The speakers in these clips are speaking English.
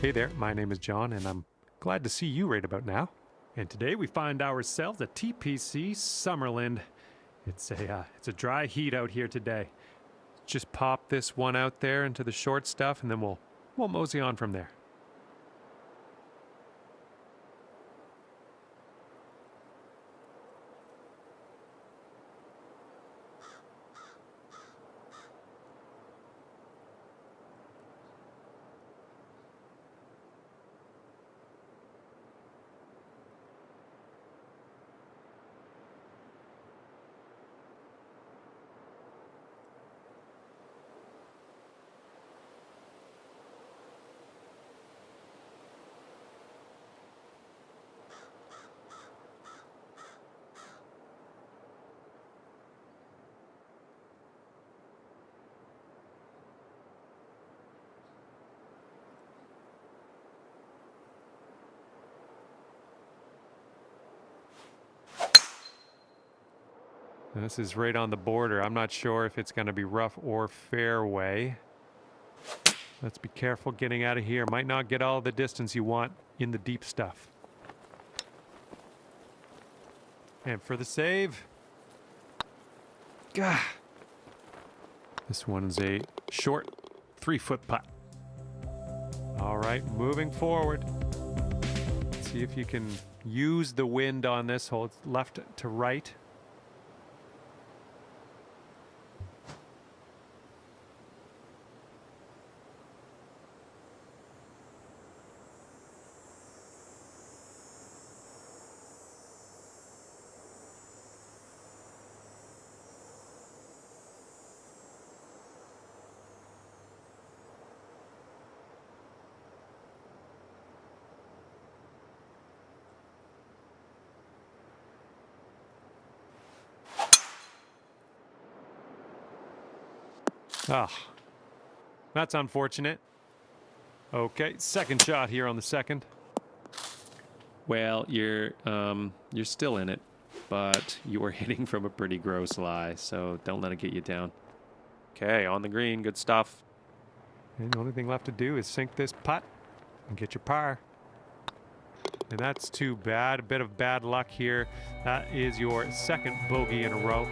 Hey there, my name is John, and I'm glad to see you right about now. And today we find ourselves at TPC Summerland. It's a dry heat out here today. Just pop this one out there into the short stuff, and then we'll mosey on from there. This is right on the border. I'm not sure if it's going to be rough or fairway. Let's be careful getting out of here. Might not get all the distance you want in the deep stuff. And for the save. Gah. This one's a short 3-foot putt. All right, moving forward. Let's see if you can use the wind on this hole. It's left to right. Ah, that's unfortunate. Okay, second shot here on the second. Well, you're still in it, but you are hitting from a pretty gross lie, so don't let it get you down. Okay, on the green, good stuff. And the only thing left to do is sink this putt and get your par. And that's too bad. A bit of bad luck here. That is your second bogey in a row.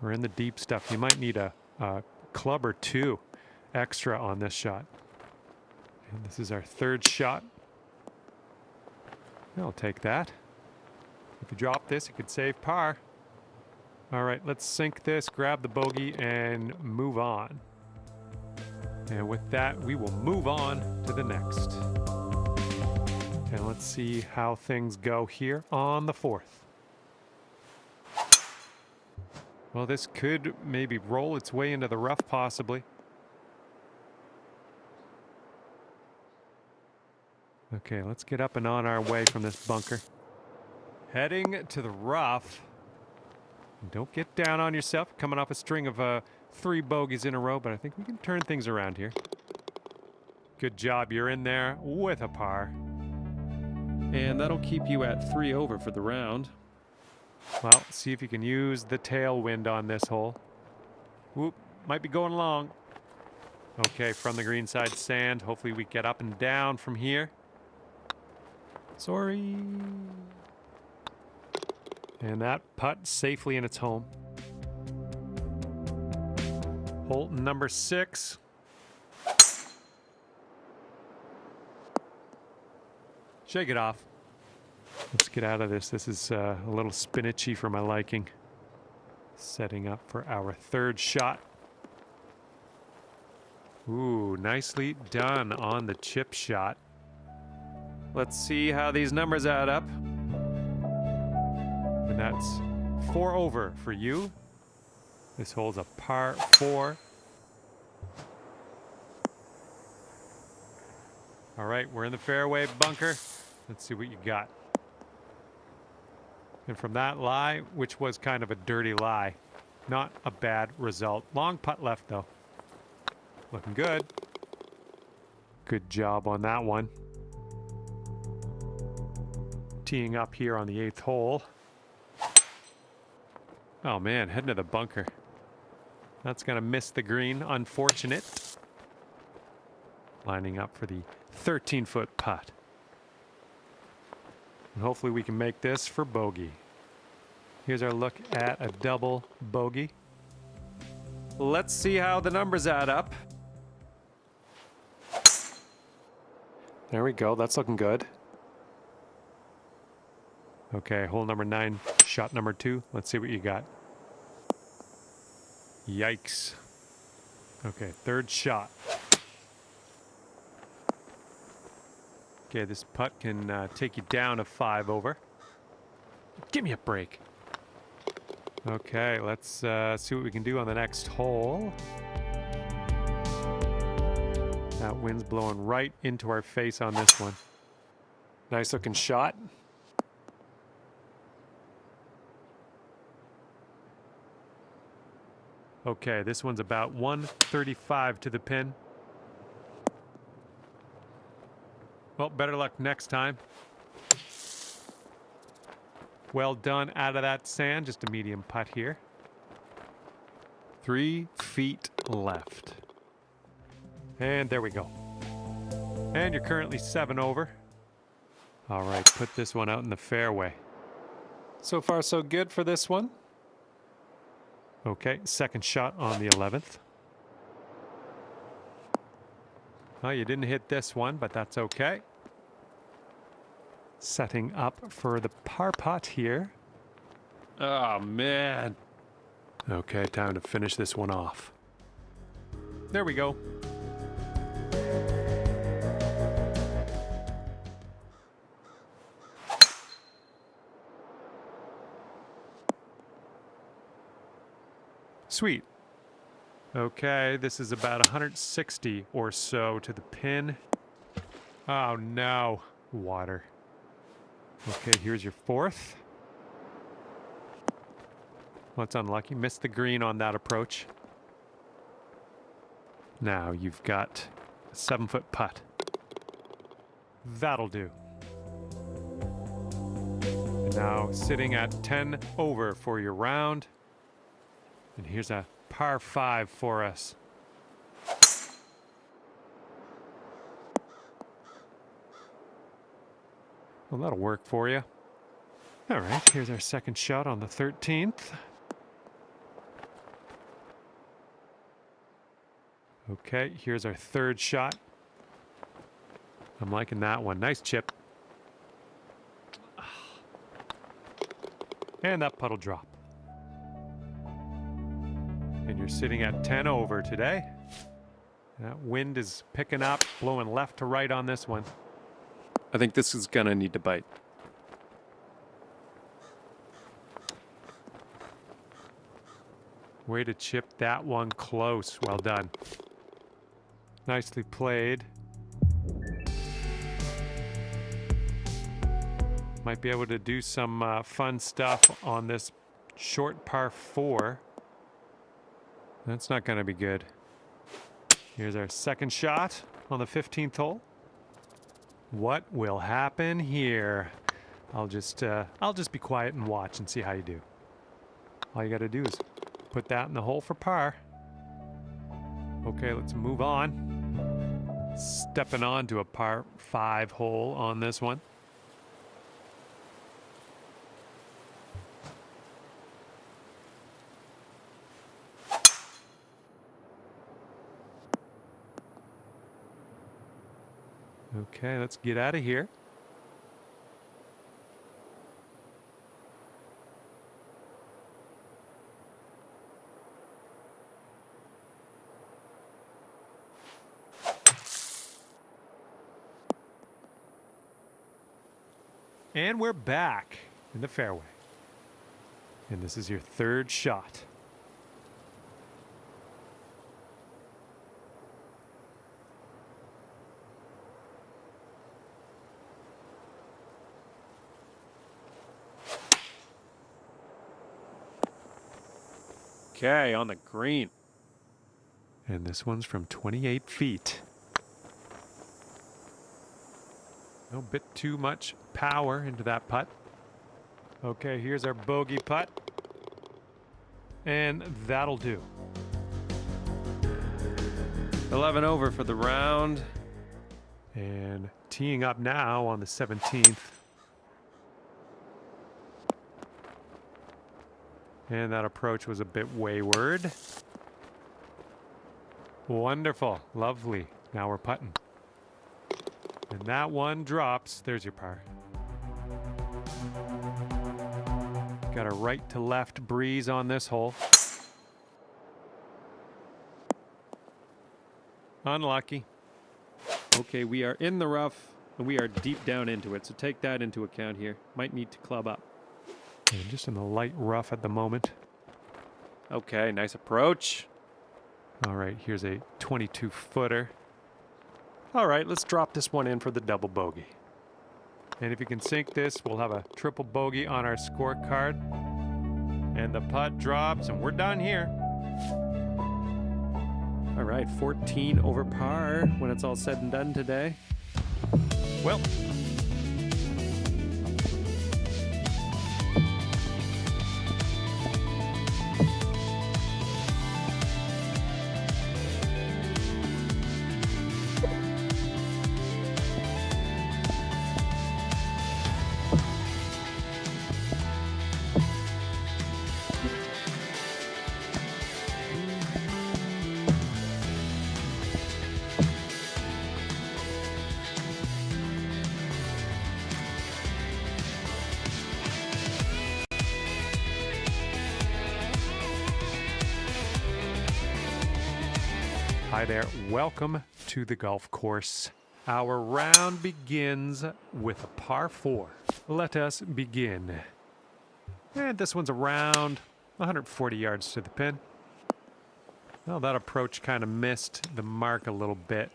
We're in the deep stuff. You might need a club or two extra on this shot. And this is our third shot. I'll take that. If you drop this, you could save par. All right, let's sink this, grab the bogey, and move on. And with that, we will move on to the next. And let's see how things go here on the fourth. Well, this could maybe roll its way into the rough, possibly. Okay, let's get up and on our way from this bunker. Heading to the rough. Don't get down on yourself. Coming off a string of 3 bogeys in a row, but I think we can turn things around here. Good job. You're in there with a par. And that'll keep you at 3 over for the round. Well, see if you can use the tailwind on this hole. Whoop, might be going long. Okay, from the green side sand. Hopefully we get up and down from here. Sorry. And that putt safely in its home. Hole number 6. Shake it off. Let's get out of this. This is a little spinachy for my liking. Setting up for our third shot. Ooh, nicely done on the chip shot. Let's see how these numbers add up. And that's 4 over for you. This hole's a par 4. All right, we're in the fairway bunker. Let's see what you got. And from that lie, which was kind of a dirty lie, not a bad result. Long putt left, though. Looking good. Good job on that one. Teeing up here on the 8th hole. Oh man, heading to the bunker. That's gonna miss the green. Unfortunate. Lining up for the 13-foot putt. And hopefully we can make this for bogey. Here's our look at a double bogey. Let's see how the numbers add up. There we go. That's looking good. Okay, hole number 9, shot number 2. Let's see what you got. Yikes. Okay, third shot. Okay, this putt can take you down a 5 over. Give me a break. Okay, let's see what we can do on the next hole. That wind's blowing right into our face on this one. Nice looking shot. Okay, this one's about 135 to the pin. Well, better luck next time. Well done out of that sand. Just a medium putt here. 3 feet left. And there we go. And you're currently 7 over. All right, put this one out in the fairway. So far, so good for this one. Okay, second shot on the 11th. Oh, you didn't hit this one, but that's okay. Setting up for the par putt here. Oh, man. Okay, time to finish this one off. There we go. Sweet. Okay, this is about 160 or so to the pin. Oh no, water. Okay, here's your 4th. Well, that's unlucky. Missed the green on that approach. Now you've got a 7-foot putt. That'll do. And now sitting at 10 over for your round. And here's a par 5 for us. Well, that'll work for you. All right, here's our second shot on the 13th. Okay, here's our third shot. I'm liking that one. Nice chip. And that putt'll drop. And you're sitting at 10 over today. That wind is picking up, blowing left to right on this one. I think this is going to need to bite. Way to chip that one close. Well done. Nicely played. Might be able to do some fun stuff on this short par 4. That's not going to be good. Here's our second shot on the 15th hole. What will happen here? I'll just be quiet and watch and see how you do. All you got to do is put that in the hole for par. Okay, let's move on. Stepping on to a par 5 hole on this one. Okay, let's get out of here. And we're back in the fairway. And this is your third shot. Okay, on the green. And this one's from 28 feet. A bit too much power into that putt. Okay, here's our bogey putt. and that'll do. 11 over for the round. And teeing up now on the 17th. And that approach was a bit wayward. Wonderful. Lovely. Now we're putting. And that one drops. There's your par. Got a right to left breeze on this hole. Unlucky. Okay, we are in the rough and we are deep down into it. So take that into account here. Might need to club up. And just in the light rough at the moment. Okay, nice approach. All right, here's a 22-footer. All right, let's drop this one in for the double bogey. And if you can sink this, we'll have a triple bogey on our scorecard. And the putt drops, and we're done here. All right, 14 over par when it's all said and done today. Well, hi there. Welcome to the golf course. Our round begins with a par 4. Let us begin. And this one's around 140 yards to the pin. Well, that approach kind of missed the mark a little bit.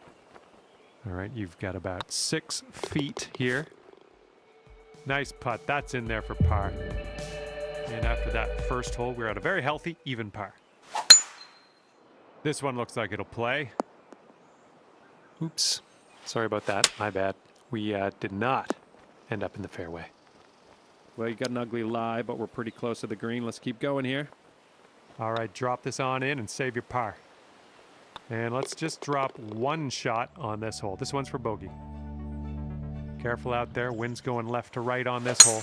All right, you've got about 6 feet here. Nice putt. That's in there for par. And after that first hole, we're at a very healthy, even par. This one looks like it'll play. Oops. Sorry about that. My bad. We did not end up in the fairway. Well, you got an ugly lie, but we're pretty close to the green. Let's keep going here. All right, drop this on in and save your par. And let's just drop one shot on this hole. This one's for bogey. Careful out there. Wind's going left to right on this hole.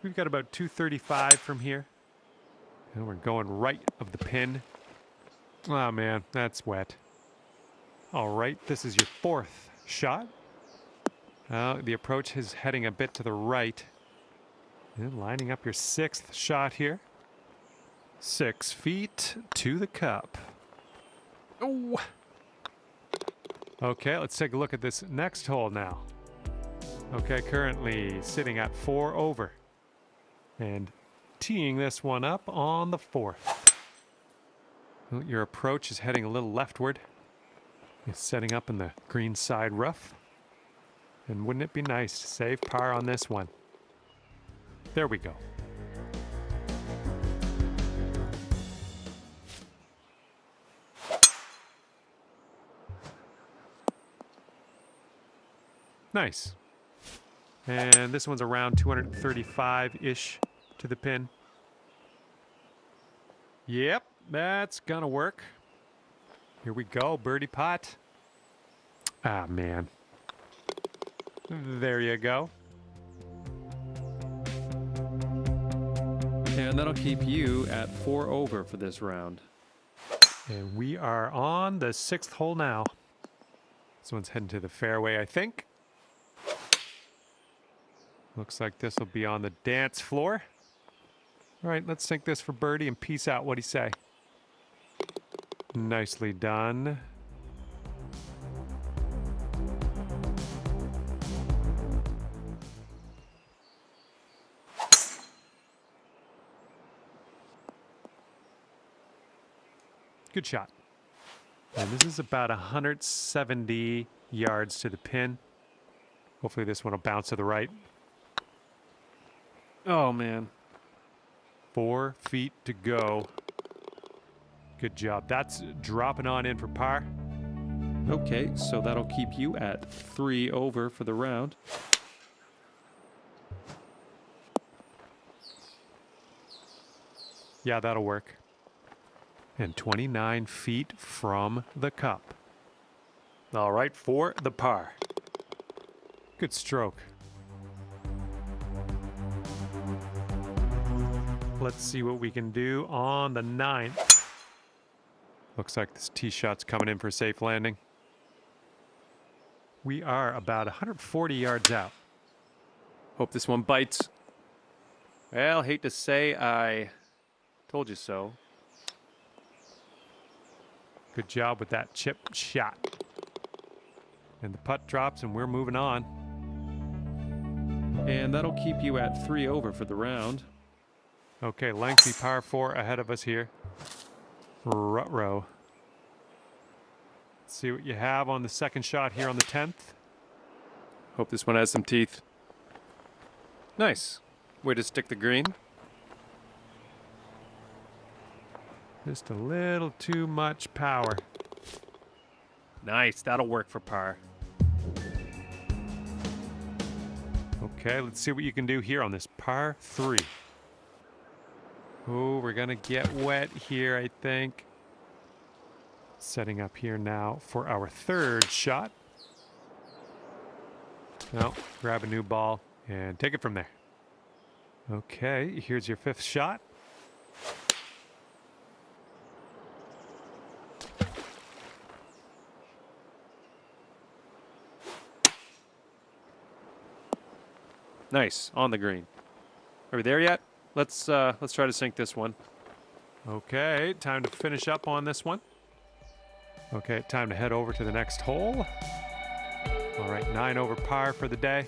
We've got about 235 from here. And we're going right of the pin. Oh, man, that's wet. All right, this is your 4th shot. The approach is heading a bit to the right. And lining up your 6th shot here. 6 feet to the cup. Oh. Okay, let's take a look at this next hole now. Okay, currently sitting at 4 over. And teeing this one up on the 4th. Well, your approach is heading a little leftward. It's setting up in the green side rough. And wouldn't it be nice to save par on this one? There we go. Nice. And this one's around 235-ish to the pin. Yep, that's gonna work. Here we go, birdie putt. Ah, man. There you go. And that'll keep you at 4 over for this round. And we are on the 6th hole now. This one's heading to the fairway, I think. Looks like this will be on the dance floor. All right, let's sink this for birdie and peace out. What'd he say? Nicely done. Good shot. And this is about 170 yards to the pin. Hopefully this one will bounce to the right. Oh, man. 4 feet to go. Good job. That's dropping on in for par. Okay, so that'll keep you at 3 over for the round. Yeah, that'll work. And 29 feet from the cup. All right, for the par. Good stroke. Let's see what we can do on the 9th. Looks like this tee shot's coming in for a safe landing. We are about 140 yards out. Hope this one bites. Well, hate to say I told you so. Good job with that chip shot. And the putt drops and we're moving on. And that'll keep you at 3 over for the round. Okay, lengthy par 4 ahead of us here. Ruh-roh. Let's see what you have on the second shot here on the 10th. Hope this one has some teeth. Nice. Way to stick the green. Just a little too much power. Nice. That'll work for par. Okay, let's see what you can do here on this par 3. Oh, we're going to get wet here, I think. Setting up here now for our 3rd shot. Now, grab a new ball and take it from there. Okay, here's your 5th shot. Nice. On the green. Are we there yet? Let's try to sink this one. Okay, time to finish up on this one. Okay, time to head over to the next hole. All right, 9 over par for the day.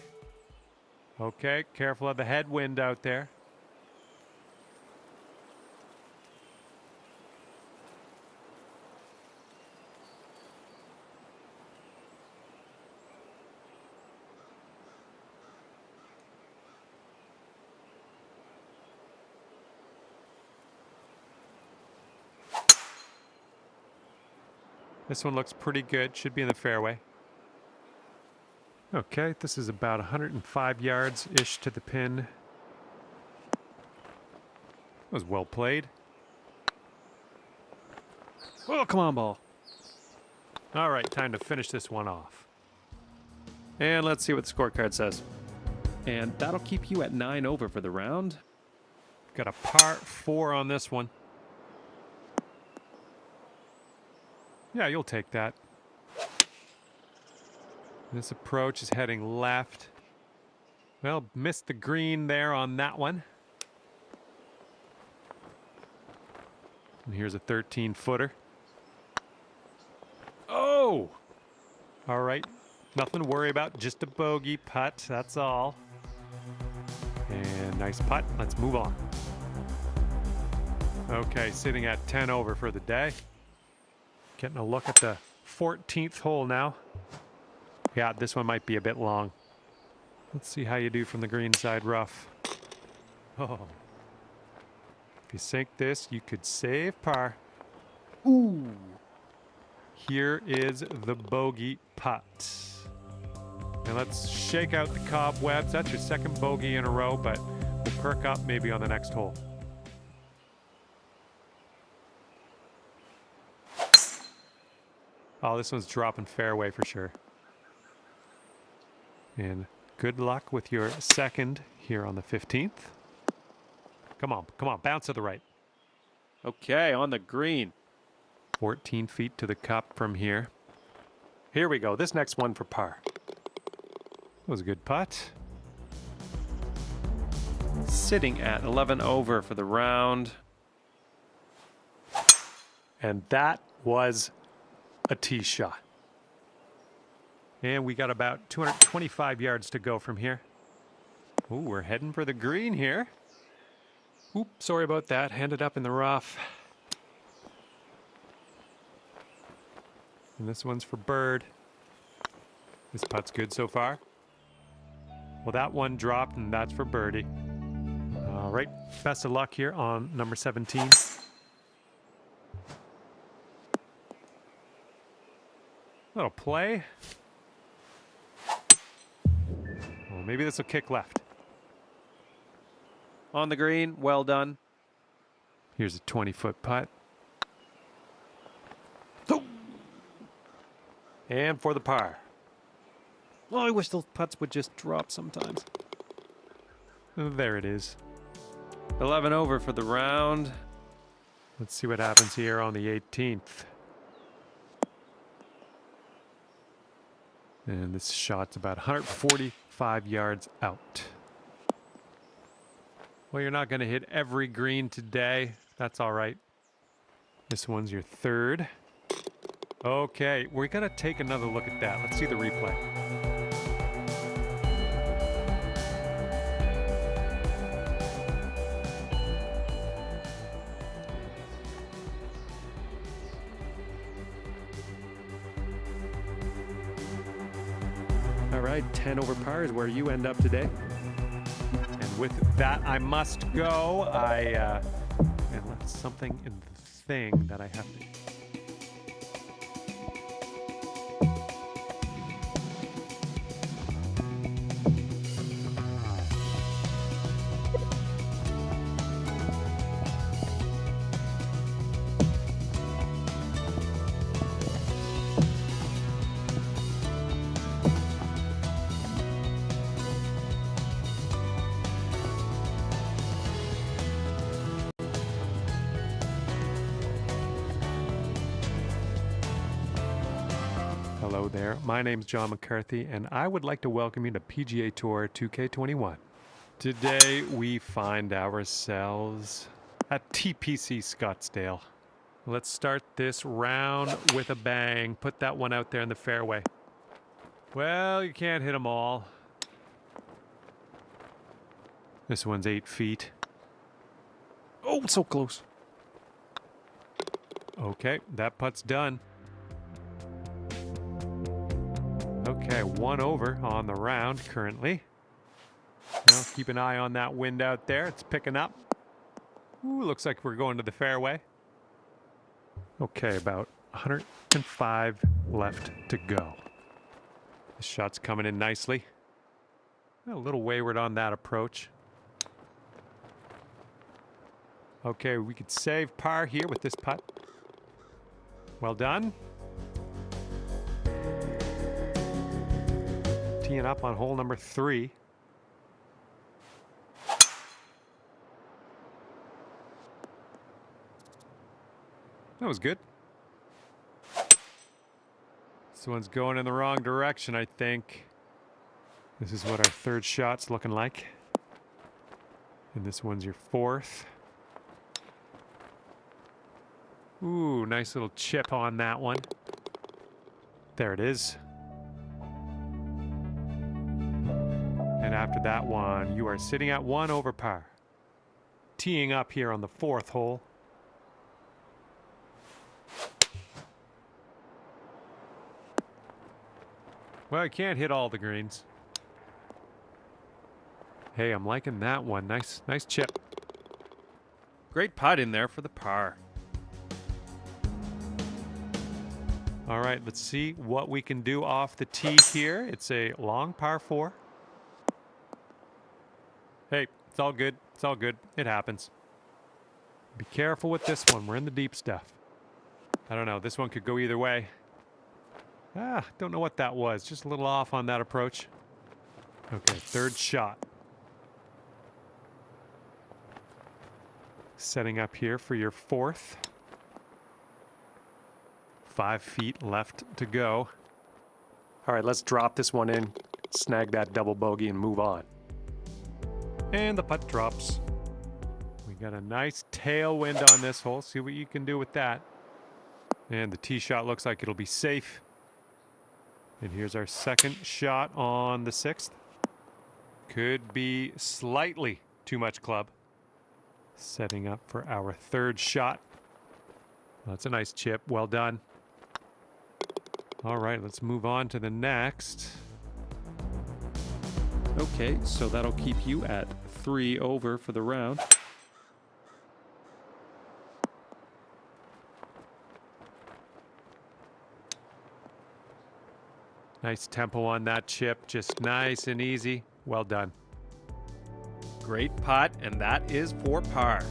Okay, careful of the headwind out there. This one looks pretty good. Should be in the fairway. Okay, this is about 105 yards-ish to the pin. That was well played. Oh, come on, ball. All right, time to finish this one off. And let's see what the scorecard says. And that'll keep you at 9 over for the round. Got a par 4 on this one. Yeah, you'll take that. This approach is heading left. Well, missed the green there on that one. And here's a 13-footer. Oh! All right, nothing to worry about. Just a bogey putt, that's all. And nice putt. Let's move on. Okay, sitting at 10 over for the day. Getting a look at the 14th hole now. Yeah, this one might be a bit long. Let's see how you do from the green side rough. Oh. If you sink this, you could save par. Ooh. Here is the bogey putt. And let's shake out the cobwebs. That's your 2nd bogey in a row, but we'll perk up maybe on the next hole. Oh, this one's dropping fairway for sure. And good luck with your 2nd here on the 15th. Come on, bounce to the right. Okay, on the green. 14 feet to the cup from here. Here we go, this next one for par. That was a good putt. Sitting at 11 over for the round. And that was a tee shot. And we got about 225 yards to go from here. Ooh, we're heading for the green here. Oop, sorry about that. Ended up in the rough. And this one's for bird. This putt's good so far. Well, that one dropped, and that's for birdie. All right, best of luck here on number 17. Little play. Well, maybe this will kick left. On the green, well done. Here's a 20-foot putt. And for the par. Oh, I wish those putts would just drop sometimes. There it is. 11 over for the round. Let's see what happens here on the 18th. And this shot's about 145 yards out. Well, you're not going to hit every green today. That's all right. This one's your third. Okay, we're going to take another look at that. Let's see the replay. All right, 10 over par is where you end up today. And with that, I must go. I left something in the thing that I have to. Hello there, my name's John McCarthy, and I would like to welcome you to PGA Tour 2K21. Today we find ourselves at TPC Scottsdale. Let's start this round with a bang. Put that one out there in the fairway. Well, you can't hit them all. This one's 8 feet. Oh, so close. Okay, that putt's done. Okay, 1 over on the round currently. Well, keep an eye on that wind out there. It's picking up. Ooh, looks like we're going to the fairway. Okay, about 105 left to go. The shot's coming in nicely. A little wayward on that approach. Okay, we could save par here with this putt. Well done. Teeing up on hole number 3. That was good. This one's going in the wrong direction, I think. This is what our third shot's looking like. And this one's your fourth. Ooh, nice little chip on that one. There it is. And after that one, you are sitting at 1 over par. Teeing up here on the 4th hole. Well, I can't hit all the greens. Hey, I'm liking that one. Nice chip. Great putt in there for the par. All right, let's see what we can do off the tee here. It's a long par 4. Hey, it's all good. It's all good. It happens. Be careful with this one. We're in the deep stuff. I don't know. This one could go either way. Don't know what that was. Just a little off on that approach. Okay, third shot. Setting up here for your 4th. 5 feet left to go. All right, let's drop this one in, snag that double bogey, and move on. And the putt drops. We got a nice tailwind on this hole. See what you can do with that. And the tee shot looks like it'll be safe. And here's our second shot on the 6th. Could be slightly too much club. Setting up for our third shot. That's a nice chip. Well done. All right, let's move on to the next. Okay, so that'll keep you at 3 over for the round. Nice tempo on that chip. Just nice and easy. Well done. Great putt, and that is for par.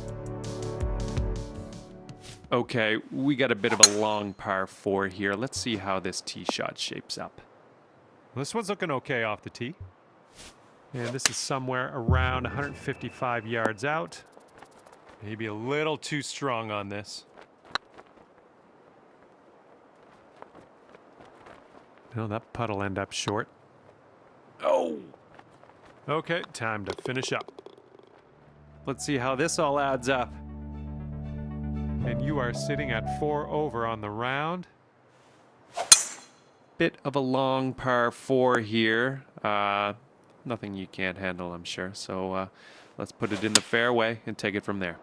Okay, we got a bit of a long par 4 here. Let's see how this tee shot shapes up. This one's looking okay off the tee. And this is somewhere around 155 yards out. Maybe a little too strong on this. No, that putt'll end up short. Oh! Okay, time to finish up. Let's see how this all adds up. And you are sitting at 4 over on the round. Bit of a long par 4 here. Nothing you can't handle, I'm sure. So let's put it in the fairway and take it from there.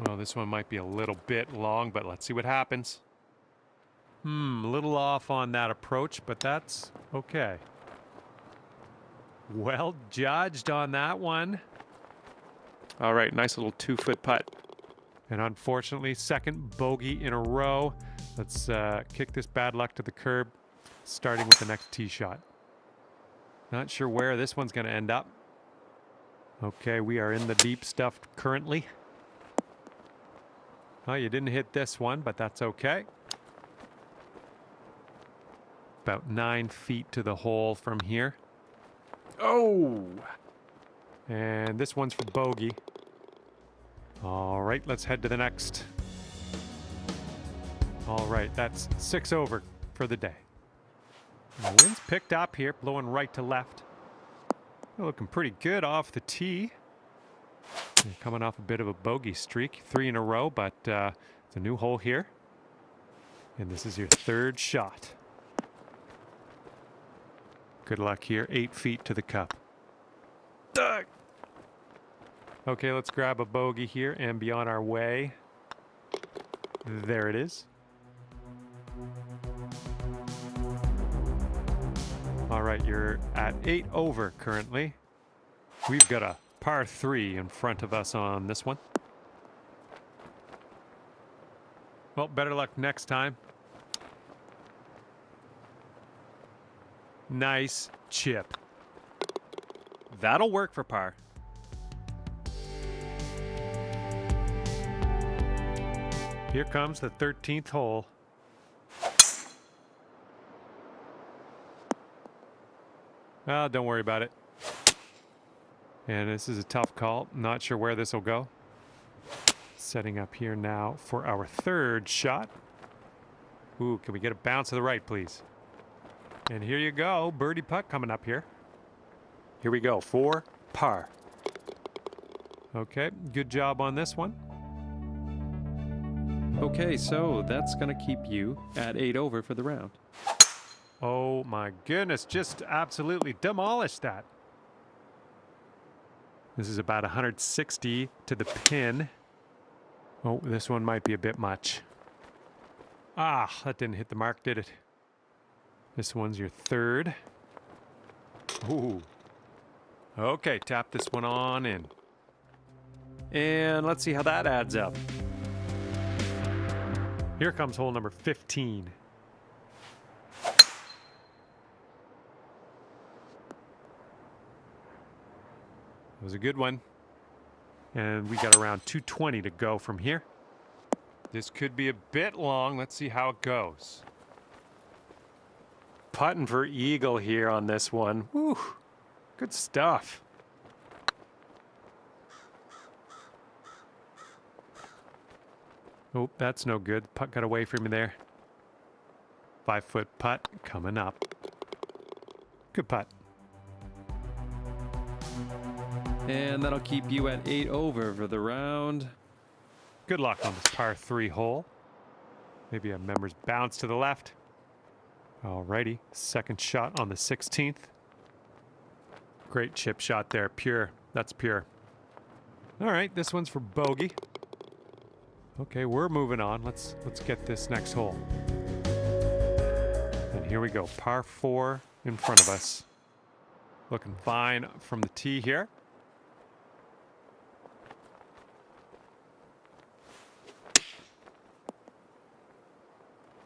Well, this one might be a little bit long, but let's see what happens. A little off on that approach, but that's okay. Well judged on that one. All right, nice little 2-foot putt. And unfortunately, second bogey in a row. Let's kick this bad luck to the curb, starting with the next tee shot. Not sure where this one's going to end up. Okay, we are in the deep stuff currently. Oh, you didn't hit this one, but that's okay. About 9 feet to the hole from here. Oh! And this one's for bogey. All right, let's head to the next. All right, that's 6 over for the day. And the wind's picked up here, blowing right to left. We're looking pretty good off the tee. You're coming off a bit of a bogey streak, 3 in a row, but it's a new hole here. And this is your 3rd shot. Good luck here, 8 feet to the cup. Okay, let's grab a bogey here and be on our way. There it is. All right, you're at 8 over currently. We've got a par 3 in front of us on this one. Well, better luck next time. Nice chip. That'll work for par. Here comes the 13th hole. Oh, don't worry about it. And this is a tough call. Not sure where this will go. Setting up here now for our 3rd shot. Ooh, can we get a bounce to the right, please? And here you go. Birdie putt coming up here. Here we go. 4 par. Okay, good job on this one. Okay, so that's going to keep you at 8 over for the round. Oh my goodness, just absolutely demolished that. This is about 160 to the pin. Oh, this one might be a bit much. Ah, that didn't hit the mark, did it? This one's your 3rd. Ooh. Okay, tap this one on in. And let's see how that adds up. Here comes hole number 15. It was a good one. And we got around 220 to go from here. This could be a bit long. Let's see how it goes. Putting for eagle here on this one. Woo, good stuff. Oh, that's no good. Putt got away from me there. 5-foot putt coming up. Good putt. And that'll keep you at 8 over for the round. Good luck on this par 3 hole. Maybe a member's bounce to the left. Alrighty, 2nd shot on the 16th. Great chip shot there, pure. That's pure. All right, this one's for bogey. Okay, we're moving on. Let's get this next hole. And here we go, par 4 in front of us. Looking fine from the tee here.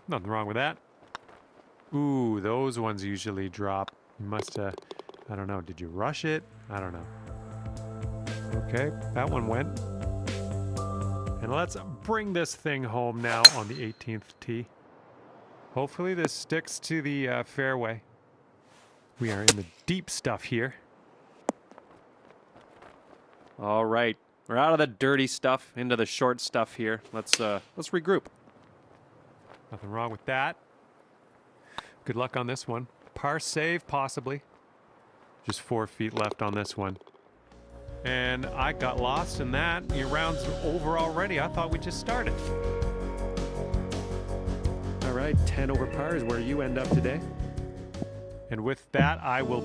Nothing wrong with that. Ooh, those ones usually drop. You must have, I don't know, did you rush it? I don't know. Okay, that one went. And let's bring this thing home now on the 18th tee. Hopefully this sticks to the fairway. We are in the deep stuff here. All right. We're out of the dirty stuff into the short stuff here. Let's regroup. Nothing wrong with that. Good luck on this one. Par save, possibly. Just 4 feet left on this one. And I got lost in that. Your round's over already. I thought we just started. All right, 10 over par is where you end up today. And with that, I will...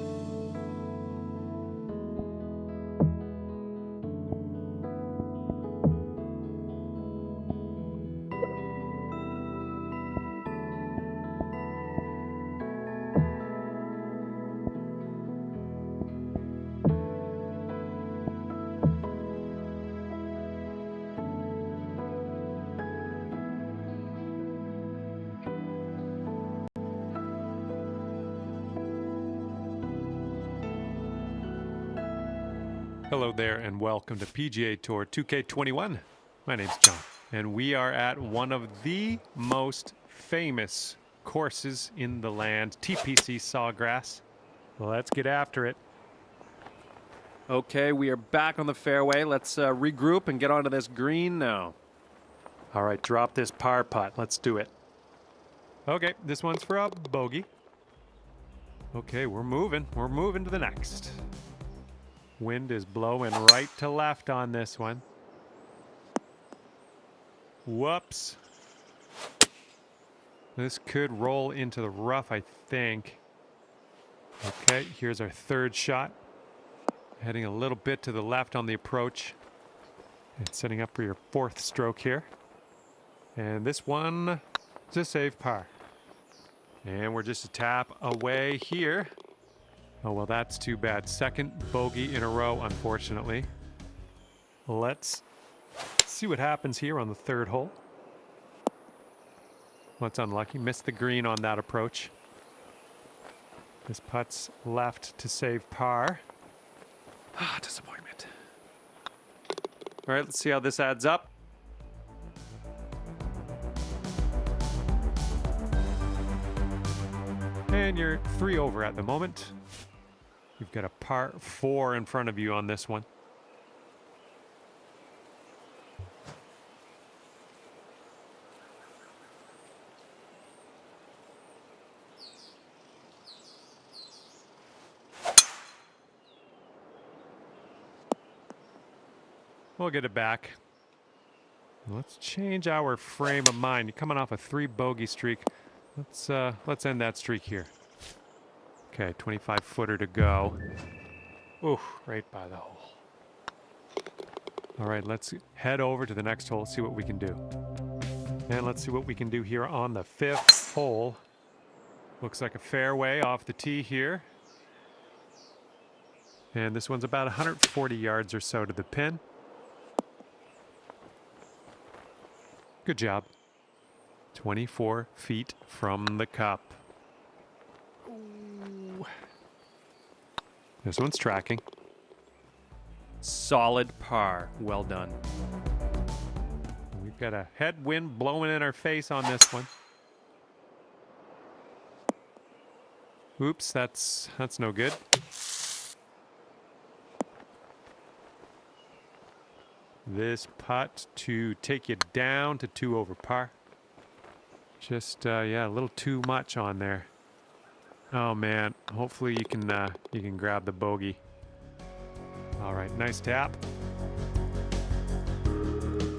Hello there and welcome to PGA Tour 2K21. My name's John and we are at one of the most famous courses in the land, TPC Sawgrass. Let's get after it. Okay, we are back on the fairway. Let's regroup and get onto this green now. All right, drop this par putt. Let's do it. Okay, this one's for a bogey. Okay, we're moving. We're moving to the next. Wind is blowing right to left on this one. Whoops. This could roll into the rough, I think. Okay, here's our third shot. Heading a little bit to the left on the approach. And setting up for your fourth stroke here. And this one is a save par. And we're just a tap away here. Oh, well, that's too bad. Second bogey in a row, unfortunately. Let's see what happens here on the third hole. Well, it's unlucky. Missed the green on that approach. This putt's left to save par. Ah, disappointment. All right, let's see how this adds up. And you're 3 over at the moment. You've got a par 4 in front of you on this one. We'll get it back. Let's change our frame of mind. You're coming off a 3 bogey streak. Let's end that streak here. Okay, 25-footer to go. Ooh, right by the hole. All right, let's head over to the next hole, see what we can do. And let's see what we can do here on the 5th hole. Looks like a fairway off the tee here. And this one's about 140 yards or so to the pin. Good job. 24 feet from the cup. Ooh. This one's tracking. Solid par. Well done. We've got a headwind blowing in our face on this one. Oops, that's no good. This putt to take you down to 2 over par. Just yeah, a little too much on there. Oh man, hopefully you can grab the bogey. All right, nice tap.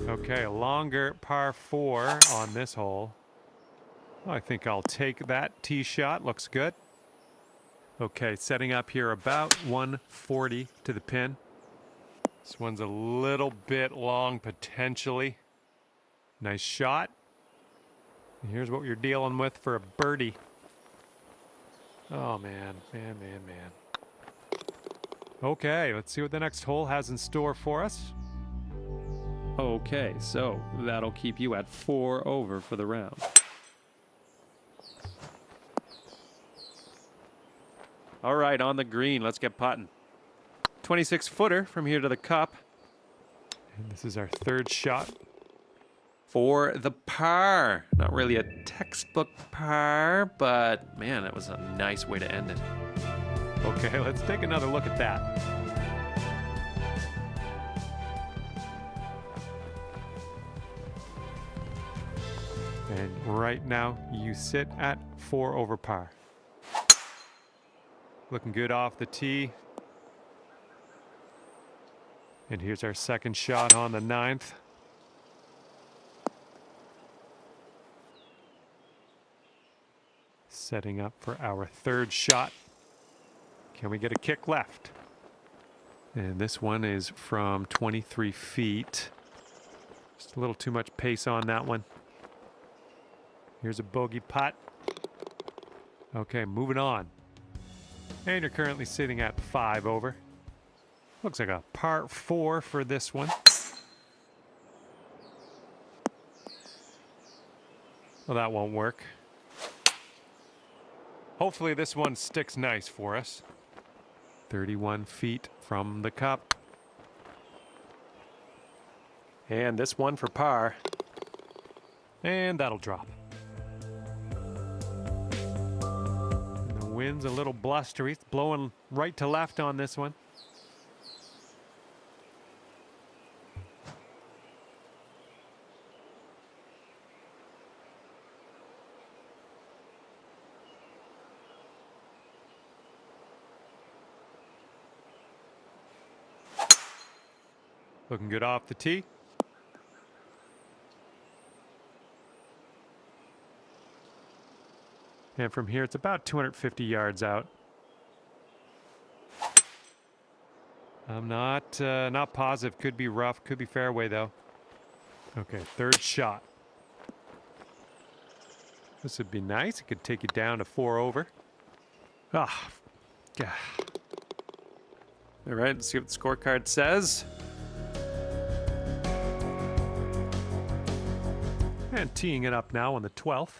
Okay, a longer par 4 on this hole. I think I'll take that tee shot. Looks good. Okay, setting up here about 140 to the pin. This one's a little bit long potentially. Nice shot. And here's what you're dealing with for a birdie. Oh man, man. Okay, let's see what the next hole has in store for us. Okay, so that'll keep you at 4 over for the round. All right, on the green, let's get putting. 26-footer from here to the cup. And this is our third shot. for the par. Not really a textbook par, but man, that was a nice way to end it. Okay, let's take another look at that. And right now, you sit at 4 over par. Looking good off the tee. And here's our second shot on the 9th. Setting up for our third shot. Can we get a kick left? And this one is from 23 feet. Just a little too much pace on that one. Here's a bogey putt. Okay, moving on. And you're currently sitting at 5 over. Looks like a par 4 for this one. Well, that won't work. Hopefully this one sticks nice for us. 31 feet from the cup. And this one for par. And that'll drop. And the wind's a little blustery. It's blowing right to left on this one. Looking good off the tee. And from here, it's about 250 yards out. I'm not positive. Could be rough. Could be fairway, though. Okay, third shot. This would be nice. It could take you down to 4 over. Ah, yeah. All right, let's see what the scorecard says. And teeing it up now on the 12th.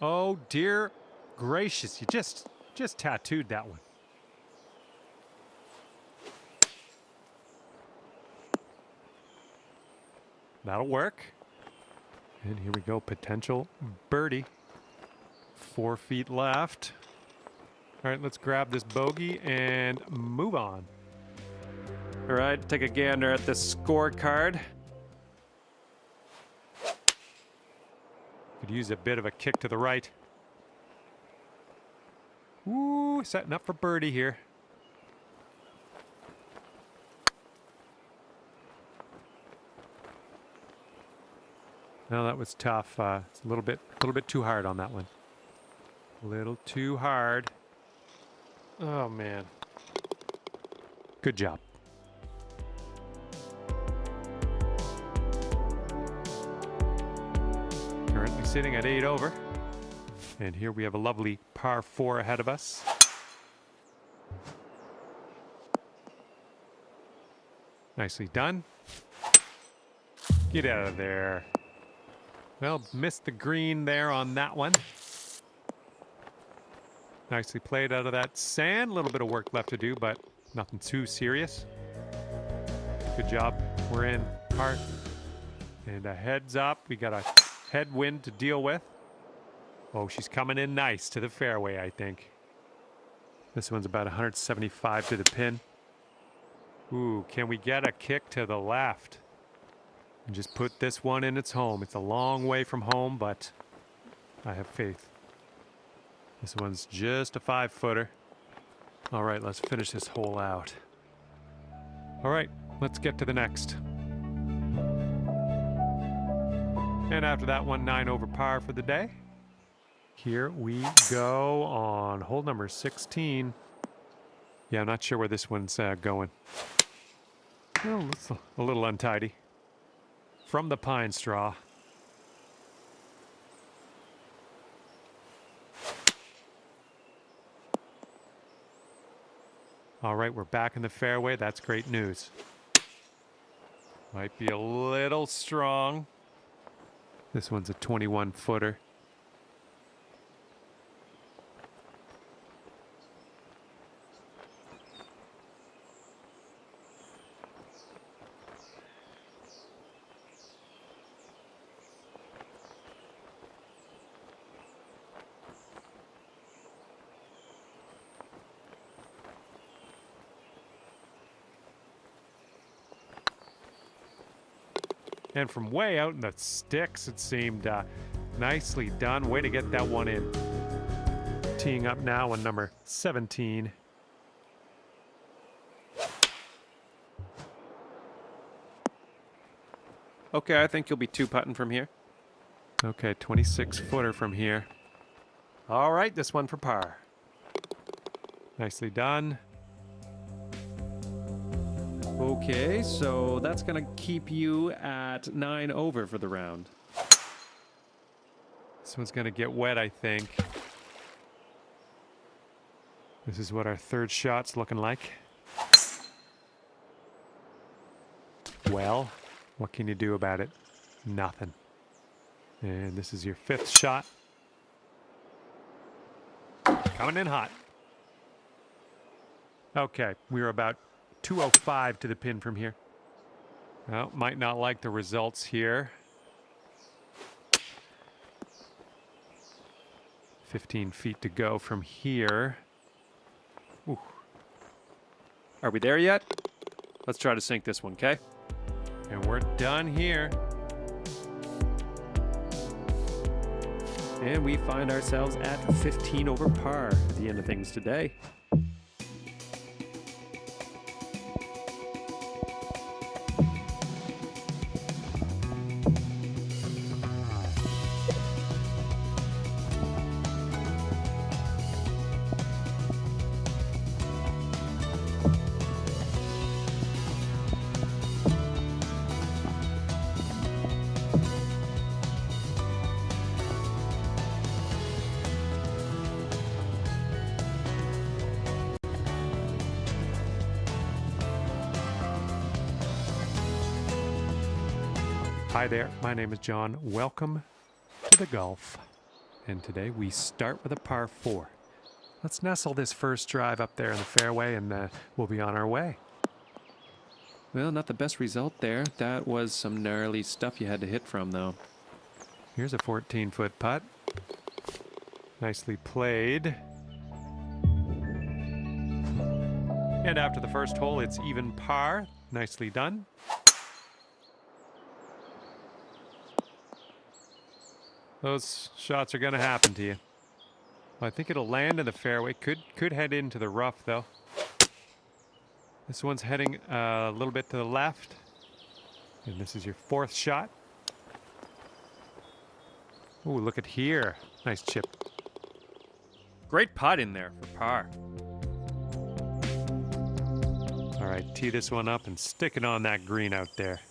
Oh, dear gracious. You just tattooed that one. That'll work. And here we go. Potential birdie. 4 feet left. All right, let's grab this bogey and move on. All right, take a gander at the scorecard. Could use a bit of a kick to the right. Ooh, setting up for birdie here. No, that was tough. It's a little bit too hard on that one. A little too hard. Oh man. Good job. Currently sitting at 8 over. And here we have a lovely par 4 ahead of us. Nicely done. Get out of there. Well, missed the green there on that one. Nicely played out of that sand. A little bit of work left to do, but nothing too serious. Good job. We're in par. And a heads up. We got a headwind to deal with. Oh, she's coming in nice to the fairway, I think. This one's about 175 to the pin. Ooh, can we get a kick to the left? And just put this one in its home. It's a long way from home, but I have faith. This one's just a 5-footer. All right, let's finish this hole out. All right, let's get to the next. And after that one, 9 over par for the day. Here we go on hole number 16. Yeah, I'm not sure where this one's going. Well, it's a little untidy. From the pine straw. All right, we're back in the fairway. That's great news. Might be a little strong. This one's a 21-footer. And from way out in the sticks, it seemed nicely done. Way to get that one in. Teeing up now on number 17. Okay, I think you'll be two putting from here. Okay, 26 footer from here. All right, this one for par. Nicely done. Okay, so that's going to keep you at 9 over for the round. This one's going to get wet, I think. This is what our third shot's looking like. Well, what can you do about it? Nothing. And this is your fifth shot. Coming in hot. Okay, we're about 205 to the pin from here. Well, might not like the results here. 15 feet to go from here. Ooh. Are we there yet? Let's try to sink this one, okay? And we're done here. And we find ourselves at 15 over par at the end of things today. Hi there, my name is John. Welcome to the Gulf. And today we start with a par 4. Let's nestle this first drive up there in the fairway and we'll be on our way. Well, not the best result there. That was some gnarly stuff you had to hit from, though. Here's a 14-foot putt. Nicely played. And after the first hole, it's even par. Nicely done. Those shots are going to happen to you. Well, I think it'll land in the fairway. Could head into the rough, though. This one's heading a little bit to the left. And this is your fourth shot. Ooh, look at here. Nice chip. Great putt in there for par. All right, tee this one up and stick it on that green out there.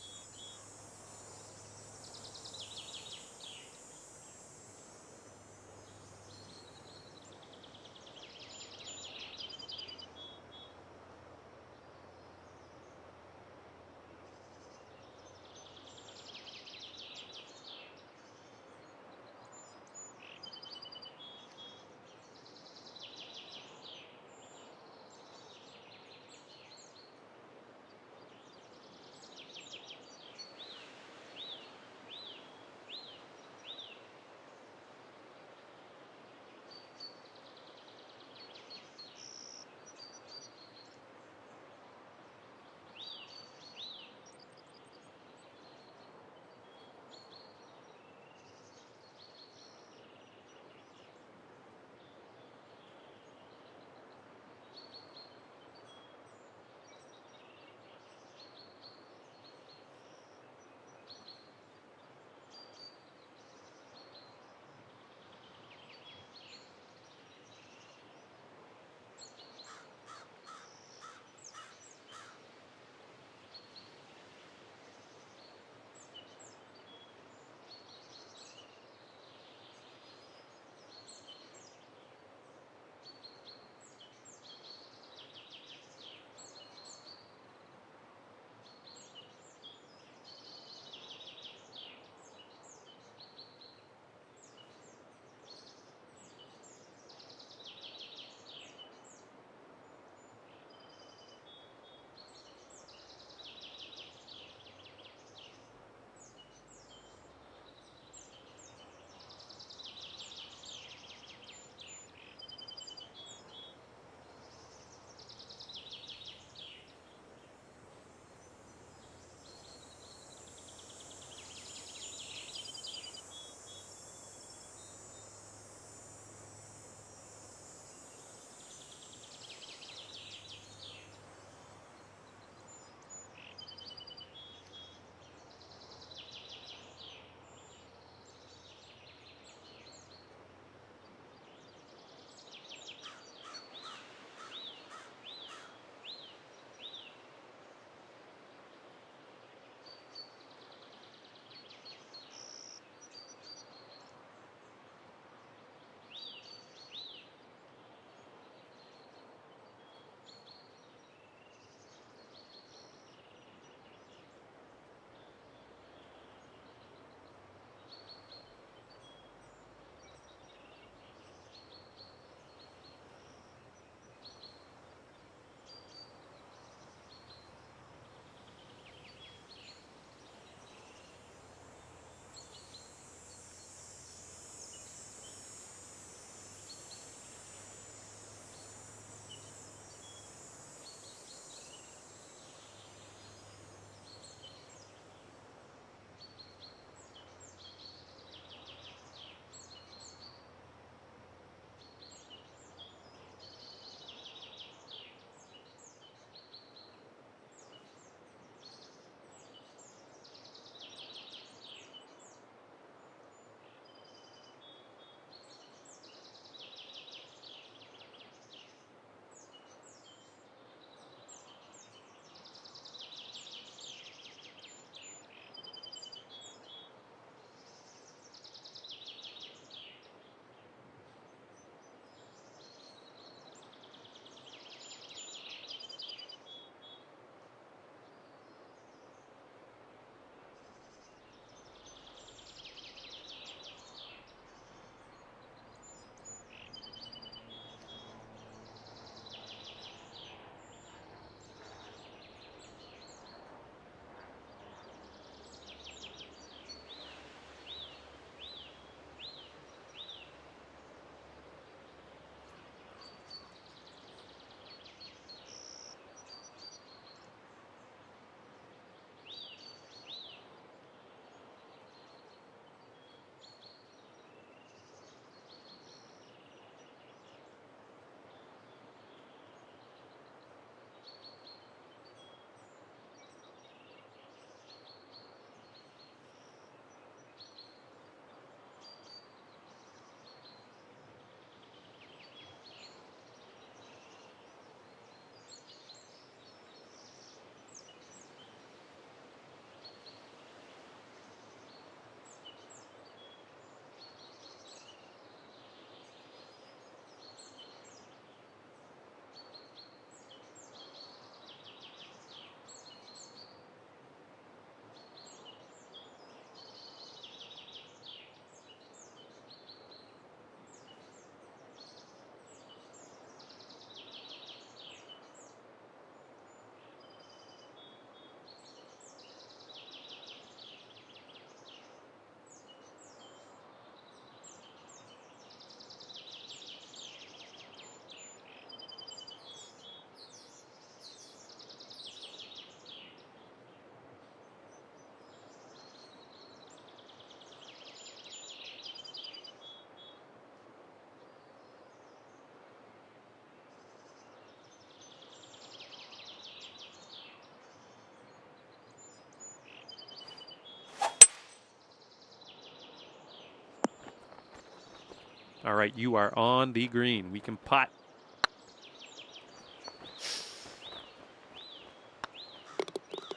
All right, you are on the green. We can putt.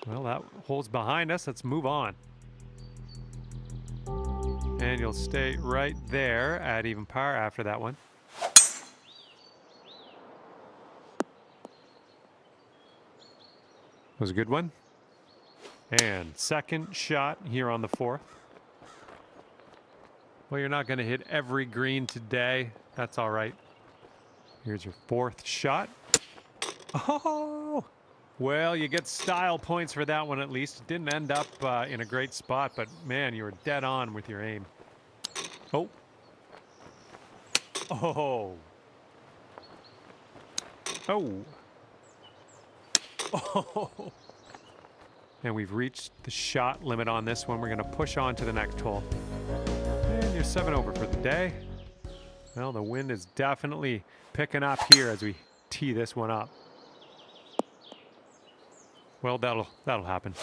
Well, that hole's behind us. Let's move on. And you'll stay right there at even par after that one. Was a good one. And second shot here on the 4th. Well, you're not going to hit every green today. That's all right. Here's your 4th shot. Oh! Well, you get style points for that one at least. It didn't end up in a great spot, but man, you were dead on with your aim. Oh. Oh. Oh. Oh. And we've reached the shot limit on this one. We're going to push on to the next hole. And you're 7 over for the day. Well, the wind is definitely picking up here as we tee this one up. Well, that'll happen.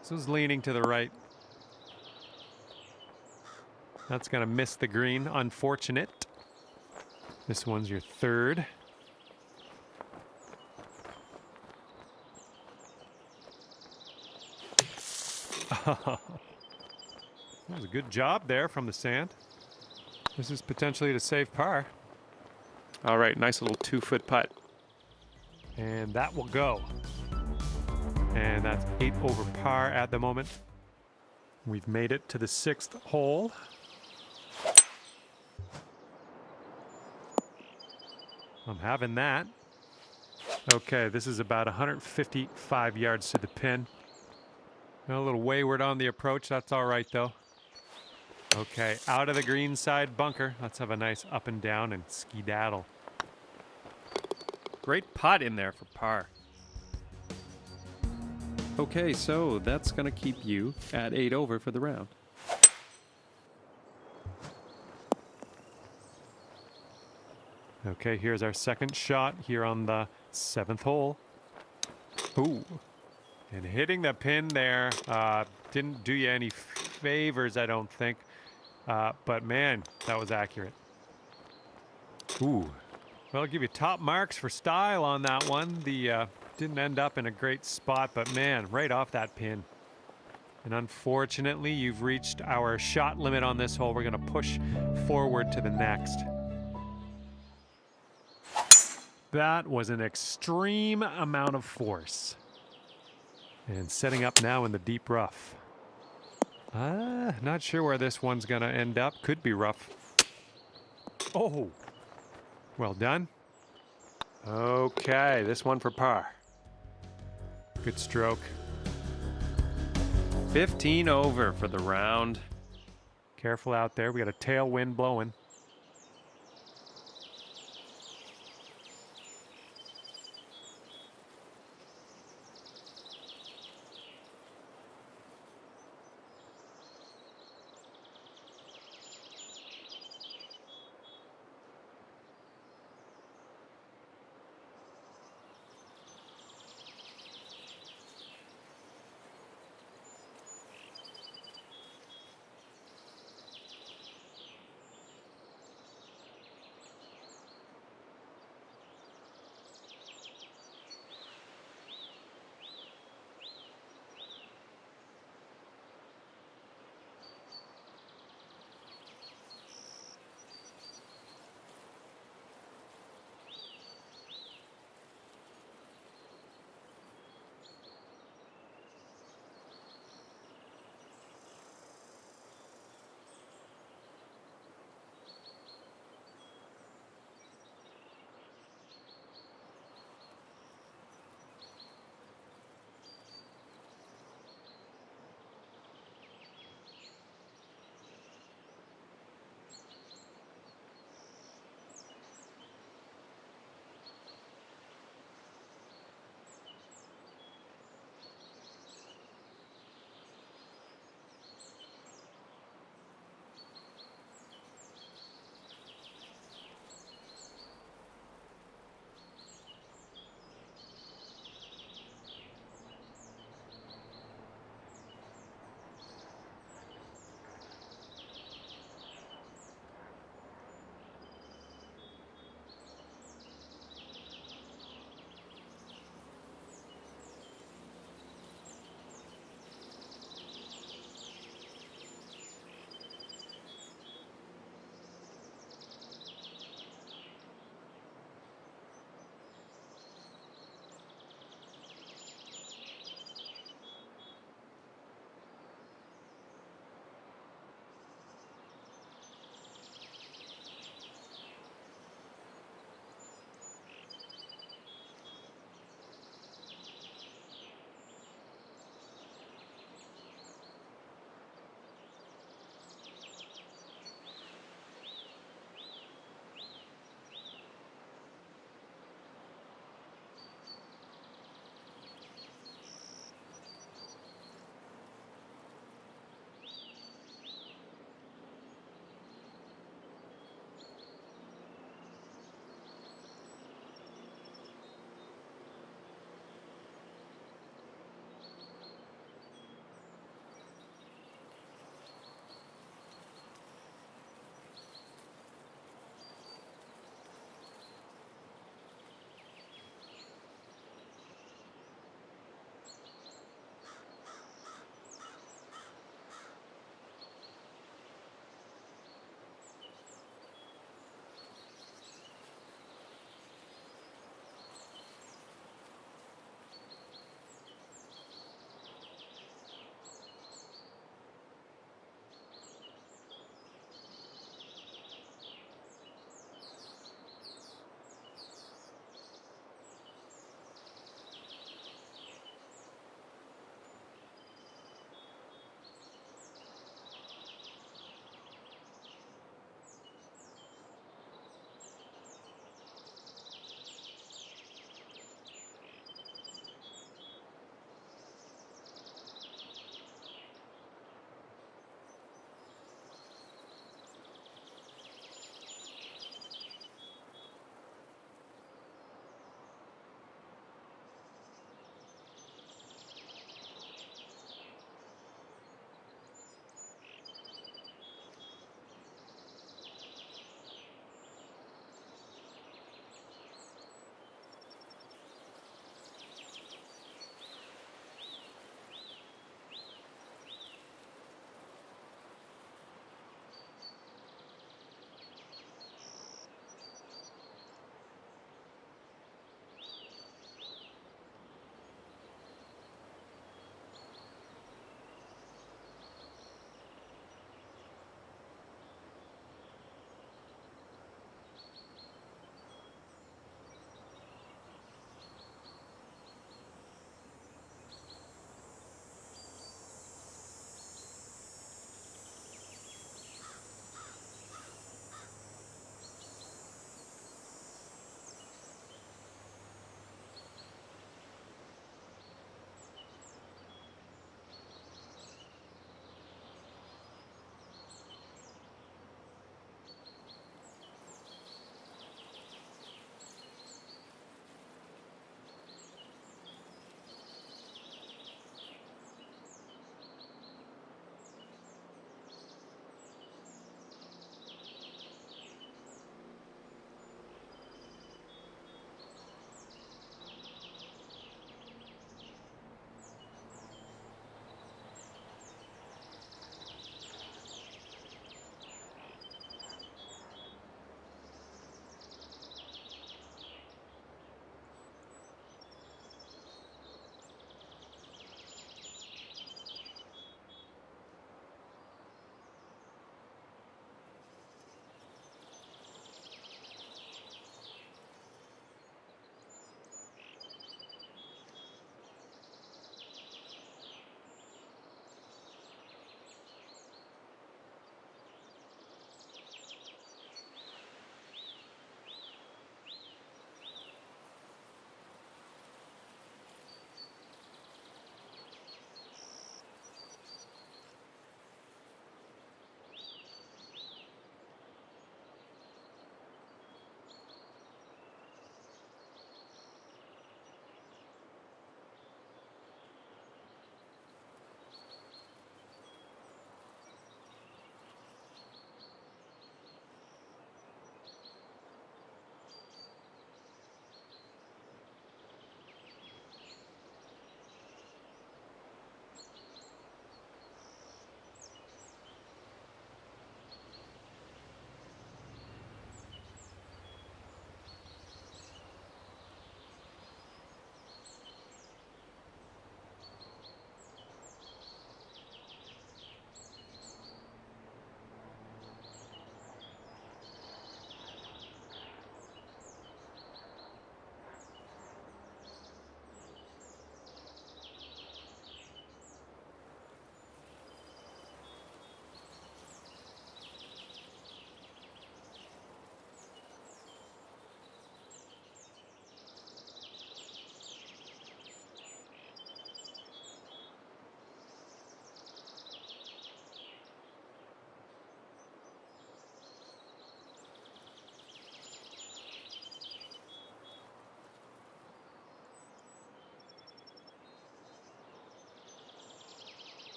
This is leaning to the right. That's going to miss the green. Unfortunate. This one's your 3rd. That was a good job there from the sand. This is potentially to save par. All right, nice little 2-foot putt. And that will go. And that's 8 over par at the moment. We've made it to the 6th hole. I'm having that. Okay, this is about 155 yards to the pin. A little wayward on the approach. That's all right, though. Okay, out of the green side bunker. Let's have a nice up and down and skedaddle. Great putt in there for par. Okay, so that's going to keep you at 8 over for the round. Okay, here's our second shot here on the 7th hole. Ooh. And hitting the pin there didn't do you any favors, I don't think. But man, that was accurate. Ooh. Well, I'll give you top marks for style on that one. The didn't end up in a great spot, but man, right off that pin. And unfortunately, you've reached our shot limit on this hole. We're going to push forward to the next. That was an extreme amount of force. And setting up now in the deep rough. Not sure where this one's going to end up. Could be rough. Oh, well done. Okay, this one for par. Good stroke. 15 over for the round. Careful out there. We got a tailwind blowing.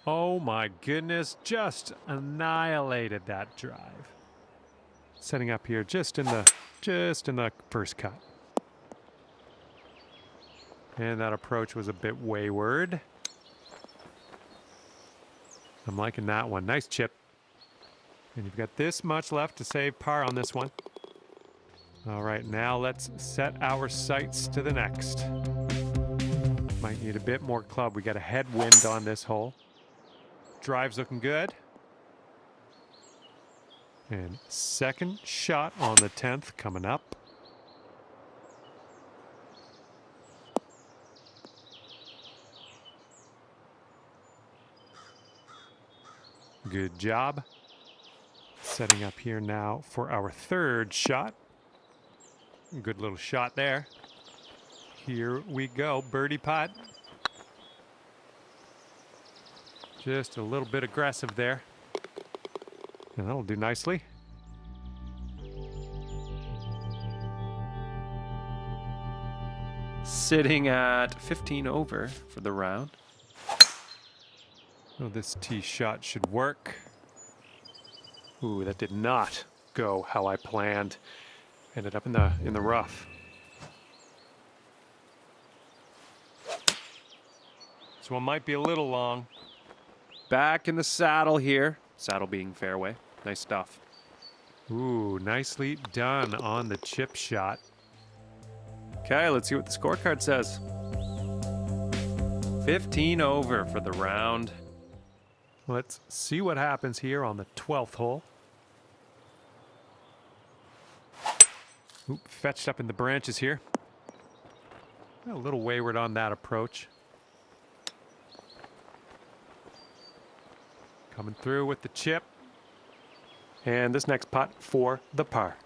Oh my goodness, just annihilated that drive. Setting up here just in the first cut. And that approach was a bit wayward. I'm liking that one. Nice chip. And you've got this much left to save par on this one. All right, now let's set our sights to the next. Might need a bit more club. We got a headwind on this hole. Drive's looking good. And second shot on the 10th coming up. Good job. Setting up here now for our third shot. Good little shot there. Here we go, birdie putt. Just a little bit aggressive there. And that'll do nicely. Sitting at 15 over for the round. Oh, this tee shot should work. Ooh, that did not go how I planned. Ended up in the rough. This one might be a little long. Back in the saddle here. Saddle being fairway. Nice stuff. Ooh, nicely done on the chip shot. Okay, let's see what the scorecard says. 15 over for the round. Let's see what happens here on the 12th hole. Oop, fetched up in the branches here. A little wayward on that approach. Coming through with the chip. And this next putt for the par.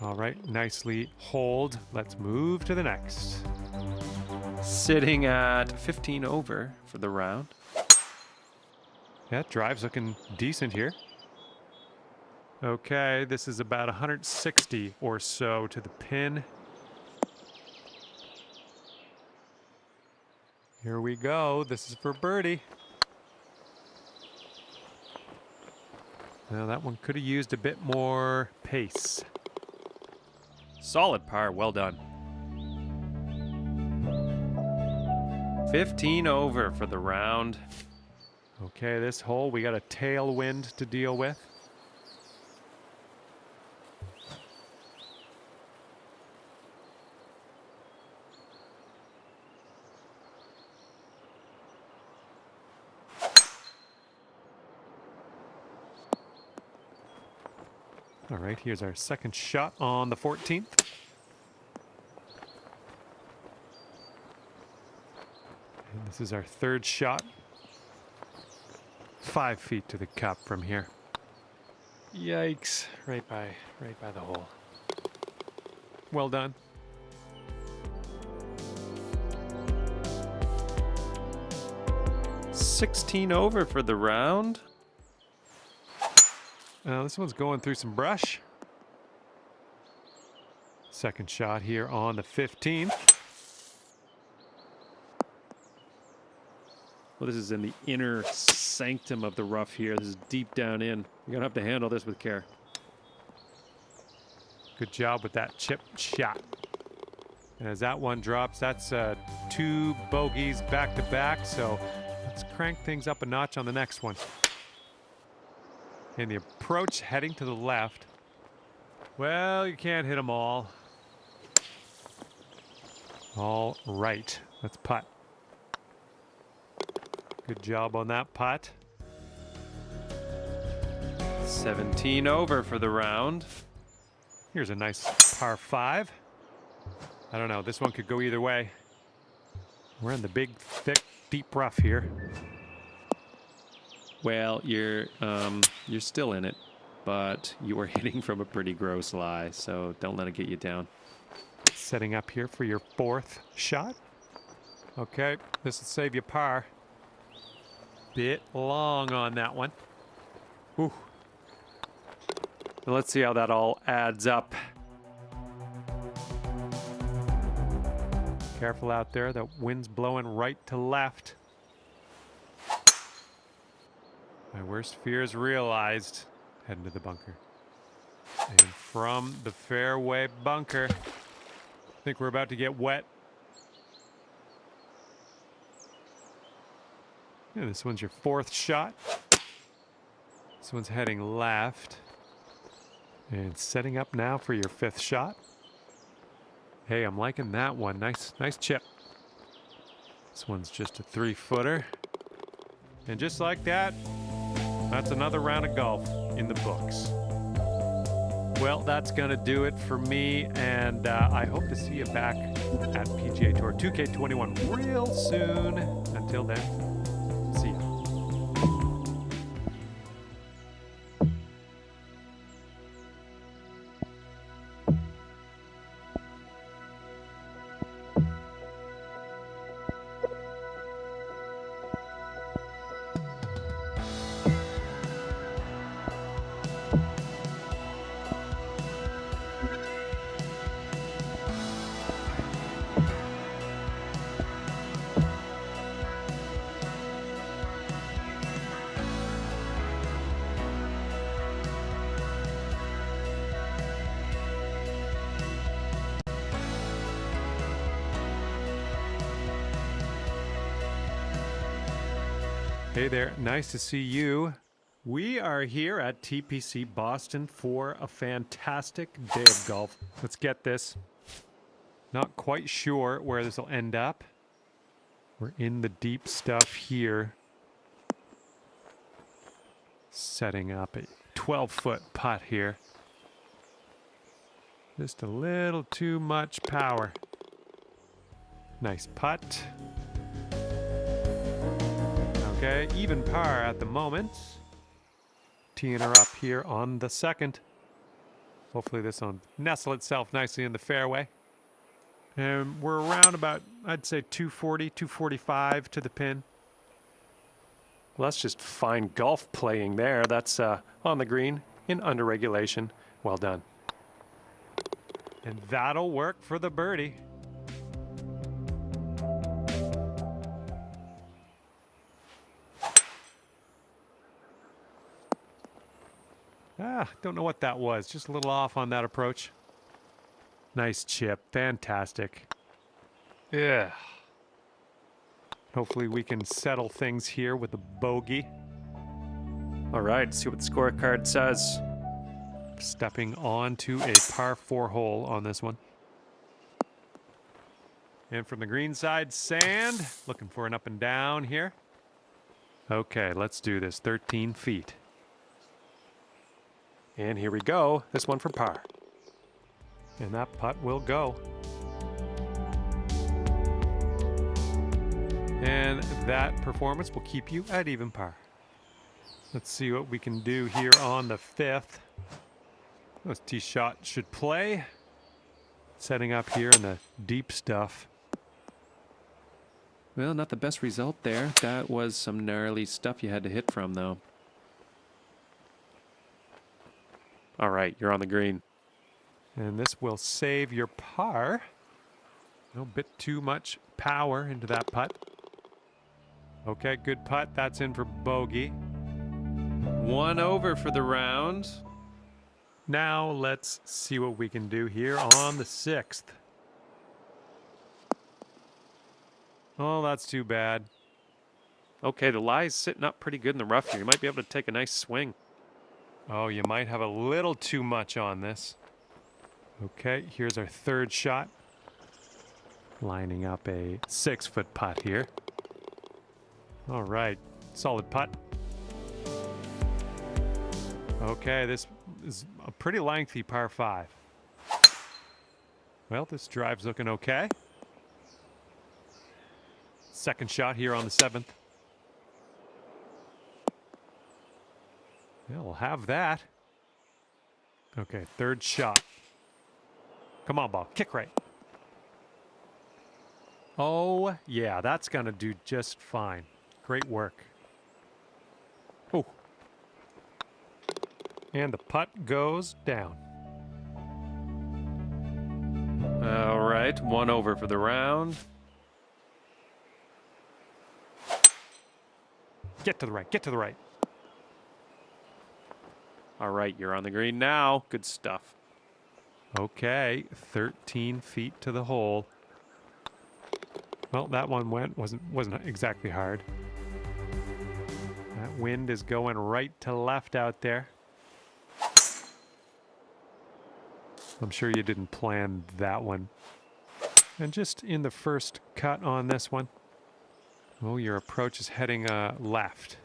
All right, nicely hold. Let's move to the next. Sitting at 15 over for the round. Yeah, drive's looking decent here. Okay, this is about 160 or so to the pin. Here we go. This is for birdie. Now that one could have used a bit more pace. Solid par. Well done. 15 over for the round. Okay, this hole we got a tailwind to deal with. All right, here's our second shot on the 14th. And this is our third shot. 5 feet to the cup from here. Yikes, right by the hole. Well done. $16 over for the round. This one's going through some brush. Second shot here on the 15th. Well, this is in the inner sanctum of the rough here. This is deep down in. You're going to have to handle this with care. Good job with that chip shot. And as that one drops, that's 2 bogeys back to back. So let's crank things up a notch on the next one. And the approach heading to the left. Well, you can't hit them all. All right, let's putt. Good job on that putt. 17 over for the round. Here's a nice par 5. I don't know, this one could go either way. We're in the big, thick, deep rough here. Well, you're still in it, but you are hitting from a pretty gross lie, so don't let it get you down. Setting up here for your 4th shot. Okay, this will save you par. Bit long on that one. Ooh. Let's see how that all adds up. Careful out there, the wind's blowing right to left. My worst fears realized. Heading to the bunker. And from the fairway bunker, I think we're about to get wet. Yeah, this one's your 4th shot. This one's heading left. And setting up now for your 5th shot. Hey, I'm liking that one. Nice chip. This one's just a 3-footer. And just like that, that's another round of golf in the books. Well, that's going to do it for me, and I hope to see you back at PGA Tour 2K21 real soon. Until then, see ya. Hey there, nice to see you. We are here at TPC Boston for a fantastic day of golf. Let's get this. Not quite sure where this will end up. We're in the deep stuff here. Setting up a 12-foot putt here. Just a little too much power. Nice putt. Okay, even par at the moment. Teeing her up here on the 2nd. Hopefully this will nestle itself nicely in the fairway. And we're around about, I'd say 240, 245 to the pin. Well, that's just fine golf playing there. That's on the green in under regulation. Well done. And that'll work for the birdie. Don't know what that was. Just a little off on that approach. Nice chip. Fantastic. Yeah. Hopefully we can settle things here with a bogey. All right, see what the scorecard says. Stepping onto a par 4 hole on this one. And from the green side, sand. Looking for an up and down here. Okay, let's do this. 13 feet. And here we go. This one for par. And that putt will go. And that performance will keep you at even par. Let's see what we can do here on the 5th. This tee shot should play. Setting up here in the deep stuff. Well, not the best result there. That was some gnarly stuff you had to hit from, though. All right, you're on the green. And this will save your par. A bit too much power into that putt. Okay, good putt. That's in for bogey. 1 over for the round. Now let's see what we can do here on the 6th. Oh, that's too bad. Okay, the lie's sitting up pretty good in the rough here. You might be able to take a nice swing. Oh, you might have a little too much on this. Okay, here's our 3rd shot. Lining up a 6-foot putt here. All right, solid putt. Okay, this is a pretty lengthy par 5. Well, this drive's looking okay. 2nd shot here on the 7th. Yeah, we'll have that. Okay, 3rd shot. Come on, ball. Kick right. Oh, yeah, that's going to do just fine. Great work. Oh. And the putt goes down. All right, 1 over for the round. Get to the right. Get to the right. All right, you're on the green now. Good stuff. Okay, 13 feet to the hole. Well, that one wasn't exactly hard. That wind is going right to left out there. I'm sure you didn't plan that one. And just in the first cut on this one. Oh, your approach is heading left.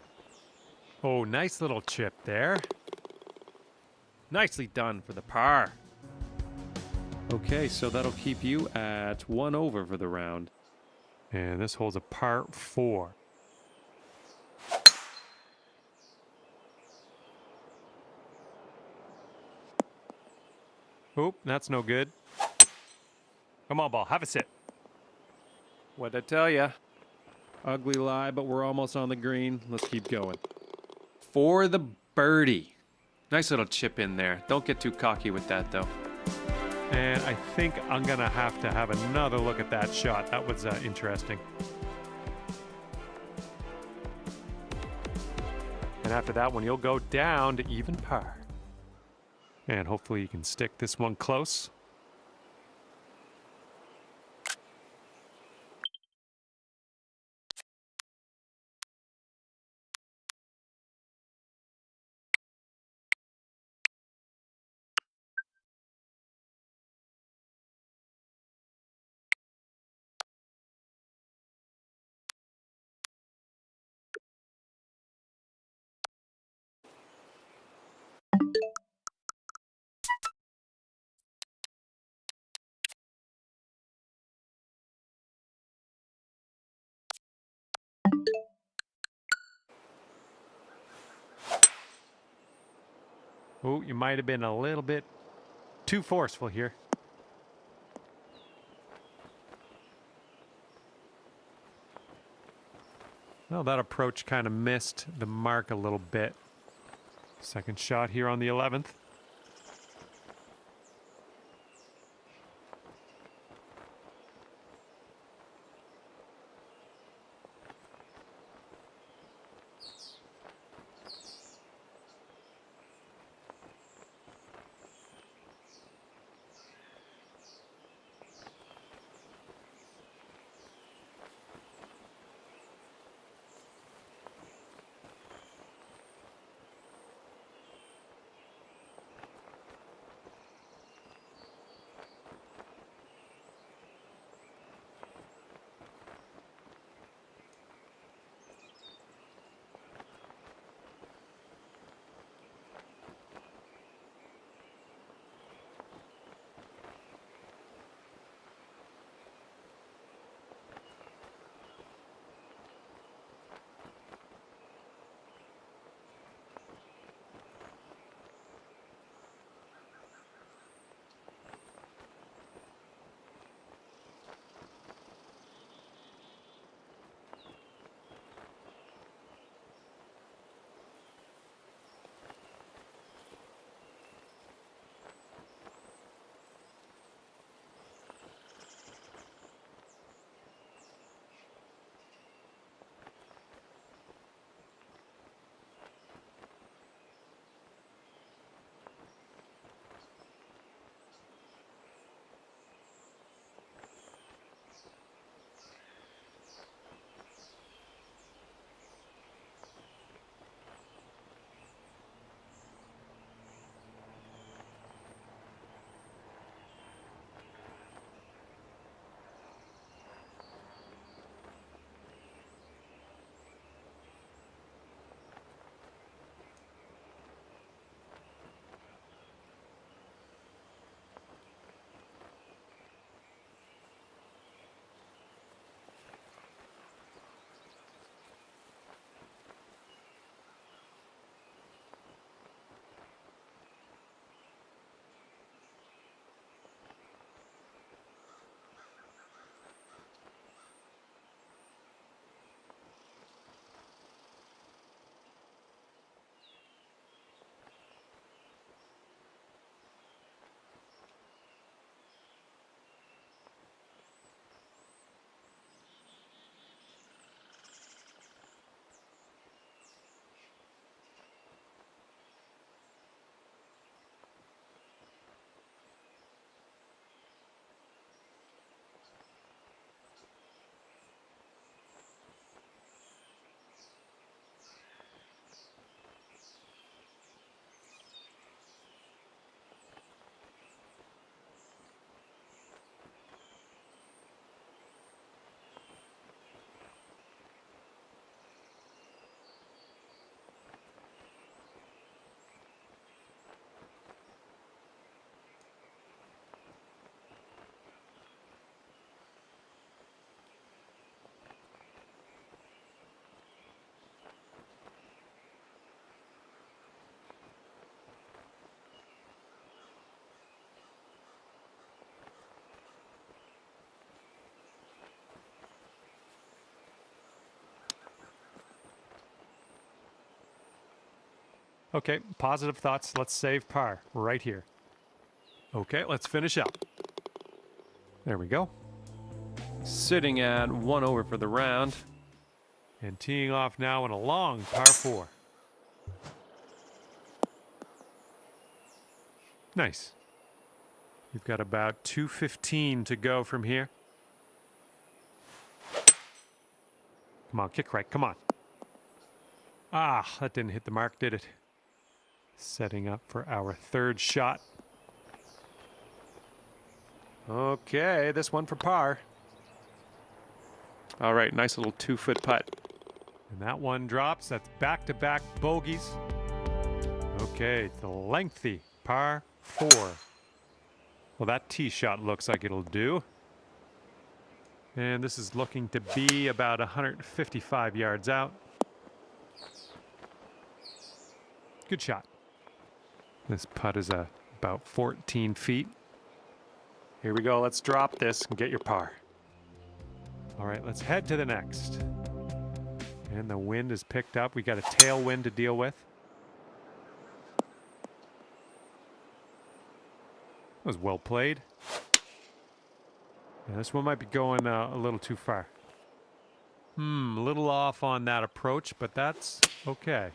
Oh, nice little chip there. Nicely done for the par. Okay, so that'll keep you at 1 over for the round. And this holds a par 4. Oop, that's no good. Come on, ball. Have a sit. What'd I tell ya? Ugly lie, but we're almost on the green. Let's keep going. For the birdie. Nice little chip in there. Don't get too cocky with that, though. And I think I'm going to have another look at that shot. That was interesting. And after that one, you'll go down to even par. And hopefully you can stick this one close. Oh, you might have been a little bit too forceful here. Well, that approach kind of missed the mark a little bit. 2nd shot here on the 11th. Okay, positive thoughts. Let's save par right here. Okay, let's finish up. There we go. Sitting at 1 over for the round. And teeing off now on a long par 4. Nice. You've got about 215 to go from here. Come on, kick right, come on. Ah, that didn't hit the mark, did it? Setting up for our third shot. Okay, this one for par. All right, nice little 2-foot putt. And that one drops. That's back-to-back bogeys. Okay, it's a lengthy par 4. Well, that tee shot looks like it'll do. And this is looking to be about 155 yards out. Good shot. This putt is about 14 feet. Here we go. Let's drop this and get your par. All right, let's head to the next. And the wind is picked up. We got a tailwind to deal with. That was well played. Yeah, this one might be going a little too far. A little off on that approach, but that's okay.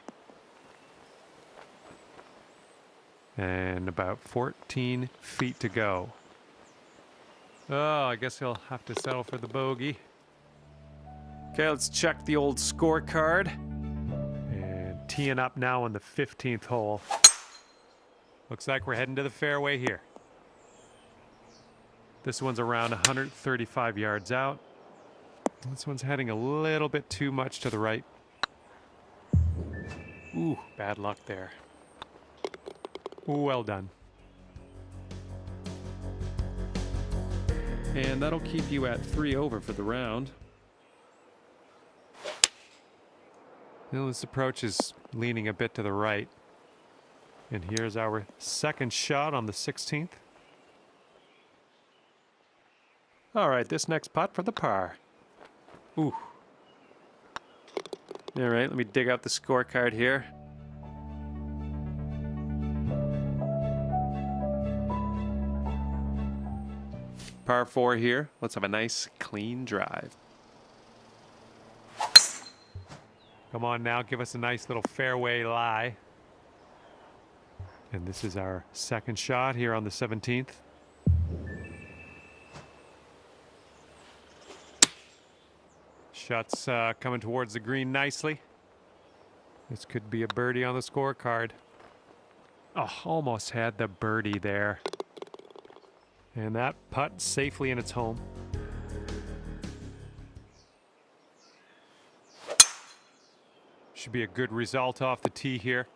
And about 14 feet to go. Oh, I guess he'll have to settle for the bogey. Okay, let's check the old scorecard. And teeing up now on the 15th hole. Looks like we're heading to the fairway here. This one's around 135 yards out. This one's heading a little bit too much to the right. Ooh, bad luck there. Well done. And that'll keep you at 3 over for the round. Now this approach is leaning a bit to the right. And here's our second shot on the 16th. All right, this next putt for the par. Ooh. All right, let me dig out the scorecard here. Par 4 here. Let's have a nice clean drive. Come on now, give us a nice little fairway lie. And this is our second shot here on the 17th. Shots coming towards the green nicely. This could be a birdie on the scorecard. Oh, almost had the birdie there. And that putt safely in its home. Should be a good result off the tee here.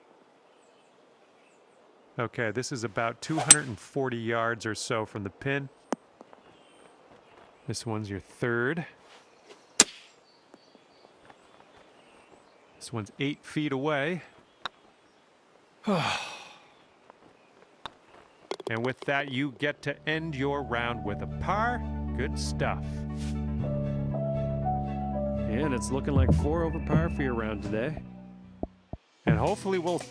Okay, this is about 240 yards or so from the pin. This one's your third. This one's 8 feet away. And with that, you get to end your round with a par. Good stuff. And it's looking like 4 over par for your round today. And hopefully we'll...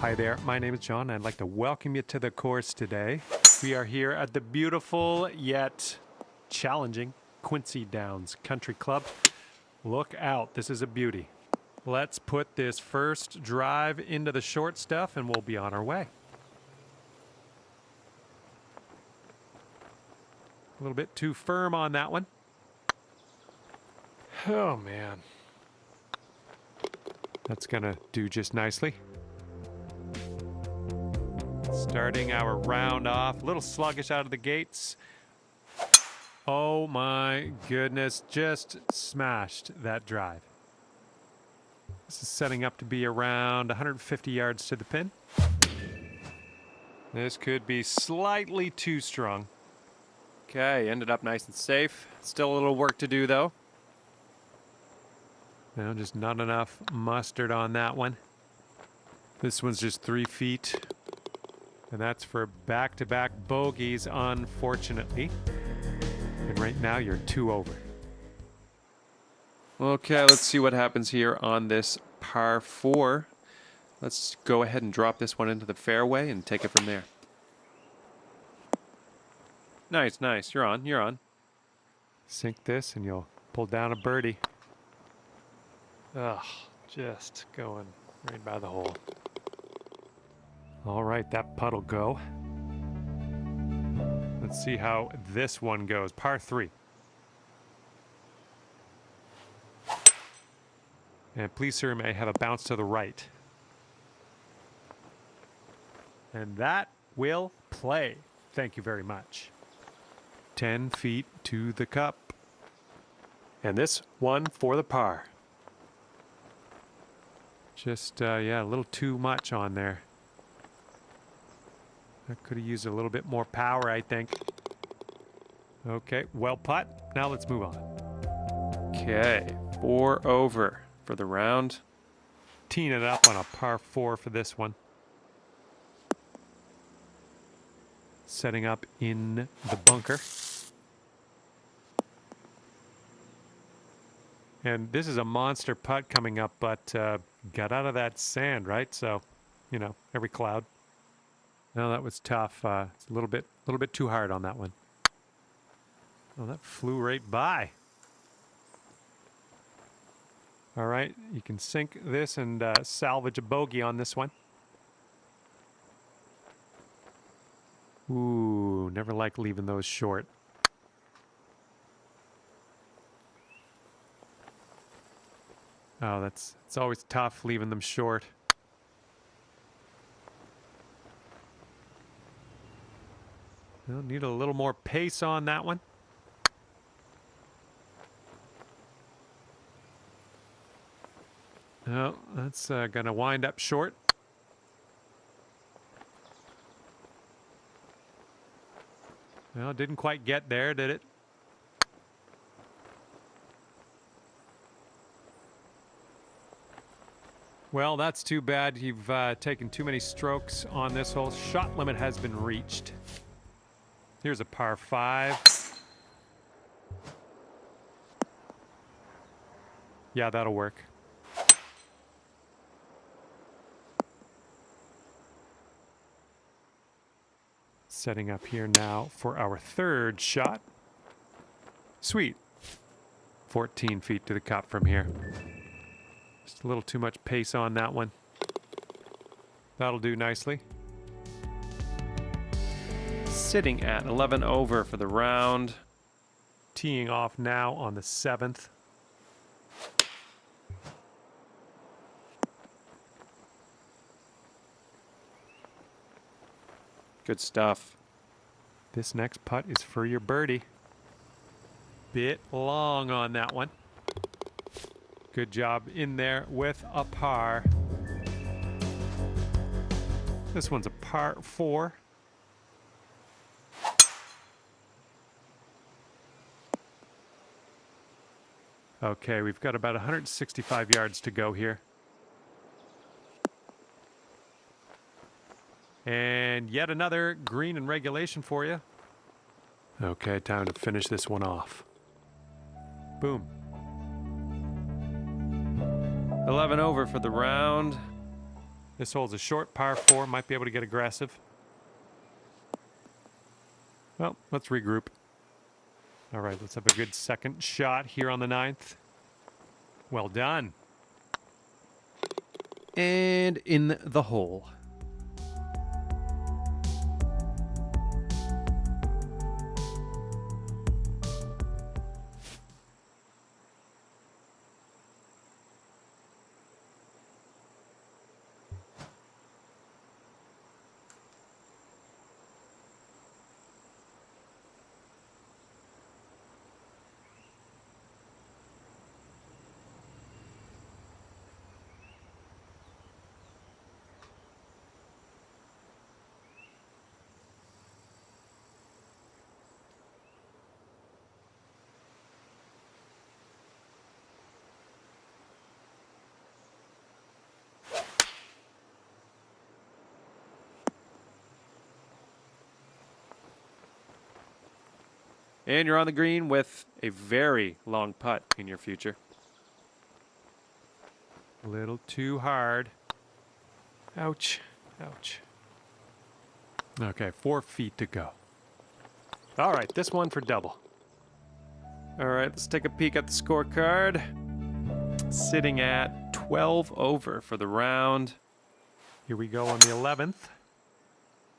Hi there, my name is John. I'd like to welcome you to the course today. We are here at the beautiful yet challenging Quincy Downs Country Club. Look out, this is a beauty. Let's put this first drive into the short stuff and we'll be on our way. A little bit too firm on that one. Oh man. That's gonna do just nicely. Let's Starting our round off. A little sluggish out of the gates. Oh my goodness. Just smashed that drive. This is setting up to be around 150 yards to the pin. This could be slightly too strong. Okay, ended up nice and safe. Still a little work to do, though. No, just not enough mustard on that one. This one's just 3 feet. And that's for back-to-back bogeys, unfortunately. And right now you're 2 over. Okay, let's see what happens here on this par 4. Let's go ahead and drop this one into the fairway and take it from there. Nice, nice. You're on, you're on. Sink this and you'll pull down a birdie. Ugh, just going right by the hole. All right, that putt'll go. Let's see how this one goes. Par 3. And please, sir, may have a bounce to the right. And that will play. Thank you very much. 10 feet to the cup. And this one for the par. Just, yeah, a little too much on there. I could have used a little bit more power, I think. Okay, well putt. Now let's move on. Okay, 4 over for the round. Teeing it up on a par 4 for this one. Setting up in the bunker. And this is a monster putt coming up, but got out of that sand, right? So, you know, every cloud. No, that was tough. It's a little bit too hard on that one. Oh, that flew right by. All right, you can sink this and salvage a bogey on this one. Ooh, never like leaving those short. Oh, it's always tough leaving them short. Well, need a little more pace on that one. Oh, that's going to wind up short. Well, didn't quite get there, did it? Well, that's too bad. You've taken too many strokes on this hole. Shot limit has been reached. Here's a par 5. Yeah, that'll work. Setting up here now for our 3rd shot. Sweet. 14 feet to the cup from here. Just a little too much pace on that one. That'll do nicely. Sitting at 11 over for the round. Teeing off now on the 7th. Good stuff. This next putt is for your birdie. Bit long on that one. Good job in there with a par. This one's a par 4. Okay, we've got about 165 yards to go here. And yet another green in regulation for you. Okay, time to finish this one off. Boom. 11 over for the round. This hole's a short par 4. Might be able to get aggressive. Well, let's regroup. All right, let's have a good second shot here on the 9th. Well done. And in the hole. And you're on the green with a very long putt in your future. A little too hard. Ouch. Ouch. Okay, 4 feet to go. All right, this one for double. All right, let's take a peek at the scorecard. Sitting at 12 over for the round. Here we go on the 11th.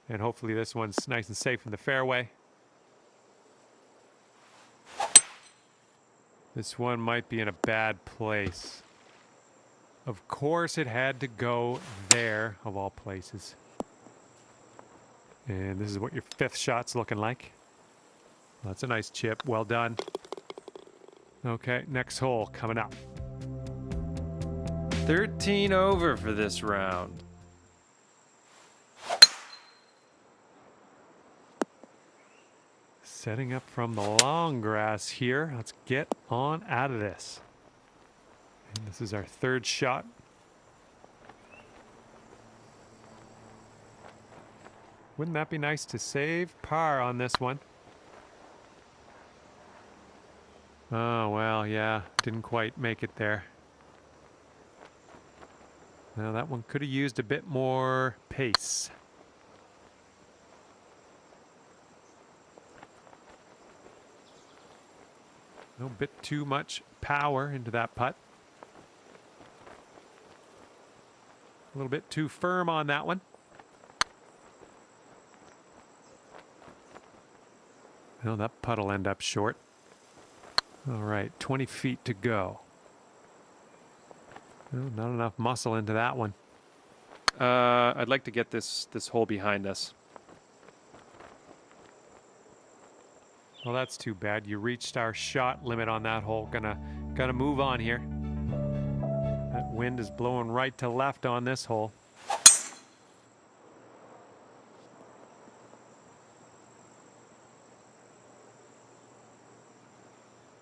And hopefully this one's nice and safe in the fairway. This one might be in a bad place. Of course it had to go there, of all places. And this is what your 5th shot's looking like. Well, that's a nice chip. Well done. Okay, next hole coming up. 13 over for this round. Setting up from the long grass here. Let's get on out of this. And this is our 3rd shot. Wouldn't that be nice to save par on this one? Oh, well, yeah. Didn't quite make it there. Now that one could have used a bit more pace. No bit too much power into that putt. A little bit too firm on that one. Well, that putt will end up short. All right, 20 feet to go. Well, not enough muscle into that one. I'd like to get this hole behind us. Well, that's too bad. You reached our shot limit on that hole. Gonna move on here. That wind is blowing right to left on this hole.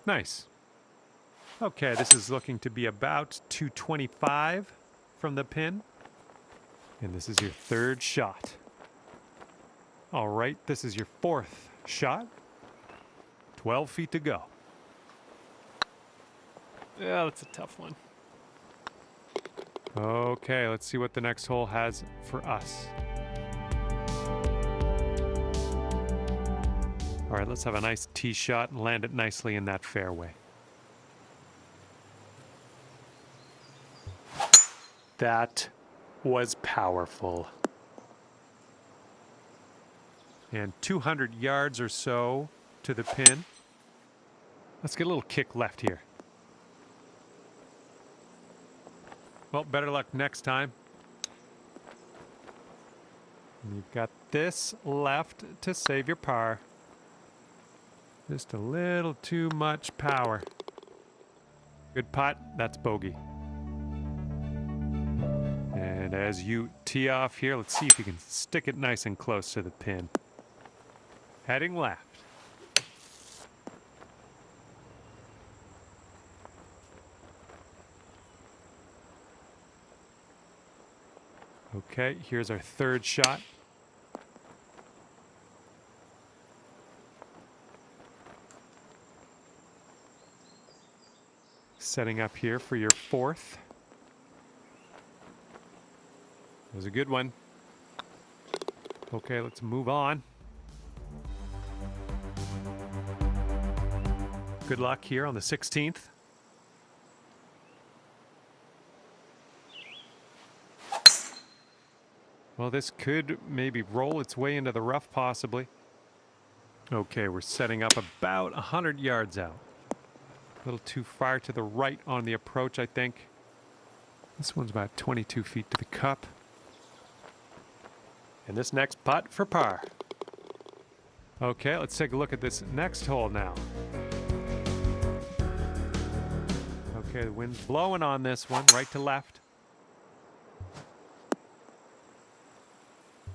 Nice. Okay, this is looking to be about 225 from the pin. And this is your 3rd shot. All right, this is your 4th shot. 12 feet to go. Yeah, that's a tough one. Okay, let's see what the next hole has for us. All right, let's have a nice tee shot and land it nicely in that fairway. That was powerful. And 200 yards or so to the pin. Let's get a little kick left here. Well, better luck next time. And you've got this left to save your par. Just a little too much power. Good putt. That's bogey. And as you tee off here, let's see if you can stick it nice and close to the pin. Heading left. Okay, here's our 3rd shot. Setting up here for your 4th. That was a good one. Okay, let's move on. Good luck here on the 16th. Well, this could maybe roll its way into the rough, possibly. Okay, we're setting up about 100 yards out. A little too far to the right on the approach, I think. This one's about 22 feet to the cup. And this next putt for par. Okay, let's take a look at this next hole now. Okay, the wind's blowing on this one, right to left.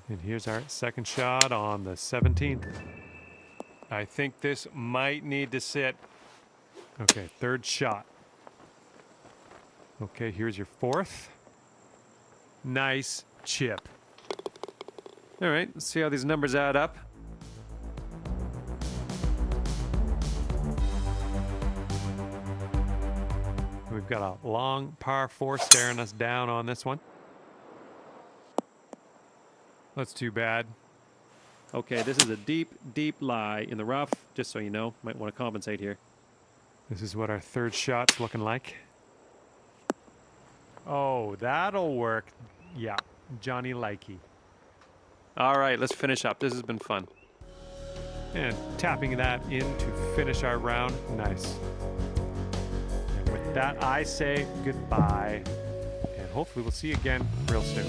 And here's our 2nd shot on the 17th. I think this might need to sit. Okay, 3rd shot. Okay, here's your 4th. Nice chip. All right, let's see how these numbers add up. We've got a long par 4 staring us down on this one. That's too bad. Okay, this is a deep, deep lie in the rough, just so you know. Might want to compensate here. This is what our third shot's looking like. Oh, that'll work. Yeah, Johnny Likey. All right, let's finish up. This has been fun. And tapping that in to finish our round. Nice. And with that, I say goodbye. And hopefully we'll see you again real soon.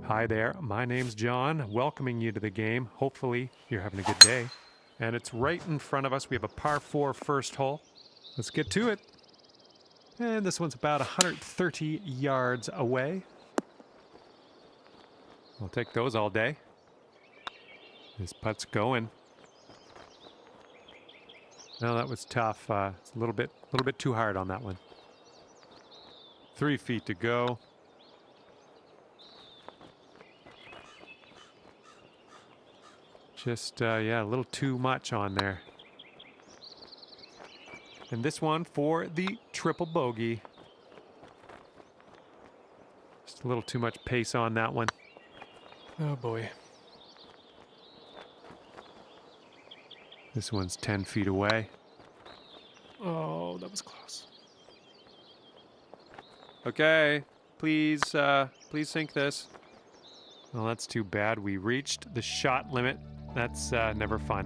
Hi there, my name's John, welcoming you to the game. Hopefully you're having a good day. And it's right in front of us. We have a par 4 first hole. Let's get to it. And this one's about 130 yards away. We'll take those all day. This putt's going. No, that was tough. It's a little bit too hard on that one. 3 feet to go. Just, yeah, a little too much on there. And this one for the triple bogey. Just a little too much pace on that one. Oh boy. This one's 10 feet away. Oh, that was close. Okay, please sink this. Well, that's too bad. We reached the shot limit. That's never fun.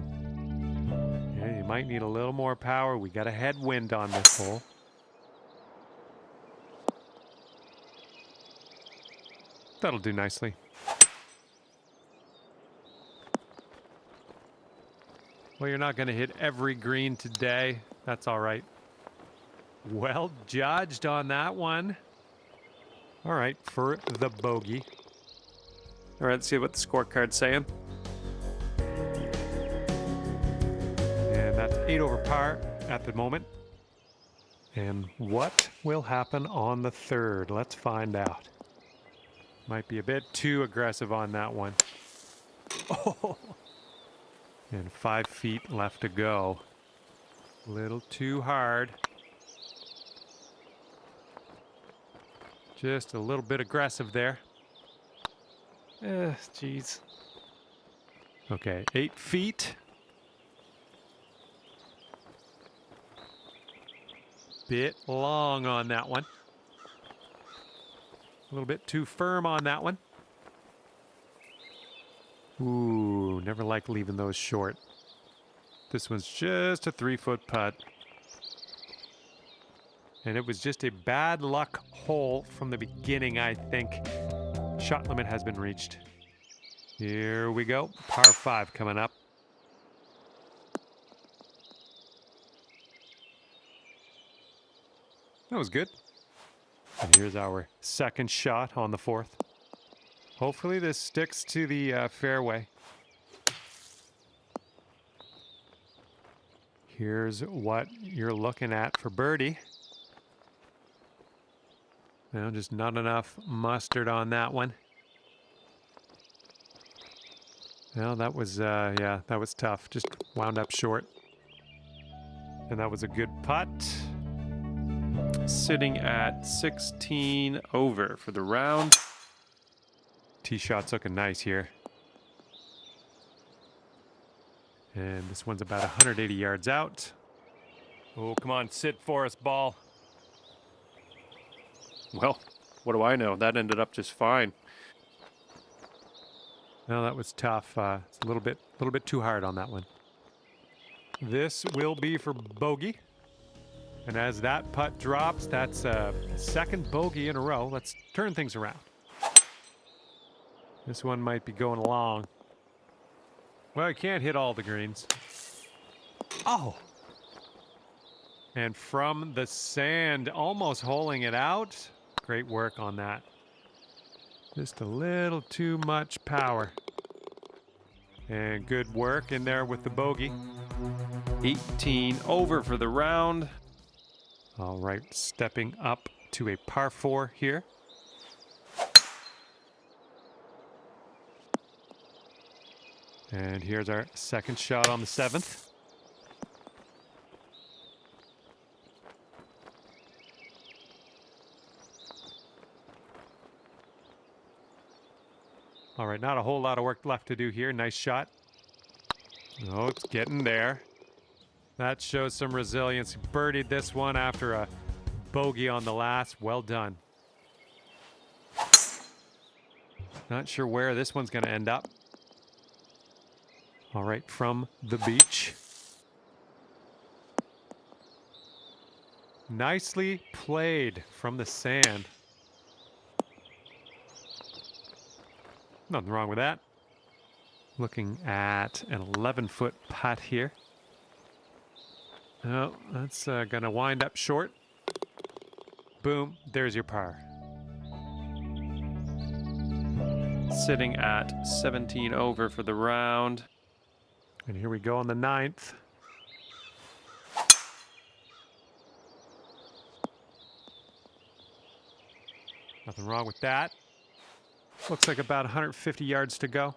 Yeah, you might need a little more power. We got a headwind on this hole. That'll do nicely. Well, you're not going to hit every green today. That's all right. Well judged on that one. All right, for the bogey. All right, let's see what the scorecard's saying. And that's 8 over par at the moment. And what will happen on the third? Let's find out. Might be a bit too aggressive on that one. Oh. And 5 feet left to go. A little too hard. Just a little bit aggressive there. Jeez. Okay, 8 feet. Bit long on that one. A little bit too firm on that one. Ooh, never like leaving those short. This one's just a 3-foot putt. And it was just a bad luck hole from the beginning, I think. Shot limit has been reached. Here we go. Par 5 coming up. That was good. And here's our second shot on the 4th. Hopefully this sticks to the fairway. Here's what you're looking at for birdie. Now, just not enough mustard on that one. Well, that was, yeah, that was tough. Just wound up short. And that was a good putt. Sitting at 16 over for the round. Tee shot's looking nice here. And this one's about 180 yards out. Oh, come on, sit for us, ball. Well, what do I know? That ended up just fine. No, that was tough. It's a little bit too hard on that one. This will be for bogey. And as that putt drops, that's a second bogey in a row. Let's turn things around. This one might be going along. Well, you can't hit all the greens. Oh! And from the sand, almost holing it out. Great work on that. Just a little too much power. And good work in there with the bogey. 18 over for the round. All right, stepping up to a par 4 here. And here's our second shot on the 7th. All right, not a whole lot of work left to do here. Nice shot. Oh, it's getting there. That shows some resilience. He birdied this one after a bogey on the last. Well done. Not sure where this one's going to end up. All right, from the beach. Nicely played from the sand. Nothing wrong with that. Looking at an 11-foot putt here. Oh, that's going to wind up short. Boom, there's your par. Sitting at 17 over for the round. And here we go on the 9th. Nothing wrong with that. Looks like about 150 yards to go.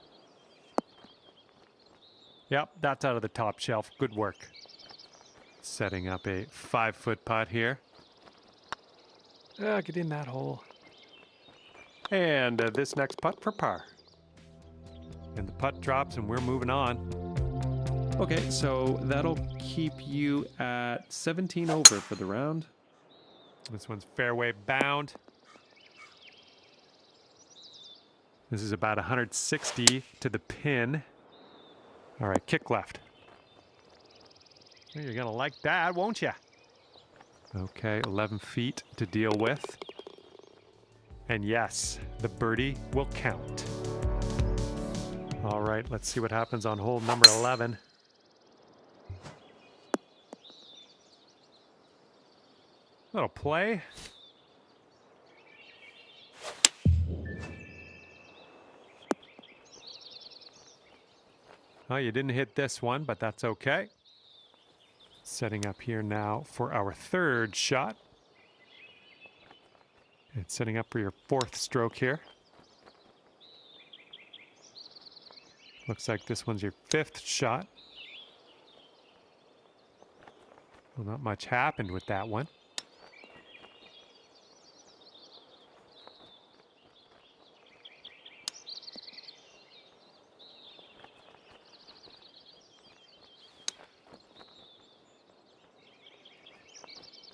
Yep, that's out of the top shelf. Good work. Setting up a 5-foot putt here. Get in that hole. And this next putt for par. And the putt drops and we're moving on. Okay, so that'll keep you at 17 over for the round. This one's fairway bound. This is about 160 to the pin. All right, kick left. You're gonna like that, won't you? Okay, 11 feet to deal with. And yes, the birdie will count. All right, let's see what happens on hole number 11. Little play. Oh, you didn't hit this one, but that's okay. Setting up here now for our 3rd shot. And setting up for your 4th stroke here. Looks like this one's your 5th shot. Well, not much happened with that one.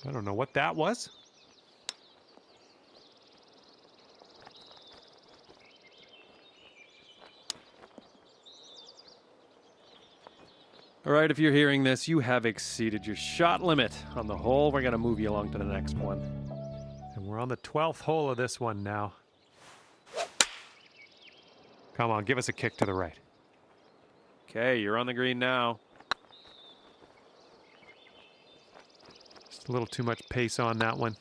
I don't know what that was. All right, if you're hearing this, you have exceeded your shot limit on the hole. We're going to move you along to the next one. And we're on the 12th hole of this one now. Come on, give us a kick to the right. Okay, you're on the green now. Just a little too much pace on that one.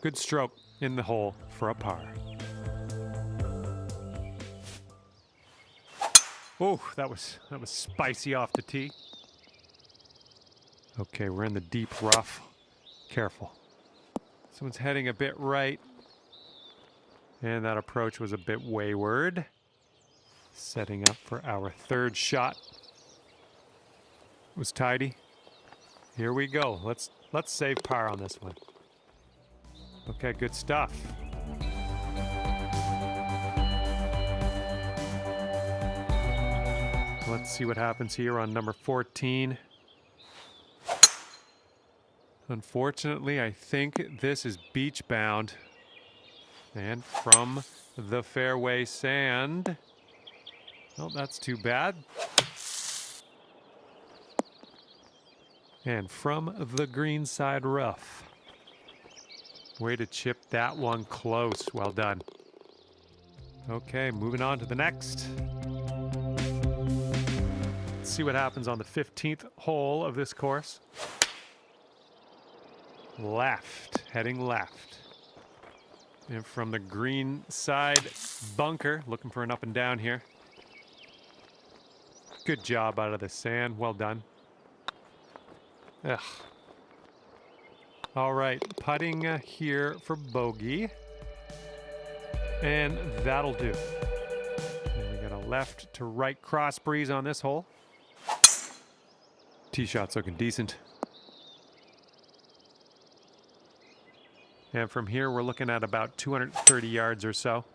Good stroke in the hole for a par. Oh, that was spicy off the tee. Okay, we're in the deep rough. Careful. Someone's heading a bit right. And that approach was a bit wayward. Setting up for our third shot. It was tidy. Here we go. Let's save par on this one. Okay, good stuff. Let's see what happens here on number 14. Unfortunately, I think this is beach bound. And from the fairway sand. Oh, that's too bad. And from the greenside rough. Way to chip that one close. Well done. Okay, moving on to the next. Let's see what happens on the 15th hole of this course. Left, heading left. And from the green side bunker, looking for an up and down here. Good job out of the sand. Well done. Ugh. All right, putting here for bogey. And that'll do. And we got a left to right cross breeze on this hole. Tee shot's looking decent. And from here, we're looking at about 230 yards or so.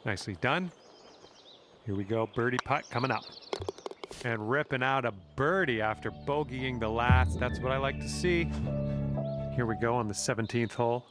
Nicely done. Here we go, birdie putt coming up. And ripping out a birdie after bogeying the last. That's what I like to see. Here we go on the 17th hole.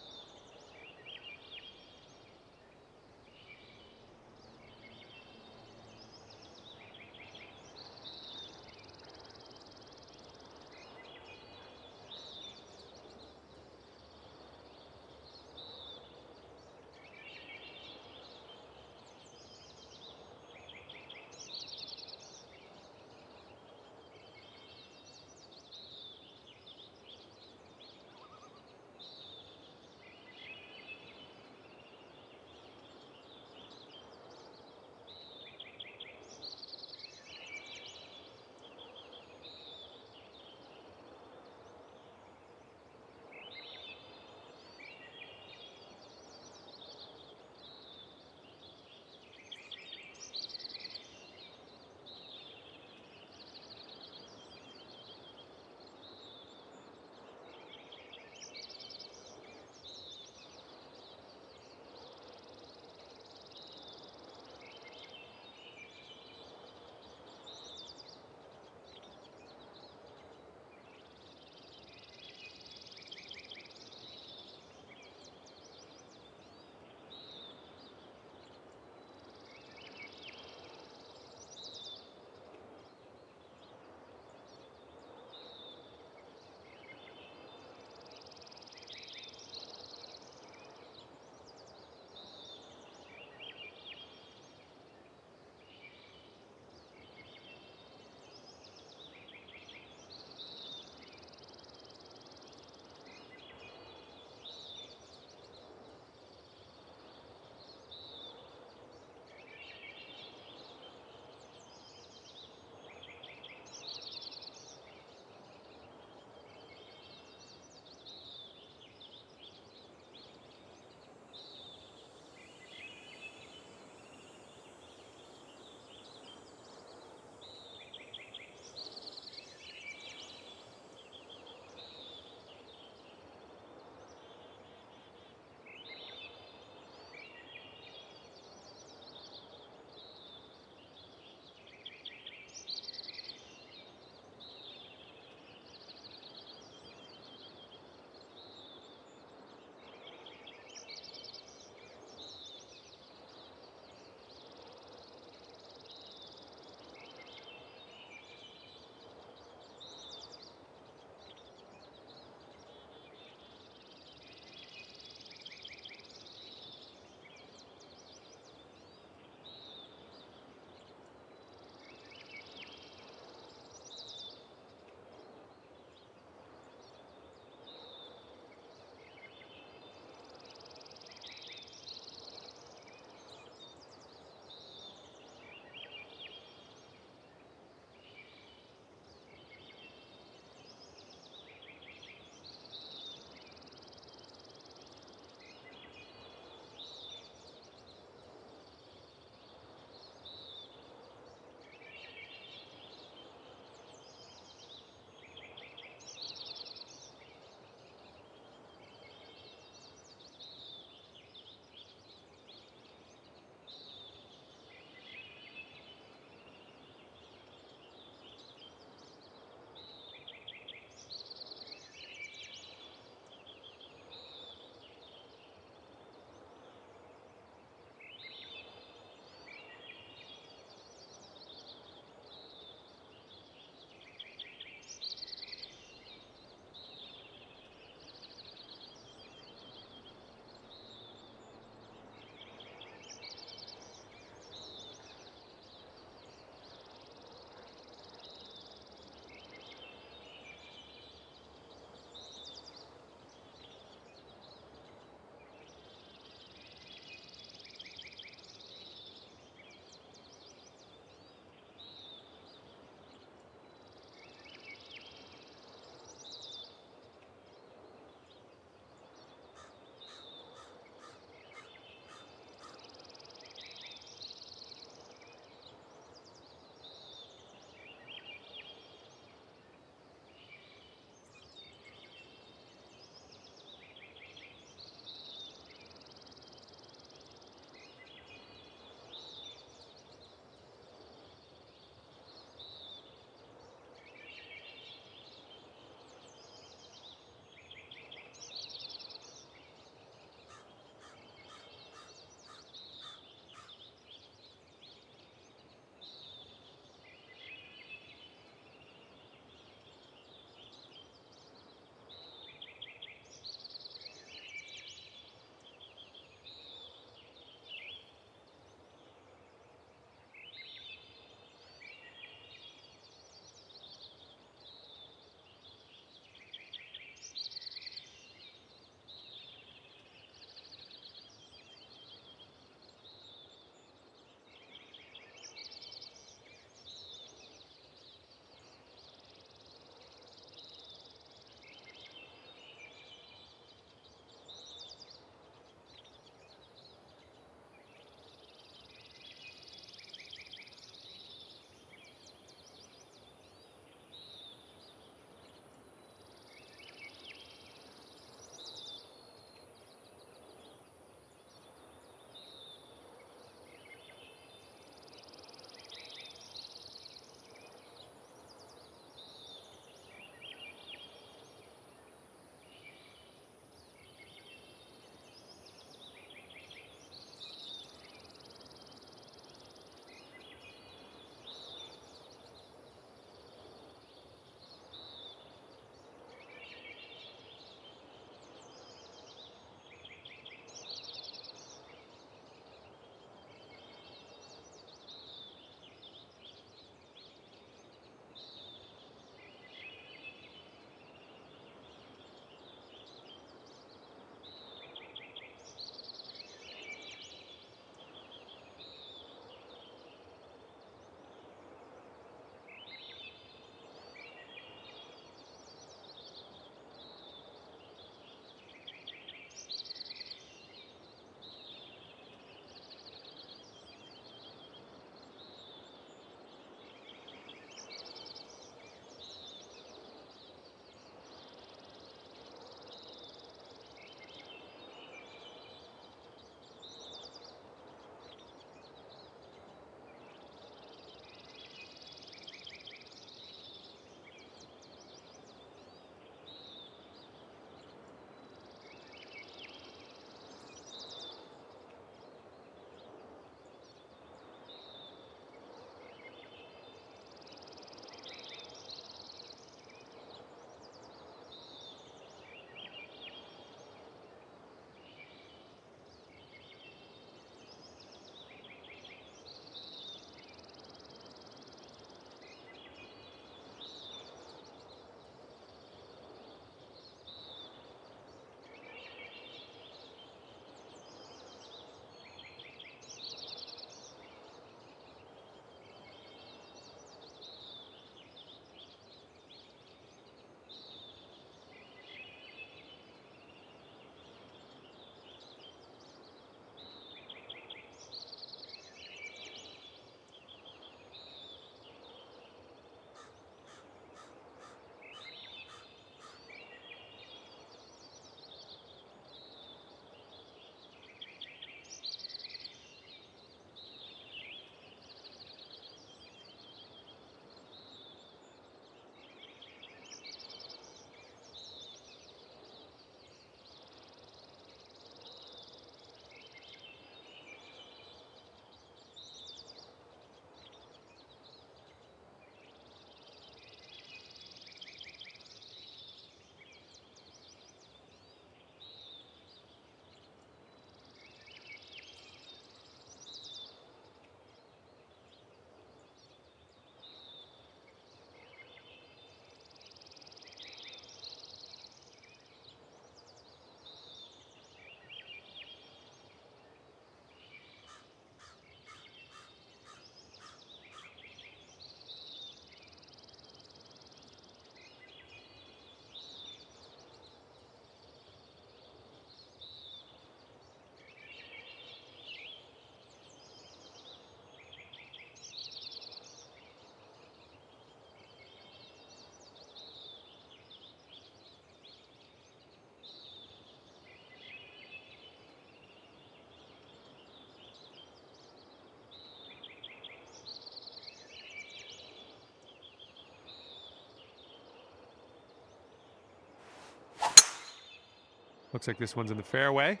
Looks like this one's in the fairway.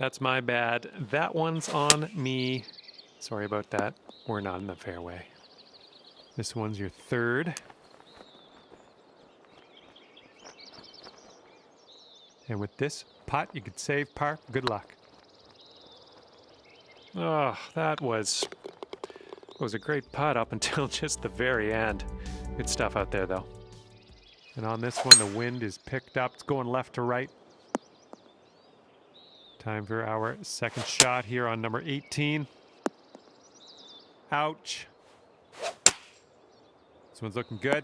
That's my bad. That one's on me. Sorry about that. We're not in the fairway. This one's your third. And with this putt, you could save par. Good luck. Oh, that was a great putt up until just the very end. Good stuff out there, though. And on this one, the wind is picked up. It's going left to right. Time for our second shot here on number 18. Ouch. This one's looking good.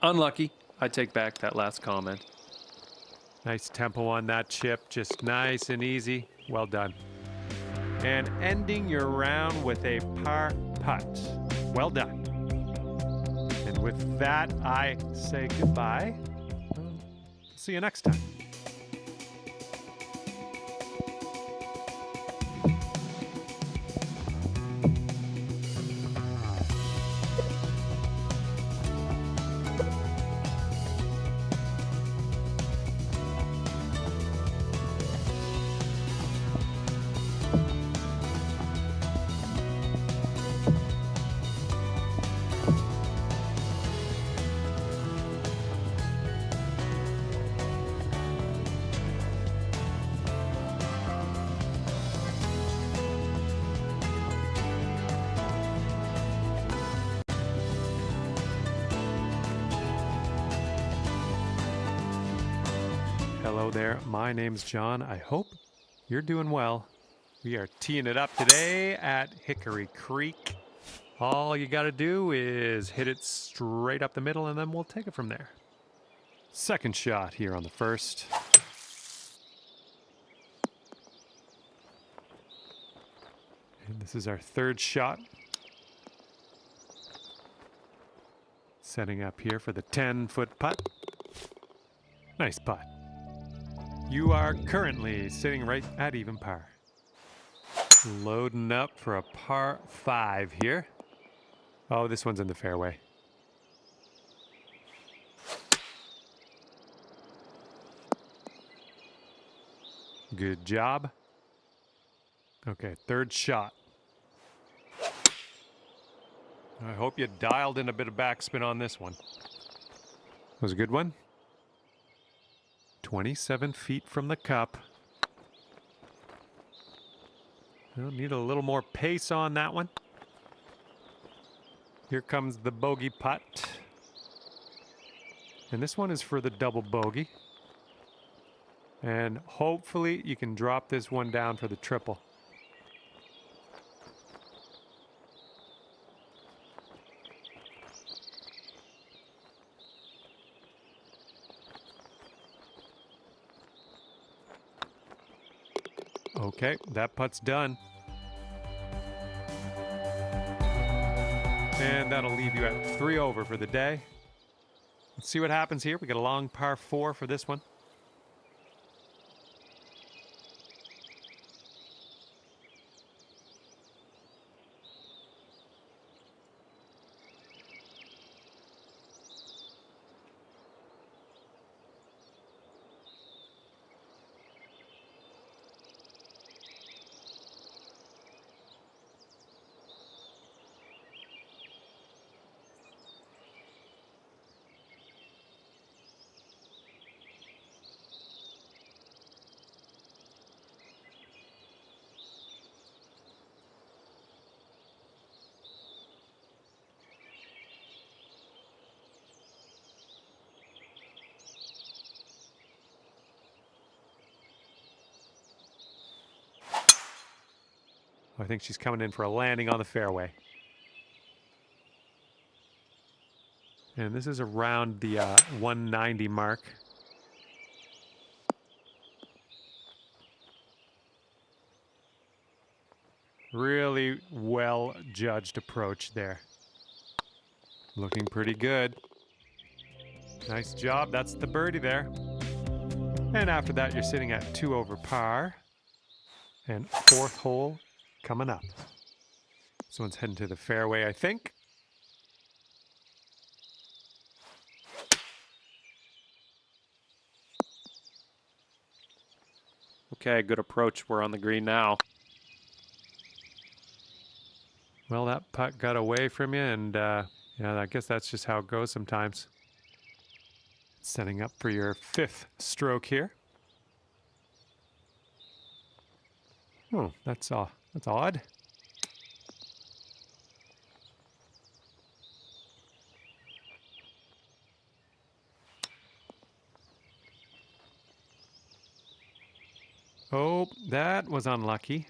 Unlucky. I take back that last comment. Nice tempo on that chip. Just nice and easy. Well done. And ending your round with a par putt. Well done. And with that, I say goodbye. See you next time. Hello there, my name's John. I hope you're doing well. We are teeing it up today at Hickory Creek. All you got to do is hit it straight up the middle and then we'll take it from there. Second shot here on the first. And this is our third shot. Setting up here for the 10-foot putt. Nice putt. You are currently sitting right at even par. Loading up for a par 5 here. Oh, this one's in the fairway. Good job. Okay, third shot. I hope you dialed in a bit of backspin on this one. Was a good one. 27 feet from the cup. We'll need a little more pace on that one. Here comes the bogey putt. And this one is for the double bogey. And hopefully you can drop this one down for the triple. Okay, that putt's done. And that'll leave you at 3 over for the day. Let's see what happens here. We got a long par 4 for this one. I think she's coming in for a landing on the fairway. And this is around the 190 mark. Really well judged approach there. Looking pretty good. Nice job. That's the birdie there. And after that, you're sitting at 2 over par. And fourth hole coming up. This one's heading to the fairway, I think. Okay, good approach. We're on the green now. Well, that putt got away from you, and yeah, I guess that's just how it goes sometimes. Setting up for your 5th stroke here. Oh, that's odd. Oh, that was unlucky.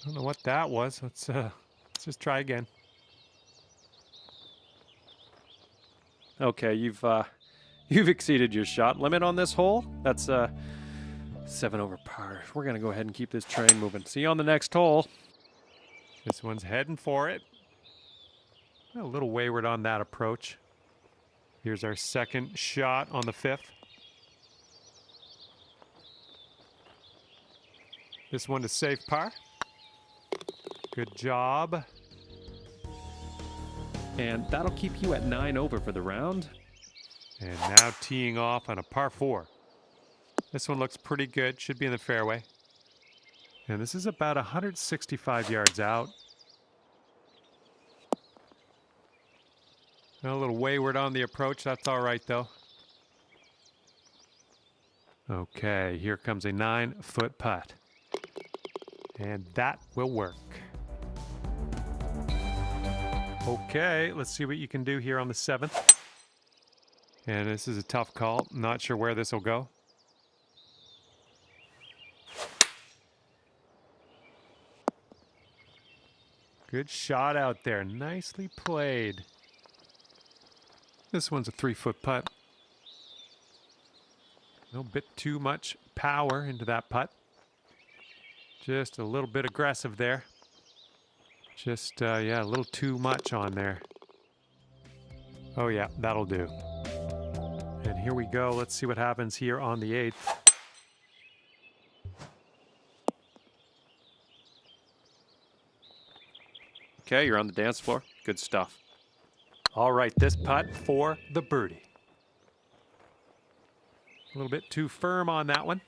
I don't know what that was. Let's just try again. Okay, you've exceeded your shot limit on this hole. That's 7 over par. We're gonna go ahead and keep this train moving. See you on the next hole. This one's heading for it. A little wayward on that approach. Here's our 2nd shot on the 5th. This one to safe par. Good job. And that'll keep you at 9 over for the round. And now teeing off on a par 4. This one looks pretty good. Should be in the fairway. And this is about 165 yards out. A little wayward on the approach. That's all right, though. Okay, here comes a 9-foot putt. And that will work. Okay, let's see what you can do here on the 7th. And this is a tough call. Not sure where this will go. Good shot out there. Nicely played. This one's a 3-foot putt. A bit too much power into that putt. Just a little bit aggressive there. Just, yeah, a little too much on there. Oh, yeah, that'll do. And here we go. Let's see what happens here on the 8th. Okay, you're on the dance floor. Good stuff. All right, this putt for the birdie. A little bit too firm on that one.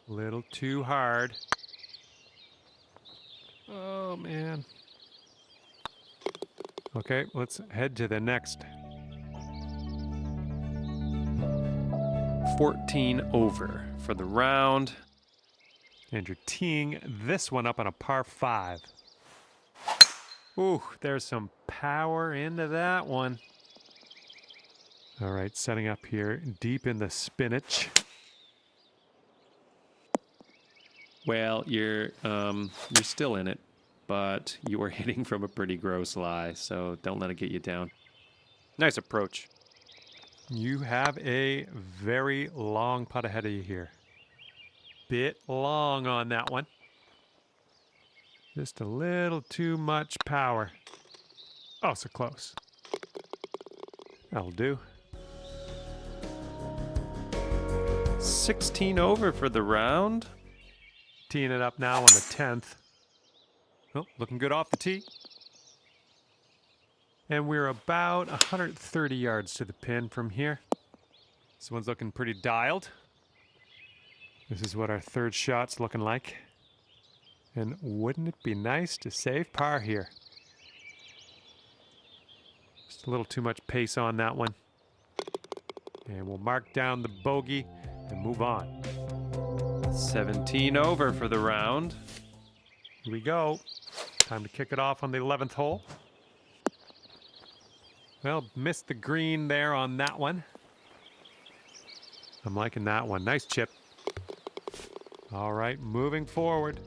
A little too hard. Oh, man. Okay, let's head to the next. 14 over for the round. And you're teeing this one up on a par 5. Ooh, there's some power into that one. All right, setting up here deep in the spinach. Well, you're still in it, but you are hitting from a pretty gross lie, so don't let it get you down. Nice approach. You have a very long putt ahead of you here. Bit long on that one. Just a little too much power. Oh, so close. That'll do. 16 over for the round. Teeing it up now on the 10th. Oh, looking good off the tee. And we're about 130 yards to the pin from here. This one's looking pretty dialed. This is what our 3rd shot's looking like. And wouldn't it be nice to save par here? Just a little too much pace on that one. And we'll mark down the bogey and move on. 17 over for the round. Here we go. Time to kick it off on the 11th hole. Well, missed the green there on that one. I'm liking that one. Nice chip. All right, moving forward.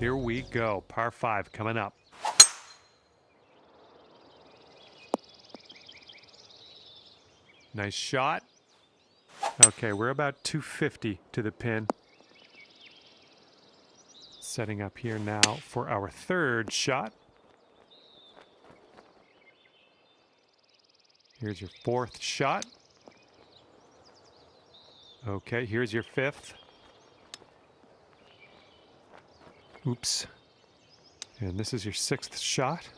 Here we go. Par 5 coming up. Nice shot. Okay, we're about 250 to the pin. Setting up here now for our 3rd shot. Here's your 4th shot. Okay, here's your fifth. Oops. And this is your sixth shot.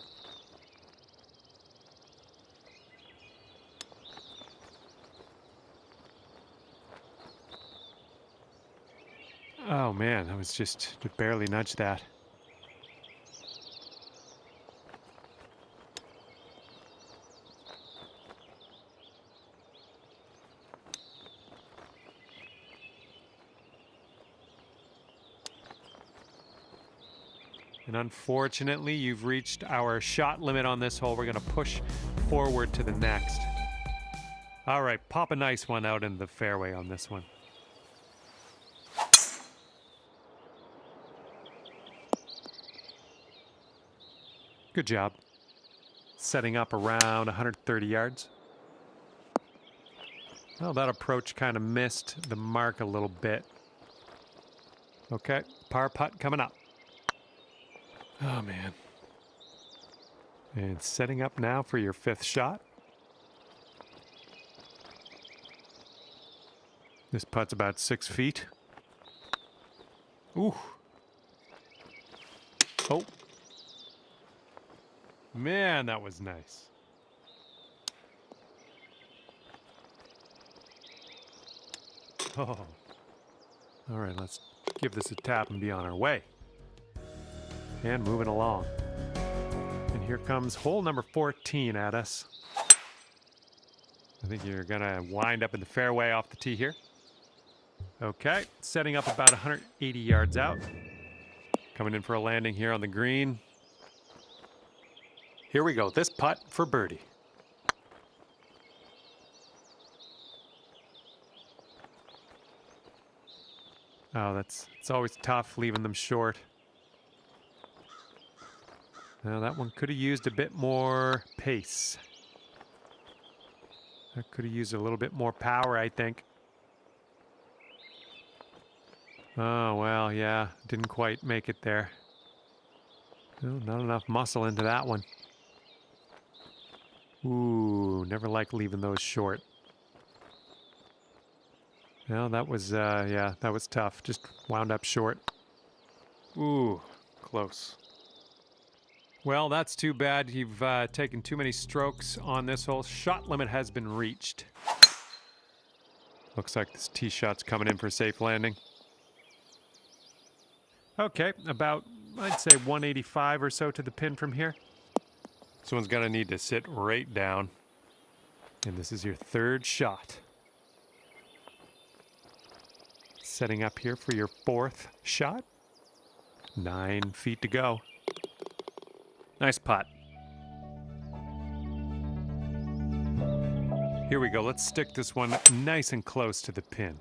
Oh man, that was just barely nudged that. And unfortunately, you've reached our shot limit on this hole. We're going to push forward to the next. All right, pop a nice one out in the fairway on this one. Good job. Setting up around 130 yards. Well, that approach kind of missed the mark a little bit. Okay, par putt coming up. Oh, man. And setting up now for your fifth shot. This putt's about 6 feet. Ooh. Oh. Man, that was nice. Oh. All right, let's give this a tap and be on our way. And moving along. And here comes hole number 14 at us. I think you're going to wind up in the fairway off the tee here. Okay, setting up about 180 yards out. Coming in for a landing here on the green. Here we go, this putt for birdie. Oh, it's always tough leaving them short. Now that one could have used a bit more pace. That could have used a little bit more power, I think. Oh, well, yeah, didn't quite make it there. No, not enough muscle into that one. Ooh, never like leaving those short. Well, that was, yeah, that was tough. Just wound up short. Ooh, close. Well, that's too bad. You've taken too many strokes on this hole. Shot limit has been reached. Looks like this tee shot's coming in for a safe landing. Okay, about, I'd say 185 or so to the pin from here. This one's gonna need to sit right down. And this is your third shot. Setting up here for your fourth shot. 9 feet to go. Nice putt. Here we go. Let's stick this one nice and close to the pin.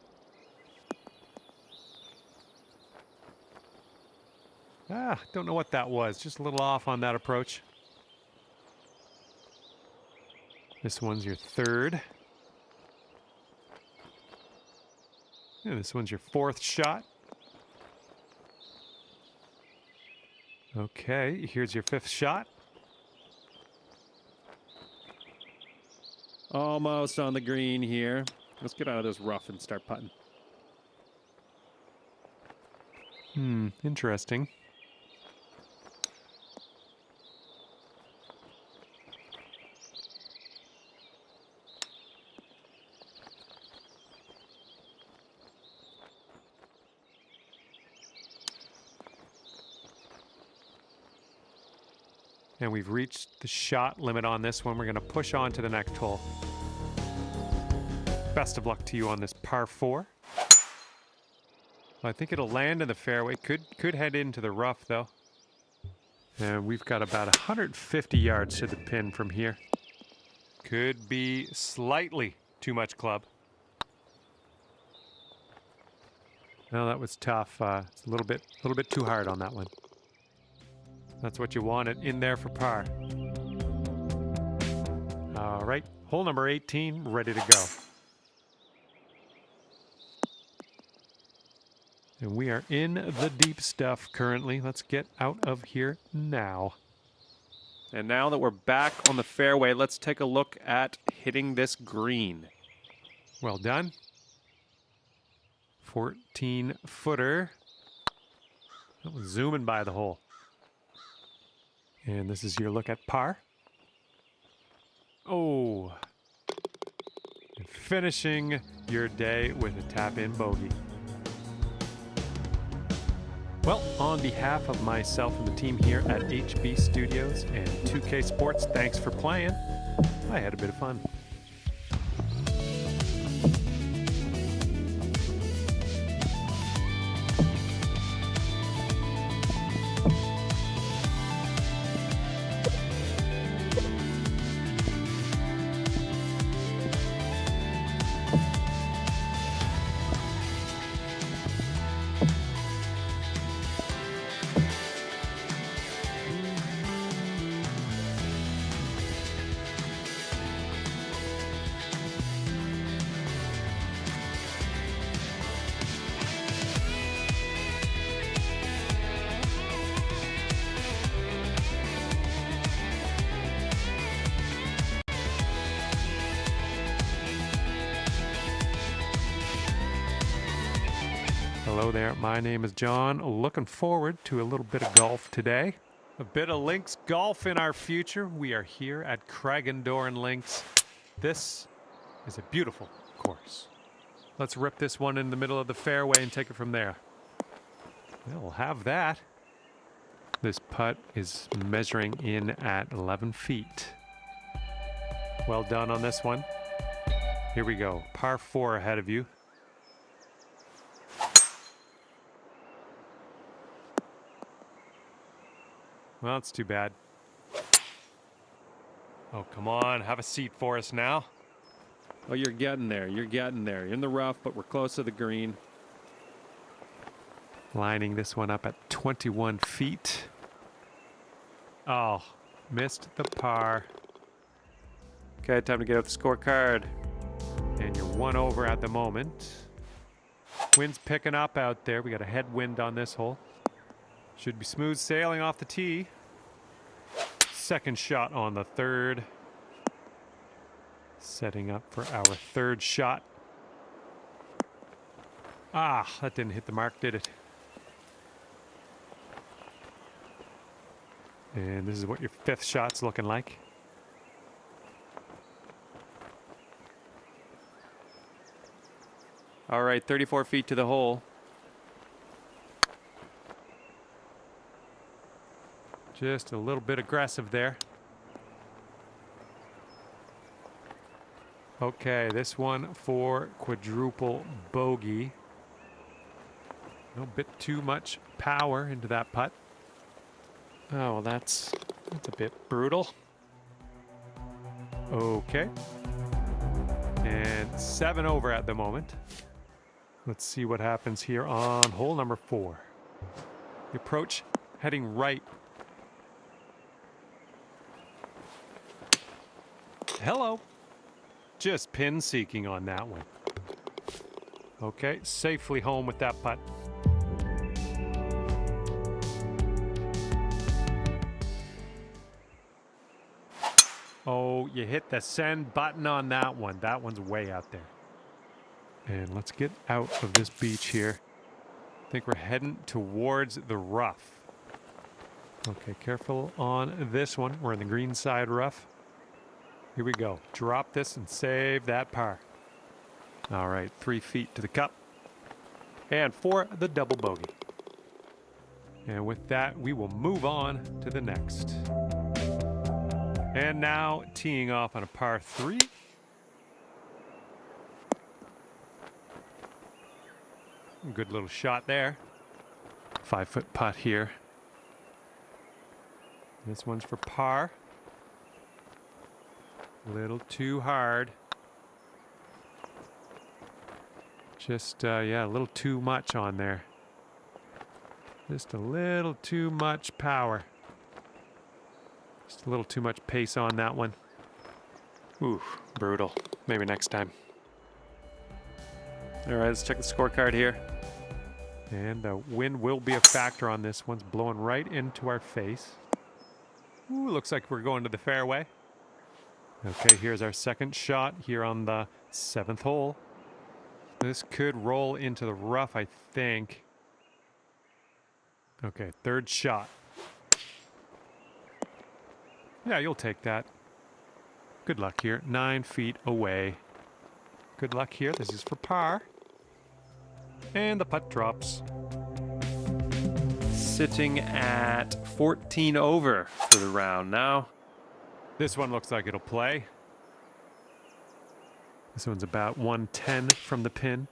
Ah, don't know what that was. Just a little off on that approach. This one's your third. And this one's your fourth shot. Okay, here's your fifth shot. Almost on the green here. Let's get out of this rough and start putting. Interesting. And we've reached the shot limit on this one. We're going to push on to the next hole. Best of luck to you on this par 4. I think it'll land in the fairway. Could head into the rough, though. And we've got about 150 yards to the pin from here. Could be slightly too much club. No, that was tough. It's a little bit too hard on that one. That's what you wanted in there for par. All right, hole number 18, ready to go. And we are in the deep stuff currently. Let's get out of here now. And now that we're back on the fairway, let's take a look at hitting this green. Well done. 14-footer. That was zooming by the hole. And this is your look at par. Oh. And finishing your day with a tap-in bogey. Well, on behalf of myself and the team here at HB Studios and 2K Sports, thanks for playing. I had a bit of fun. Hello there, my name is John. Looking forward to a little bit of golf today. A bit of links golf in our future. We are here at Craigendoran Links. This is a beautiful course. Let's rip this one in the middle of the fairway and take it from there. We'll have that. This putt is measuring in at 11 feet. Well done on this one. Here we go, par 4 ahead of you. Well, it's too bad. Oh, come on. Have a seat for us now. Oh, you're getting there. You're getting there. You're in the rough, but we're close to the green. Lining this one up at 21 feet. Oh, missed the par. Okay, time to get out the scorecard. And you're 1 over at the moment. Wind's picking up out there. We got a headwind on this hole. Should be smooth sailing off the tee. Second shot on the third. Setting up for our third shot. Ah, that didn't hit the mark, did it? And this is what your fifth shot's looking like. All right, 34 feet to the hole. Just a little bit aggressive there. Okay, this one for quadruple bogey. A bit too much power into that putt. Oh, well, that's a bit brutal. Okay. And 7 over at the moment. Let's see what happens here on hole number 4. The approach heading right. Hello. Just pin seeking on that one. Okay, safely home with that putt. Oh, you hit the send button on that one. That one's way out there. And let's get out of this beach here. I think we're heading towards the rough. Okay, careful on this one. We're in the green side rough. Here we go. Drop this and save that par. All right, 3 feet to the cup. And for the double bogey. And with that, we will move on to the next. And now teeing off on a par 3. Good little shot there. 5-foot putt here. This one's for par. A little too hard. Just, yeah, a little too much on there. Just a little too much power. Just a little too much pace on that one. Ooh, brutal. Maybe next time. All right, let's check the scorecard here. And the wind will be a factor on this. One's blowing right into our face. Ooh, looks like we're going to the fairway. Okay, here's our second shot here on the 7th hole. This could roll into the rough, I think. Okay, third shot. Yeah, you'll take that. Good luck here. 9 feet away. Good luck here. This is for par. And the putt drops. Sitting at 14 over for the round now. This one looks like it'll play. This one's about 110 from the pin.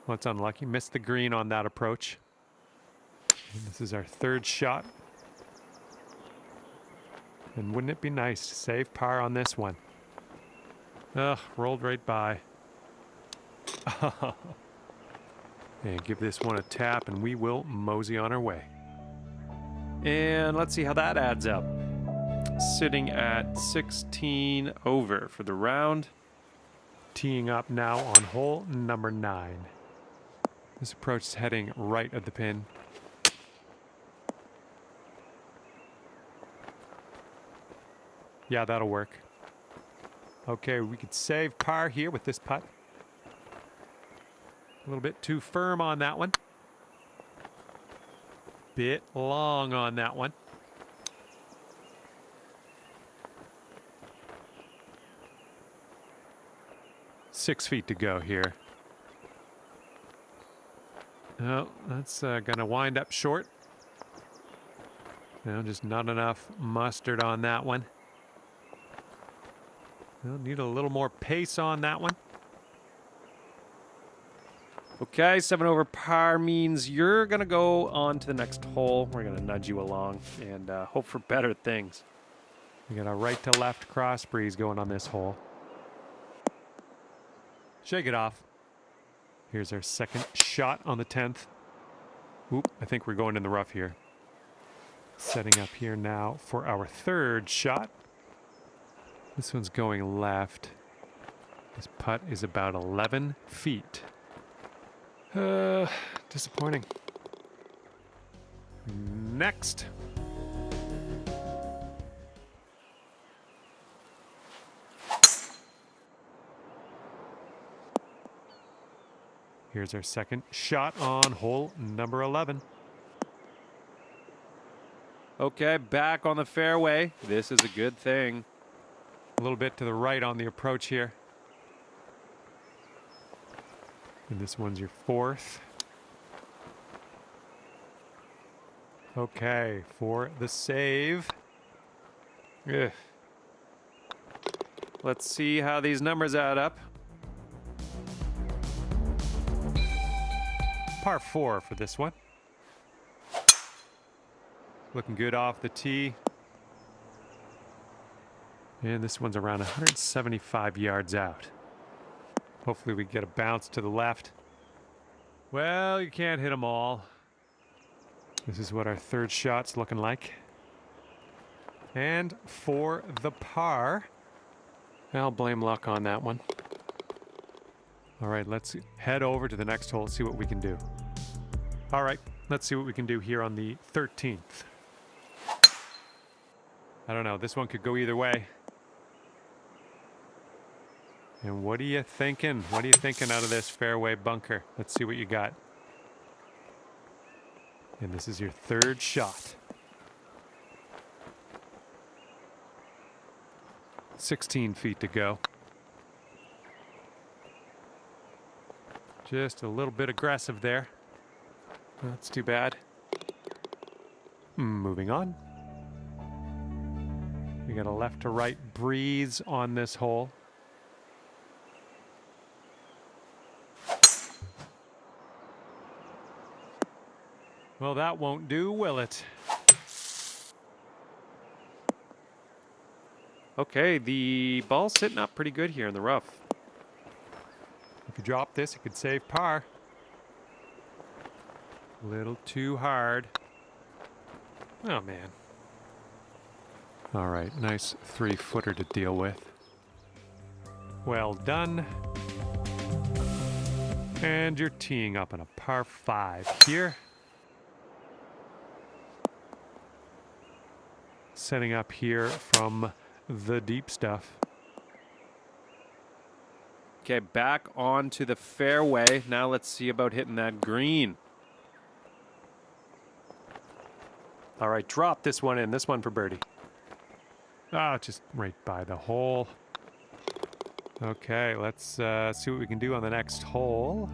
Well, it's unlucky. Missed the green on that approach. And this is our third shot. And wouldn't it be nice to save par on this one? Ugh, rolled right by. And give this one a tap and we will mosey on our way. And let's see how that adds up. Sitting at 16 over for the round. Teeing up now on hole number 9. This approach is heading right at the pin. Yeah, that'll work. Okay, we could save par here with this putt. A little bit too firm on that one. Bit long on that one. Six feet to go here. Oh, that's going to wind up short. No, just not enough mustard on that one. We'll need a little more pace on that one. Okay, 7 over par means you're going to go on to the next hole. We're going to nudge you along and hope for better things. We got a right to left cross breeze going on this hole. Shake it off. Here's our second shot on the 10th. Oop, I think we're going in the rough here. Setting up here now for our third shot. This one's going left. This putt is about 11 feet. Disappointing. Next. Here's our second shot on hole number 11. Okay, back on the fairway. This is a good thing. A little bit to the right on the approach here. And this one's your fourth. Okay, for the save. Ugh. Let's see how these numbers add up. Par 4 for this one. Looking good off the tee. And this one's around 175 yards out. Hopefully we get a bounce to the left. Well, you can't hit them all. This is what our third shot's looking like. And for the par, I'll blame luck on that one. All right, let's head over to the next hole, see what we can do. All right, let's see what we can do here on the 13th. I don't know, this one could go either way. And what are you thinking? What are you thinking out of this fairway bunker? Let's see what you got. And this is your third shot. 16 feet to go. Just a little bit aggressive there. That's too bad. Moving on. We got a left to right breeze on this hole. Well, that won't do, will it? Okay, the ball's sitting up pretty good here in the rough. If you drop this, it could save par. A little too hard. Oh, man. All right, nice 3-footer to deal with. Well done. And you're teeing up on a par 5 here. Setting up here from the deep stuff. Okay, back onto the fairway. Now let's see about hitting that green. All right, drop this one in. This one for birdie. Ah, just right by the hole. Okay, let's see what we can do on the next hole.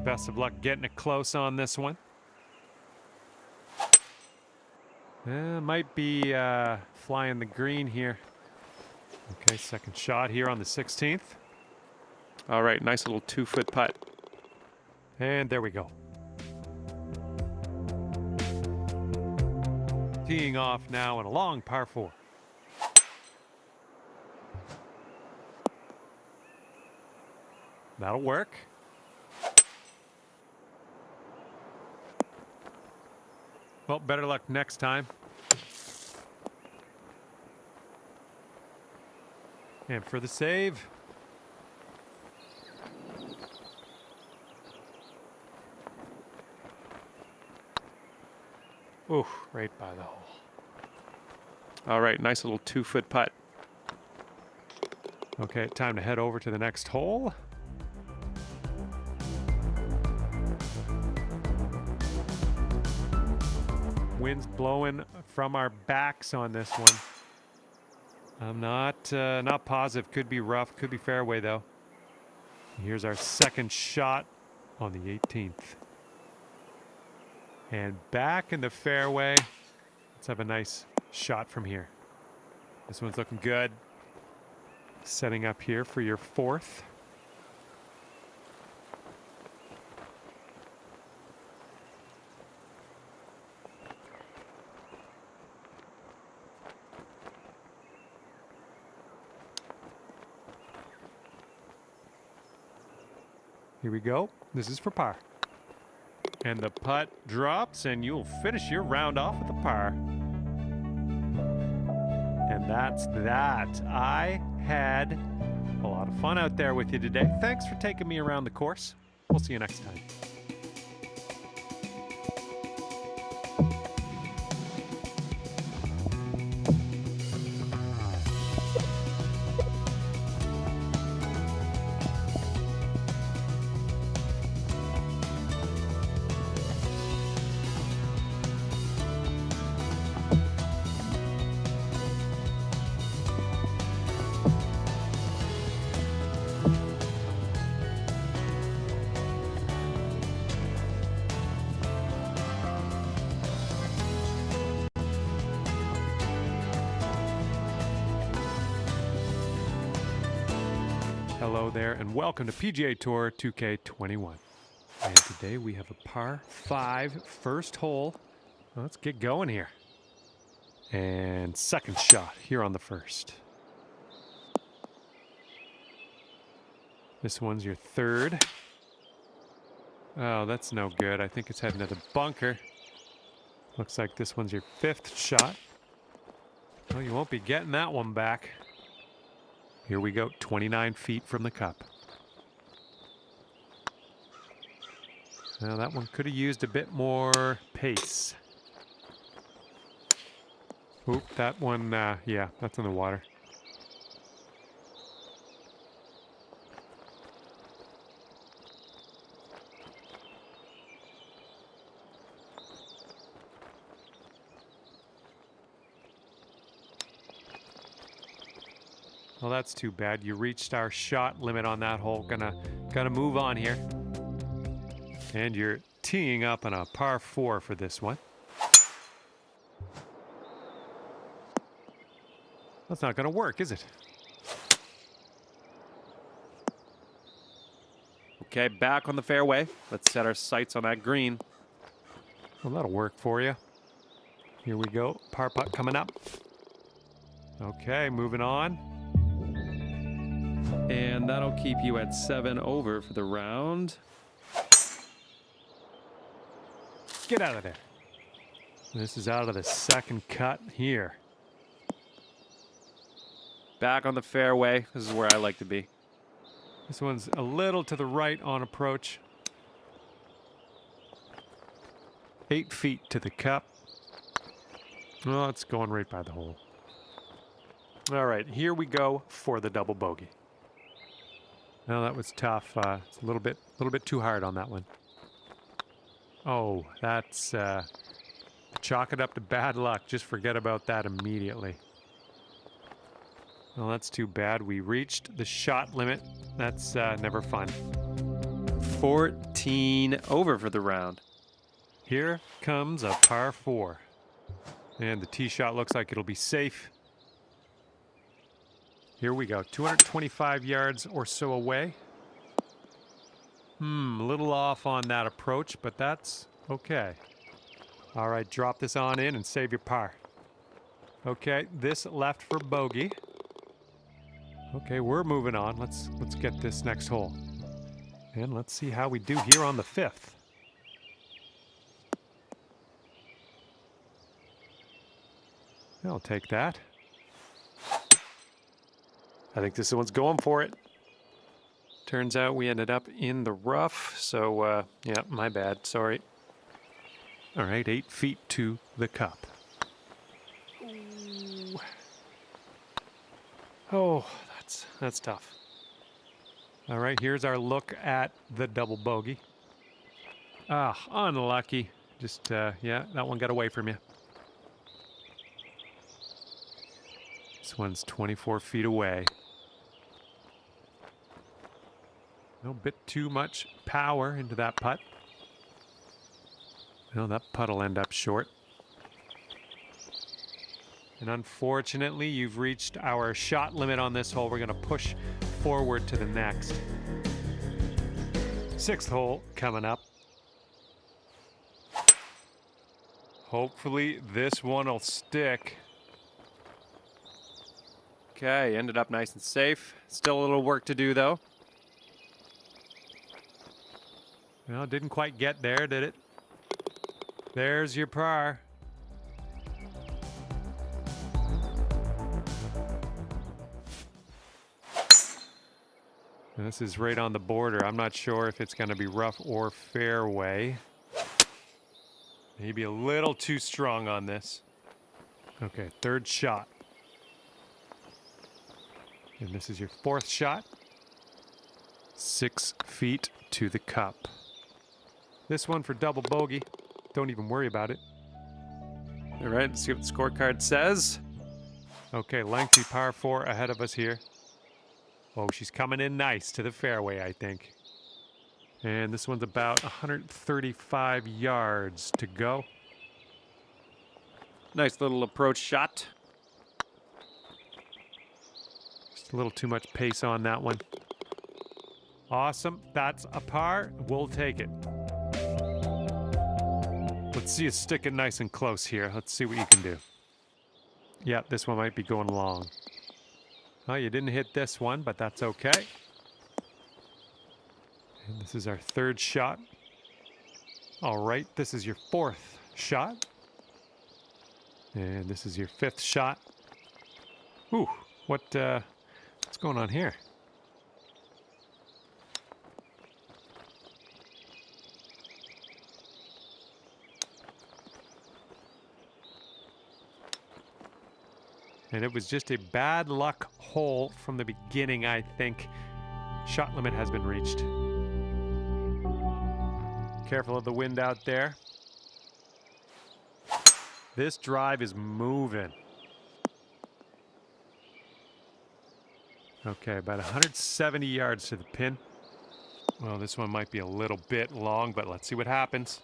Best of luck getting it close on this one. Might be flying the green here. Okay, second shot here on the 16th. All right, nice little 2-foot putt. And there we go. Teeing off now in a long par 4. That'll work. Well, better luck next time. And for the save. Ooh, right by the hole. All right, nice little 2-foot putt. Okay, time to head over to the next hole. Wind's blowing from our backs on this one. I'm not positive. Could be rough, could be fairway though. Here's our second shot on the 18th. And back in the fairway. Let's have a nice shot from here. This one's looking good. Setting up here for your 4th. Here we go. This is for par. And the putt drops, and you'll finish your round off with a par. And that's that. I had a lot of fun out there with you today. Thanks for taking me around the course. We'll see you next time. Hello there, and welcome to PGA Tour 2K21. And today we have a par 5 first hole. Let's get going here. And second shot here on the first. This one's your 3rd. Oh, that's no good. I think it's heading to the bunker. Looks like this one's your 5th shot. Well, you won't be getting that one back. Here we go, 29 feet from the cup. Now that one could have used a bit more pace. Oop, that one, yeah, that's in the water. Well, that's too bad. You reached our shot limit on that hole. Gonna move on here. And you're teeing up on a par 4 for this one. That's not gonna work, is it? Okay, back on the fairway. Let's set our sights on that green. Well, that'll work for you. Here we go. Par putt coming up. Okay, moving on. And that'll keep you at 7 over for the round. Get out of there. This is out of the second cut here. Back on the fairway. This is where I like to be. This one's a little to the right on approach. 8 feet to the cup. Oh, it's going right by the hole. All right, here we go for the double bogey. No, that was tough. It's a little bit too hard on that one. Oh, that's chalk it up to bad luck. Just forget about that immediately. Well, that's too bad. We reached the shot limit. That's never fun. 14 over for the round. Here comes a par 4. And the tee shot looks like it'll be safe. Here we go. 225 yards or so away. A little off on that approach, but that's okay. All right, drop this on in and save your par. Okay, this left for bogey. Okay, we're moving on. Let's get this next hole. And let's see how we do here on the 5th. I'll take that. I think this one's going for it. Turns out we ended up in the rough, so yeah, my bad, sorry. All right, 8 feet to the cup. Ooh. Oh, that's tough. All right, here's our look at the double bogey. Ah, unlucky. Just, yeah, that one got away from you. This one's 24 feet away. A bit too much power into that putt. Well, that putt will end up short. And unfortunately, you've reached our shot limit on this hole. We're going to push forward to the next. 6th hole coming up. Hopefully, this one will stick. Okay, ended up nice and safe. Still a little work to do, though. Well, didn't quite get there, did it? There's your par. And this is right on the border. I'm not sure if it's going to be rough or fairway. Maybe a little too strong on this. Okay, 3rd shot. And this is your 4th shot. 6 feet to the cup. This one for double bogey. Don't even worry about it. All right, let's see what the scorecard says. Okay, lengthy par 4 ahead of us here. Oh, she's coming in nice to the fairway, I think. And this one's about 135 yards to go. Nice little approach shot. Just a little too much pace on that one. Awesome. That's a par. We'll take it. Let's see you stick it nice and close here. Let's see what you can do. Yeah, this one might be going long. Oh, you didn't hit this one, but that's okay. And this is our 3rd shot. All right, this is your 4th shot. And this is your 5th shot. Ooh, what's going on here? And it was just a bad luck hole from the beginning, I think. Shot limit has been reached. Careful of the wind out there. This drive is moving. Okay, about 170 yards to the pin. Well, this one might be a little bit long, but let's see what happens.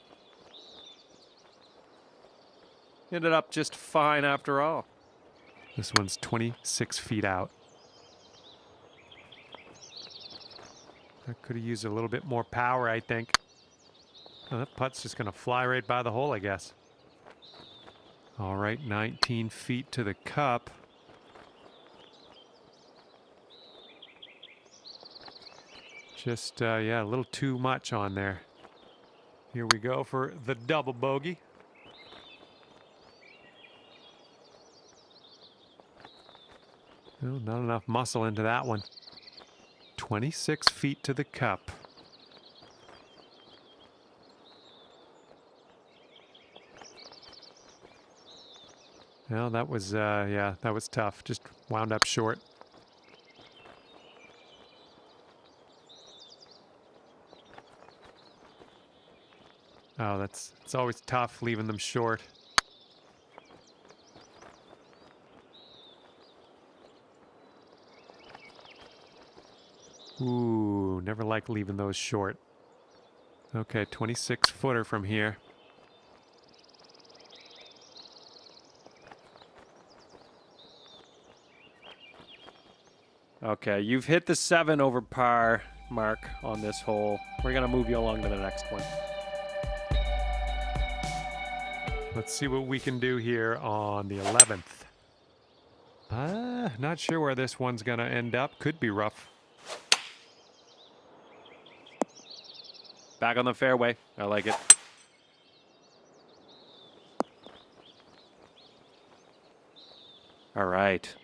Ended up just fine after all. This one's 26 feet out. I could have used a little bit more power, I think. Oh, that putt's just going to fly right by the hole, I guess. All right, 19 feet to the cup. Just, yeah, a little too much on there. Here we go for the double bogey. No, not enough muscle into that one. 26 feet to the cup. Well, that was, yeah, that was tough. Just wound up short. Oh, it's always tough leaving them short. Ooh, never like leaving those short. Okay, 26 footer from here. Okay, you've hit the 7 over par mark on this hole. We're going to move you along to the next one. Let's see what we can do here on the 11th. Not sure where this one's going to end up. Could be rough. Back on the fairway. I like it. All right.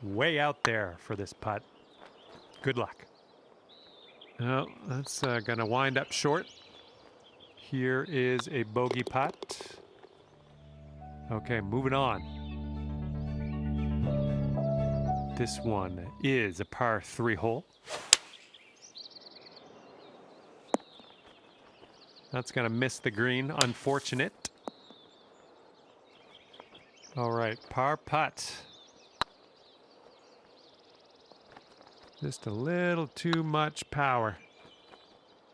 Way out there for this putt. Good luck. Well, that's going to wind up short. Here is a bogey putt. Okay, moving on. This one is a par 3 hole. That's going to miss the green. Unfortunate. All right, par putt. Just a little too much power.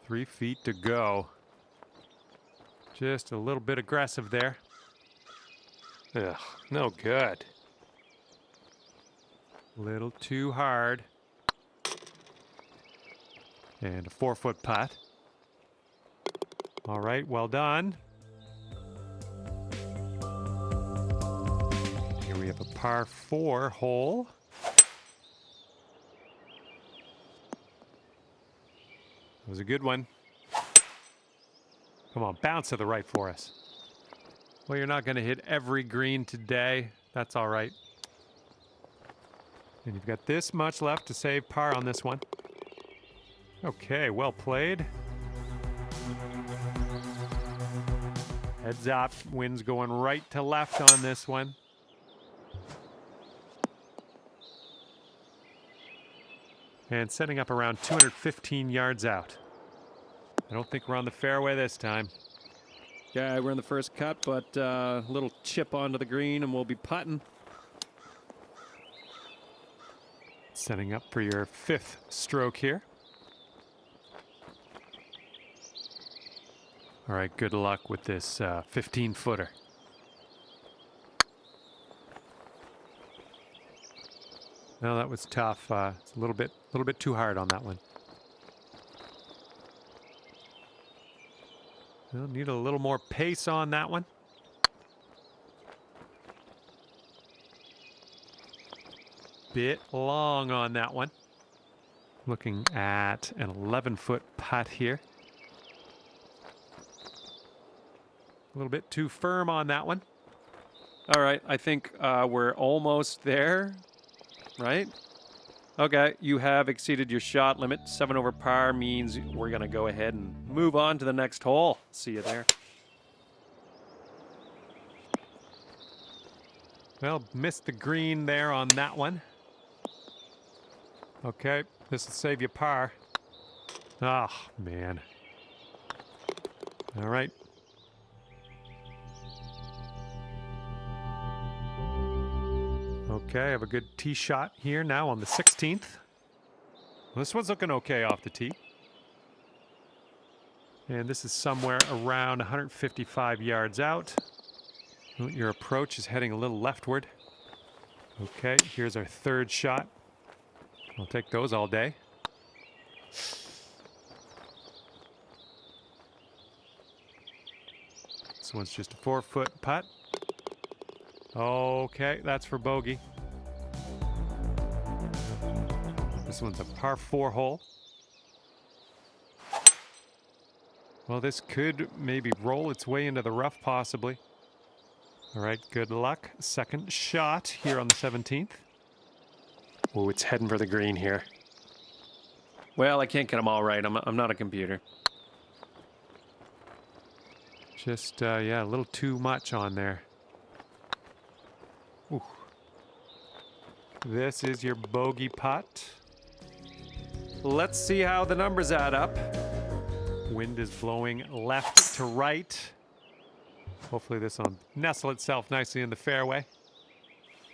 3 feet to go. Just a little bit aggressive there. Ugh, no good. Little too hard. And a 4-foot putt. All right, well done. Here we have a par 4 hole. That was a good one. Come on, bounce to the right for us. Well, you're not going to hit every green today. That's all right. And you've got this much left to save par on this one. Okay, well played. Heads up, wind's going right to left on this one. And setting up around 215 yards out. I don't think we're on the fairway this time. Yeah, we're in the first cut, but a little chip onto the green and we'll be putting. Setting up for your 5th stroke here. All right, good luck with this 15-footer. No, that was tough. It's a little bit too hard on that one. We'll need a little more pace on that one. Bit long on that one. Looking at an 11-foot putt here. A little bit too firm on that one. All right, I think we're almost there, right? Okay, you have exceeded your shot limit. 7 over par means we're going to go ahead and move on to the next hole. See you there. Well, missed the green there on that one. Okay, this will save you par. Oh, man. All right. Okay, I have a good tee shot here now on the 16th. This one's looking okay off the tee. And this is somewhere around 155 yards out. Your approach is heading a little leftward. Okay, here's our 3rd shot. I'll take those all day. This one's just a 4-foot putt. Okay, that's for bogey. This one's a par 4 hole. Well, this could maybe roll its way into the rough, possibly. All right, good luck. 2nd shot here on the 17th. Oh, it's heading for the green here. Well, I can't get them all right. I'm not a computer. Just, yeah, a little too much on there. This is your bogey putt. Let's see how the numbers add up. Wind is blowing left to right. Hopefully this will nestle itself nicely in the fairway.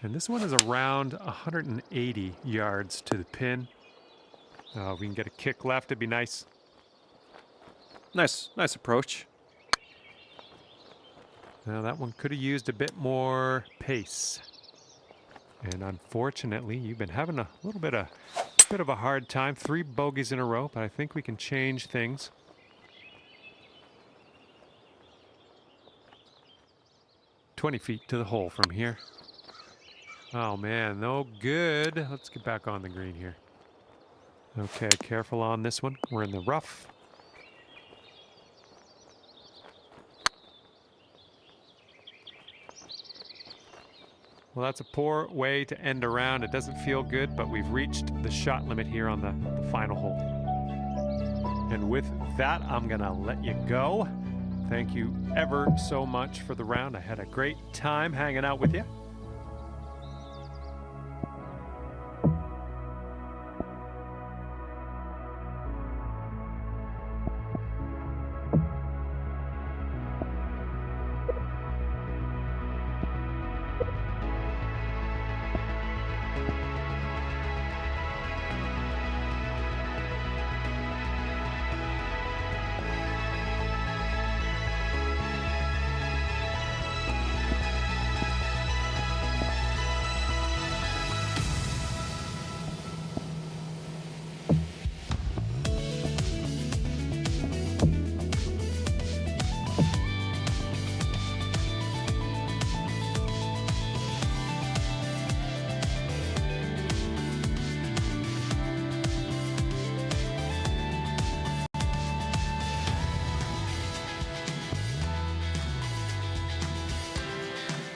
And this one is around 180 yards to the pin. If we can get a kick left, it'd be nice. Nice approach. Now that one could have used a bit more pace. And unfortunately, you've been having a little bit of a hard time. 3 bogeys in a row, but I think we can change things. "20 feet to the hole from here." Oh man, no good. Let's get back on the green here. Okay, careful on this one. We're in the rough. Well, that's a poor way to end a round. It doesn't feel good, but we've reached the shot limit here on the final hole. And with that, I'm gonna let you go. Thank you ever so much for the round. I had a great time hanging out with you.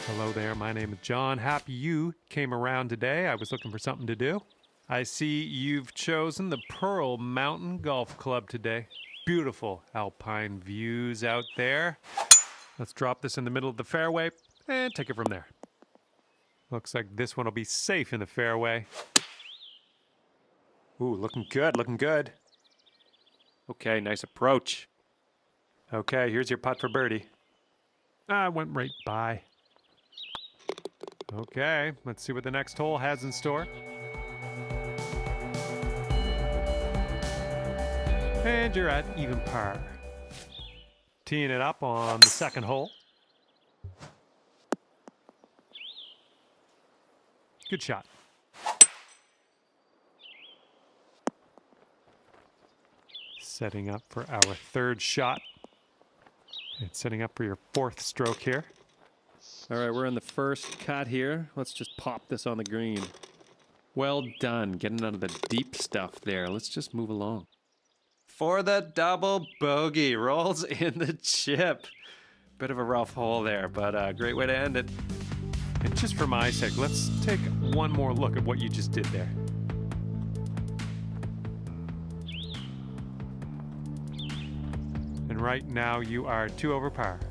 Hello there, my name is John. Happy you came around today. I was looking for something to do. I see you've chosen the Pearl Mountain Golf Club today. Beautiful alpine views out there. Let's drop this in the middle of the fairway and take it from there. Looks like this one will be safe in the fairway. Ooh, looking good, looking good. Okay, nice approach. Okay, here's your putt for birdie. I went right by. Okay, let's see what the next hole has in store. And you're at even par. Teeing it up on the second hole. Good shot. Setting up for our third shot. And setting up for your fourth stroke here. All right, we're in the first cut here. Let's just pop this on the green. Well done, getting out of the deep stuff there. Let's just move along. For the double bogey, rolls in the chip. Bit of a rough hole there, but a great way to end it. And just for my sake, let's take one more look at what you just did there. And right now you are 2 over par.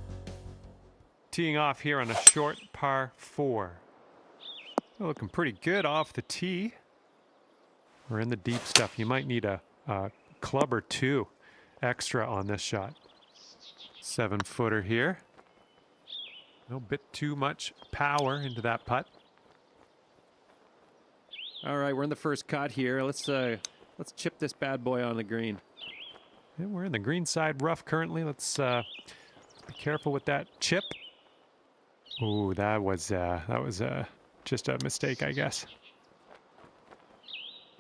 Teeing off here on a short par 4. Looking pretty good off the tee. We're in the deep stuff. You might need a club or 2 extra on this shot. 7-footer here. A bit too much power into that putt. All right, we're in the first cut here. Let's chip this bad boy on the green. And we're in the green side rough currently. Let's be careful with that chip. Ooh, that was just a mistake, I guess.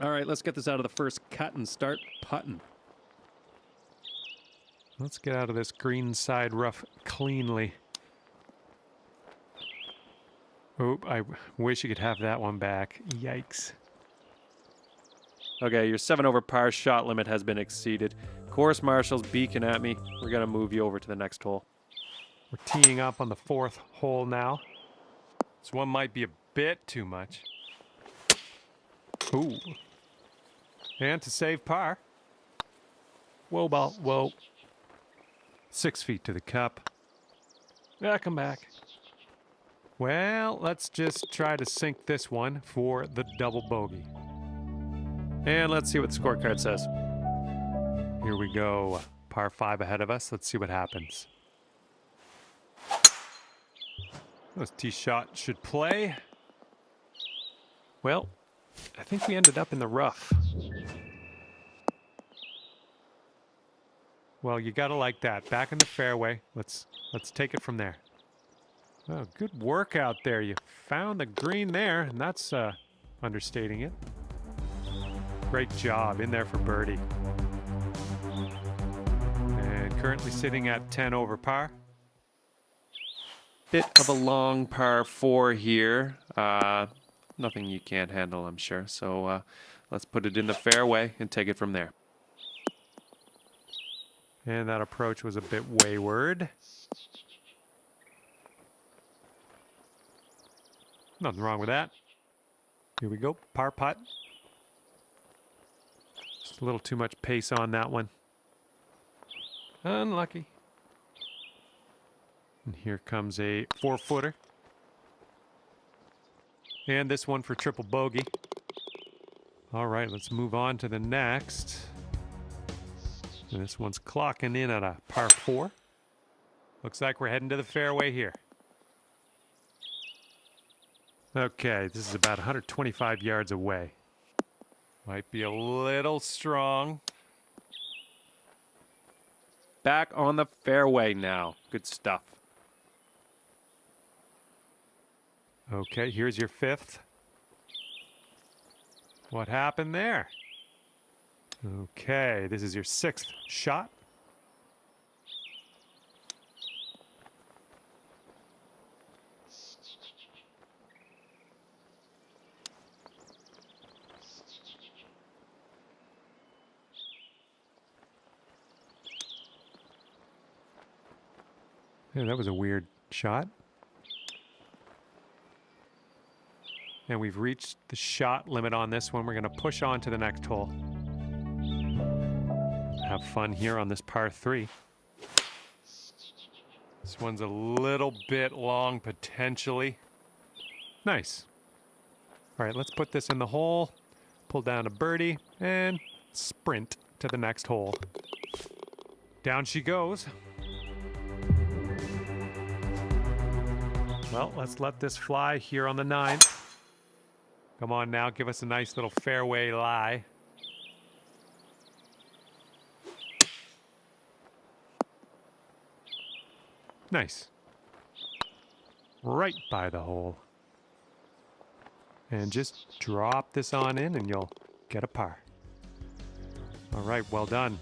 All right, let's get this out of the first cut and start putting. Let's get out of this green side rough cleanly. Oop, I wish you could have that one back. Yikes. Okay, your 7 over par shot limit has been exceeded. Course marshal's beacon at me. We're going to move you over to the next hole. We're teeing up on the 4th hole now. This one might be a bit too much. Ooh. And to save par. Whoa, ball, whoa. 6 feet to the cup. Ah, come back. Well, let's just try to sink this one for the double bogey. And let's see what the scorecard says. Here we go. Par 5 ahead of us. Let's see what happens. This tee shot should play. Well, I think we ended up in the rough. Well, you gotta like that. Back in the fairway. Let's take it from there. Oh, good work out there. You found the green there, and that's understating it. Great job in there for birdie. And currently sitting at 10 over par. Bit of a long par 4 here. Nothing you can't handle, I'm sure. So let's put it in the fairway and take it from there. And that approach was a bit wayward. Nothing wrong with that. Here we go. Par putt. Just a little too much pace on that one. Unlucky. And here comes a 4-footer. And this one for triple bogey. All right, let's move on to the next. And this one's clocking in at a par 4. Looks like we're heading to the fairway here. Okay, this is about 125 yards away. Might be a little strong. Back on the fairway now. Good stuff. Okay, here's your 5th. What happened there? Okay, this is your 6th shot. Yeah, that was a weird shot. And we've reached the shot limit on this one. We're going to push on to the next hole. Have fun here on this par 3. This one's a little bit long potentially. Nice. All right, let's put this in the hole, pull down a birdie, and sprint to the next hole. Down she goes. Well, let's let this fly here on the 9th. Come on now, give us a nice little fairway lie. Nice. Right by the hole. And just drop this on in and you'll get a par. All right, well done.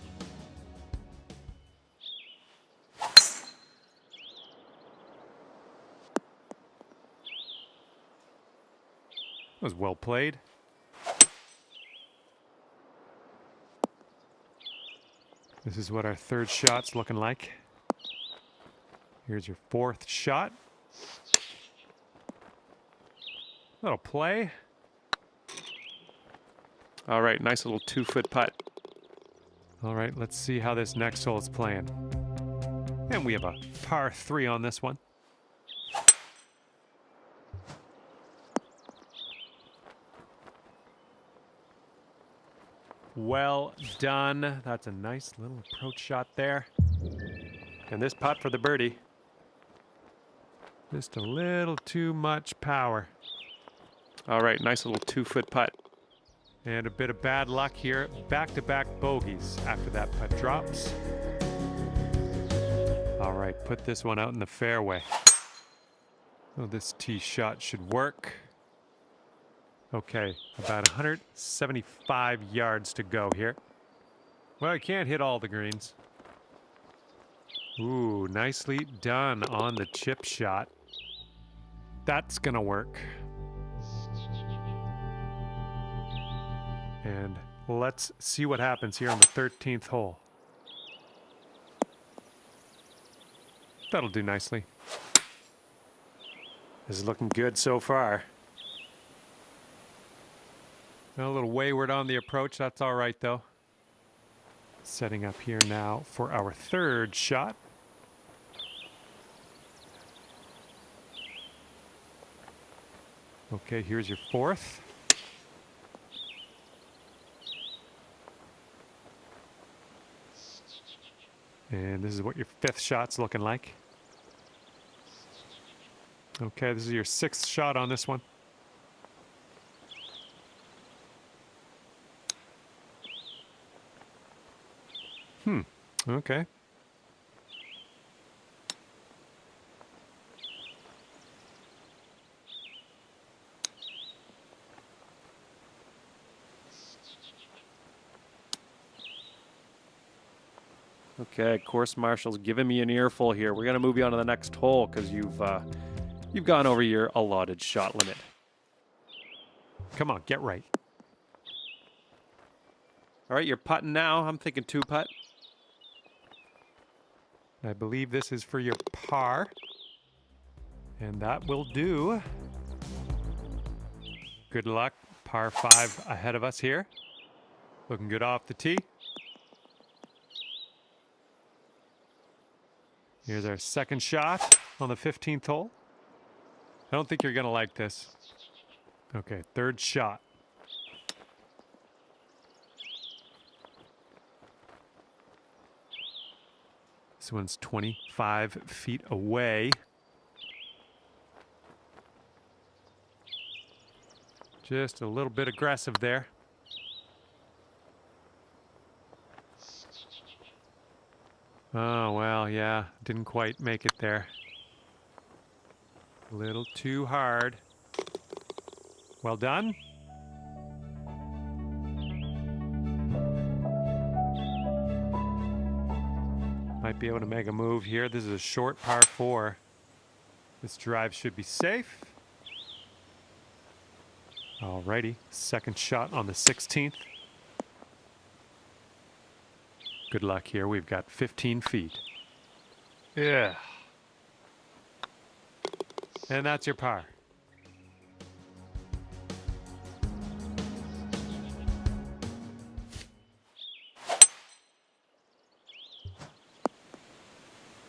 That was well played. This is what our 3rd shot's looking like. Here's your 4th shot. That'll play. All right, nice little 2-foot putt. All right, let's see how this next hole is playing. And we have a par 3 on this one. Well done. That's a nice little approach shot there. And this putt for the birdie. Just a little too much power. All right, nice little 2-foot putt. And a bit of bad luck here. Back-to-back bogeys after that putt drops. All right, put this one out in the fairway. Oh, this tee shot should work. Okay, about 175 yards to go here. Well, I can't hit all the greens. Ooh, nicely done on the chip shot. That's gonna work. And let's see what happens here on the 13th hole. That'll do nicely. This is looking good so far. A little wayward on the approach. That's all right, though. Setting up here now for our 3rd shot. Okay, here's your fourth. And this is what your fifth shot's looking like. Okay, this is your sixth shot on this one. Okay. Okay, course marshal's giving me an earful here. We're gonna move you on to the next hole because you've gone over your allotted shot limit. Come on, get right. All right, you're putting now. I'm thinking 2-putt. I believe this is for your par. And that will do. Good luck. Par 5 ahead of us here. Looking good off the tee. Here's our second shot on the 15th hole. I don't think you're going to like this. Okay, third shot. This one's 25 feet away. Just a little bit aggressive there. Oh, well, yeah, didn't quite make it there. A little too hard. Well done. Might be able to make a move here. This is a short par 4. This drive should be safe. Alrighty, second shot on the 16th. Good luck here. We've got 15 feet. Yeah. And that's your par.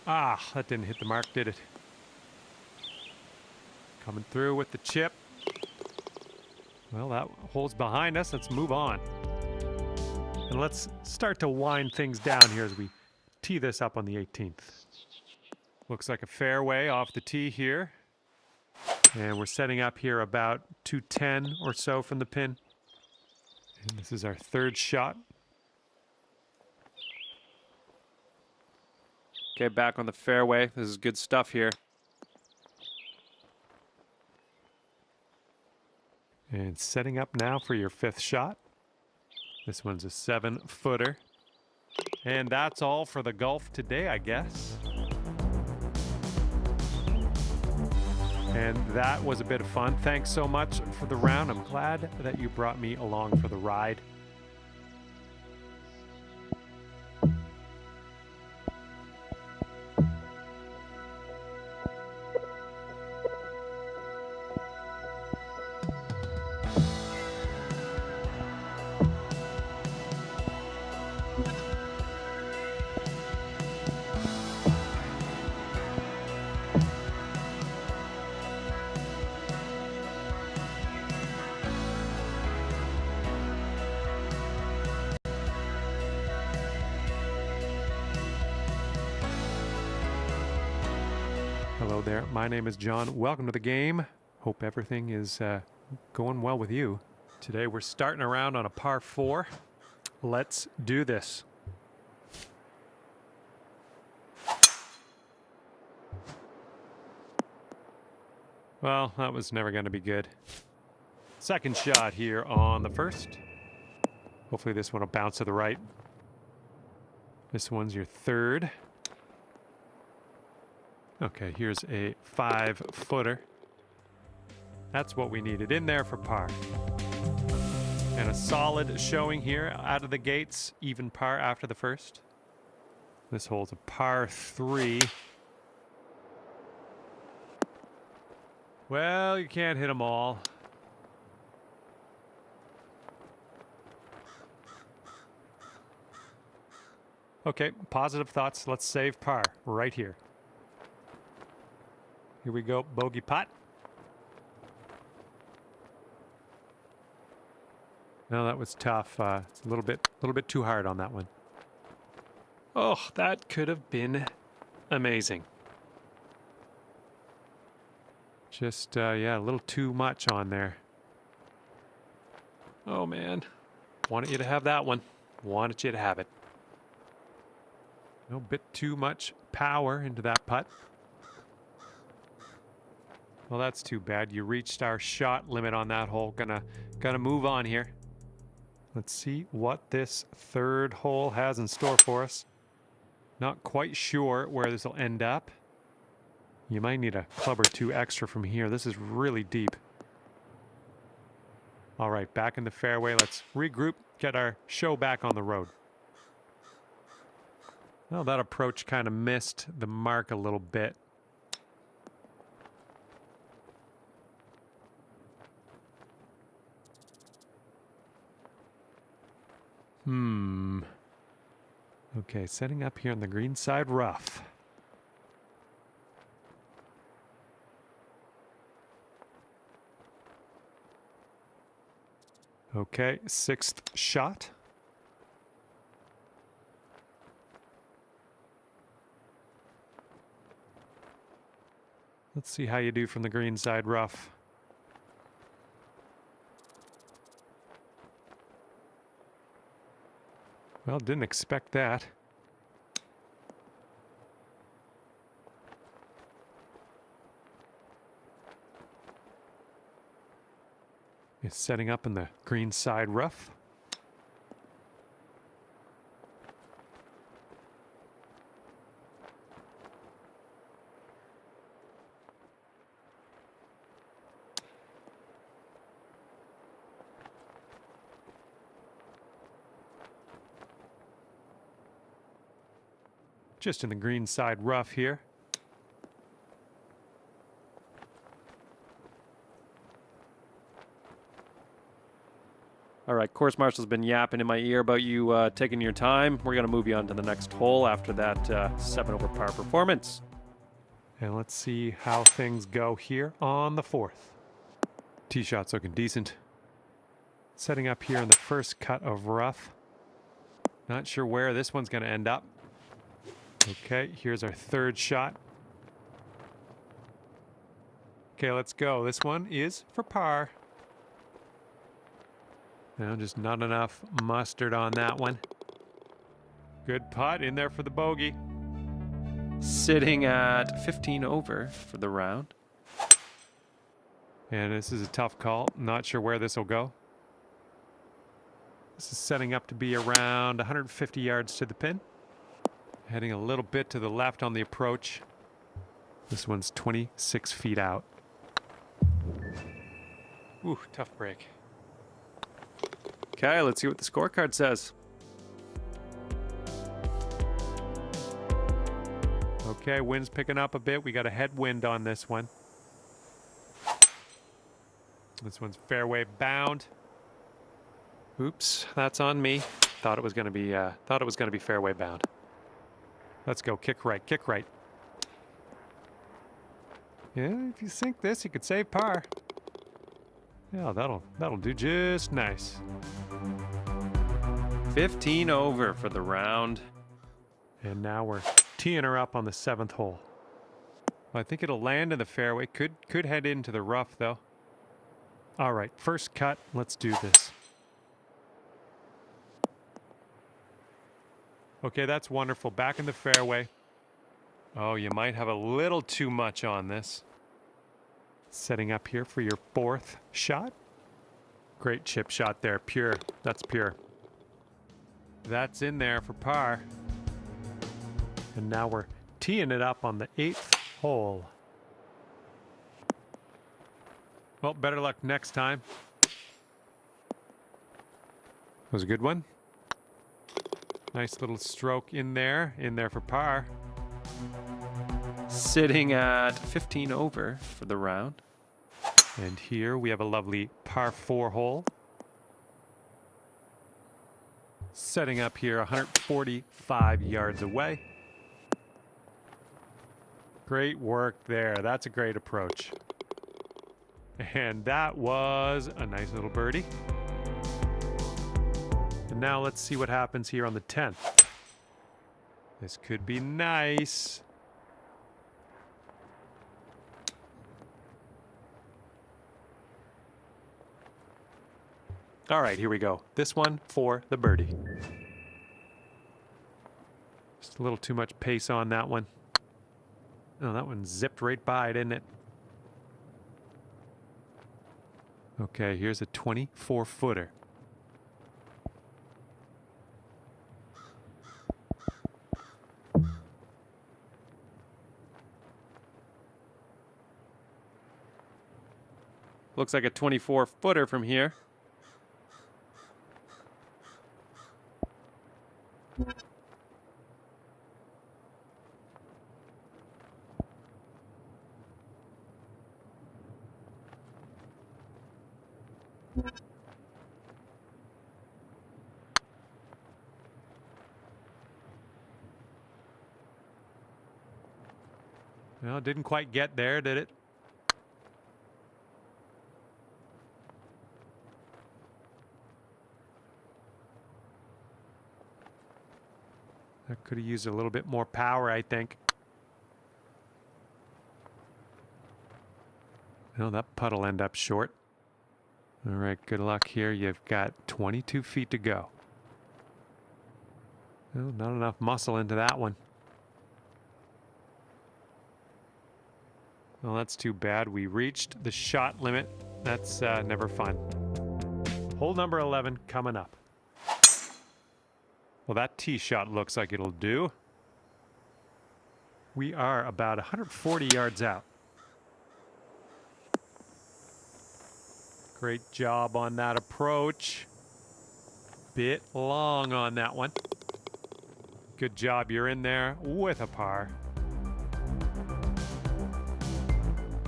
Ah, that didn't hit the mark, did it? Coming through with the chip. Well, that hole's behind us. Let's move on. And let's start to wind things down here as we tee this up on the 18th. Looks like a fairway off the tee here. And we're setting up here about 210 or so from the pin. And this is our third shot. Okay, back on the fairway. This is good stuff here. And setting up now for your fifth shot. This one's a 7-footer. And that's all for the golf today, I guess. And that was a bit of fun. Thanks so much for the round. I'm glad that you brought me along for the ride. Hello there, my name is John. Welcome to the game. Hope everything is going well with you. Today we're starting around on a par 4. Let's do this. Well, that was never going to be good. Second shot here on the first. Hopefully this one will bounce to the right. This one's your third. Okay, here's a 5-footer. That's what we needed in there for par. And a solid showing here out of the gates, even par after the first. This hole's a par 3. Well, you can't hit them all. Okay, positive thoughts. Let's save par right here. Here we go, bogey putt. No, that was tough. It's a little bit too hard on that one. Oh, that could have been amazing. Just, yeah, a little too much on there. Oh, man. Wanted you to have that one. Wanted you to have it. A bit too much power into that putt. Well, that's too bad. You reached our shot limit on that hole. Gonna move on here. Let's see what this third hole has in store for us. Not quite sure where this will end up. You might need a club or two extra from here. This is really deep. All right, back in the fairway. Let's regroup, get our show back on the road. Well, that approach kind of missed the mark a little bit. Okay, setting up here on the green side rough. Okay, sixth shot. Let's see how you do from the green side rough. Well, didn't expect that. It's setting up in the green side rough. Just in the green side rough here. All right, course marshal's been yapping in my ear about you taking your time. We're going to move you on to the next hole after that 7 over par performance. And let's see how things go here on the fourth. Tee shot's looking decent. Setting up here in the first cut of rough. Not sure where this one's going to end up. Okay, here's our third shot. Okay, let's go. This one is for par. Now, just not enough mustard on that one. Good putt in there for the bogey. Sitting at 15 over for the round. And this is a tough call. Not sure where this will go. This is setting up to be around 150 yards to the pin. Heading a little bit to the left on the approach. This one's 26 feet out. Ooh, tough break. Okay, let's see what the scorecard says. Okay, wind's picking up a bit. We got a headwind on this one. This one's fairway bound. Oops, that's on me. Thought it was going to be fairway bound. Let's go. Kick right. Kick right. Yeah, if you sink this, you could save par. Yeah, that'll do just nice. 15 over for the round. And now we're teeing her up on the 7th hole. I think it'll land in the fairway. Could head into the rough though. All right, first cut. Let's do this. Okay, that's wonderful. Back in the fairway. Oh, you might have a little too much on this. Setting up here for your 4th shot. Great chip shot there. Pure. That's pure. That's in there for par. And now we're teeing it up on the 8th hole. Well, better luck next time. Was a good one. Nice little stroke in there for par. Sitting at 15 over for the round. And here we have a lovely par 4 hole. Setting up here 145 yards away. Great work there. That's a great approach. And that was a nice little birdie. And now let's see what happens here on the 10th. This could be nice. All right, here we go. This one for the birdie. Just a little too much pace on that one. Oh, that one zipped right by, didn't it? Okay, here's a 24-footer. Looks like a 24-footer from here. Well, it didn't quite get there, did it? That could have used a little bit more power, I think. Well, that putt'll end up short. All right, good luck here. You've got 22 feet to go. Well, not enough muscle into that one. Well, that's too bad. We reached the shot limit. That's never fun. Hole number 11 coming up. Well, that tee shot looks like it'll do. We are about 140 yards out. Great job on that approach. Bit long on that one. Good job. You're in there with a par.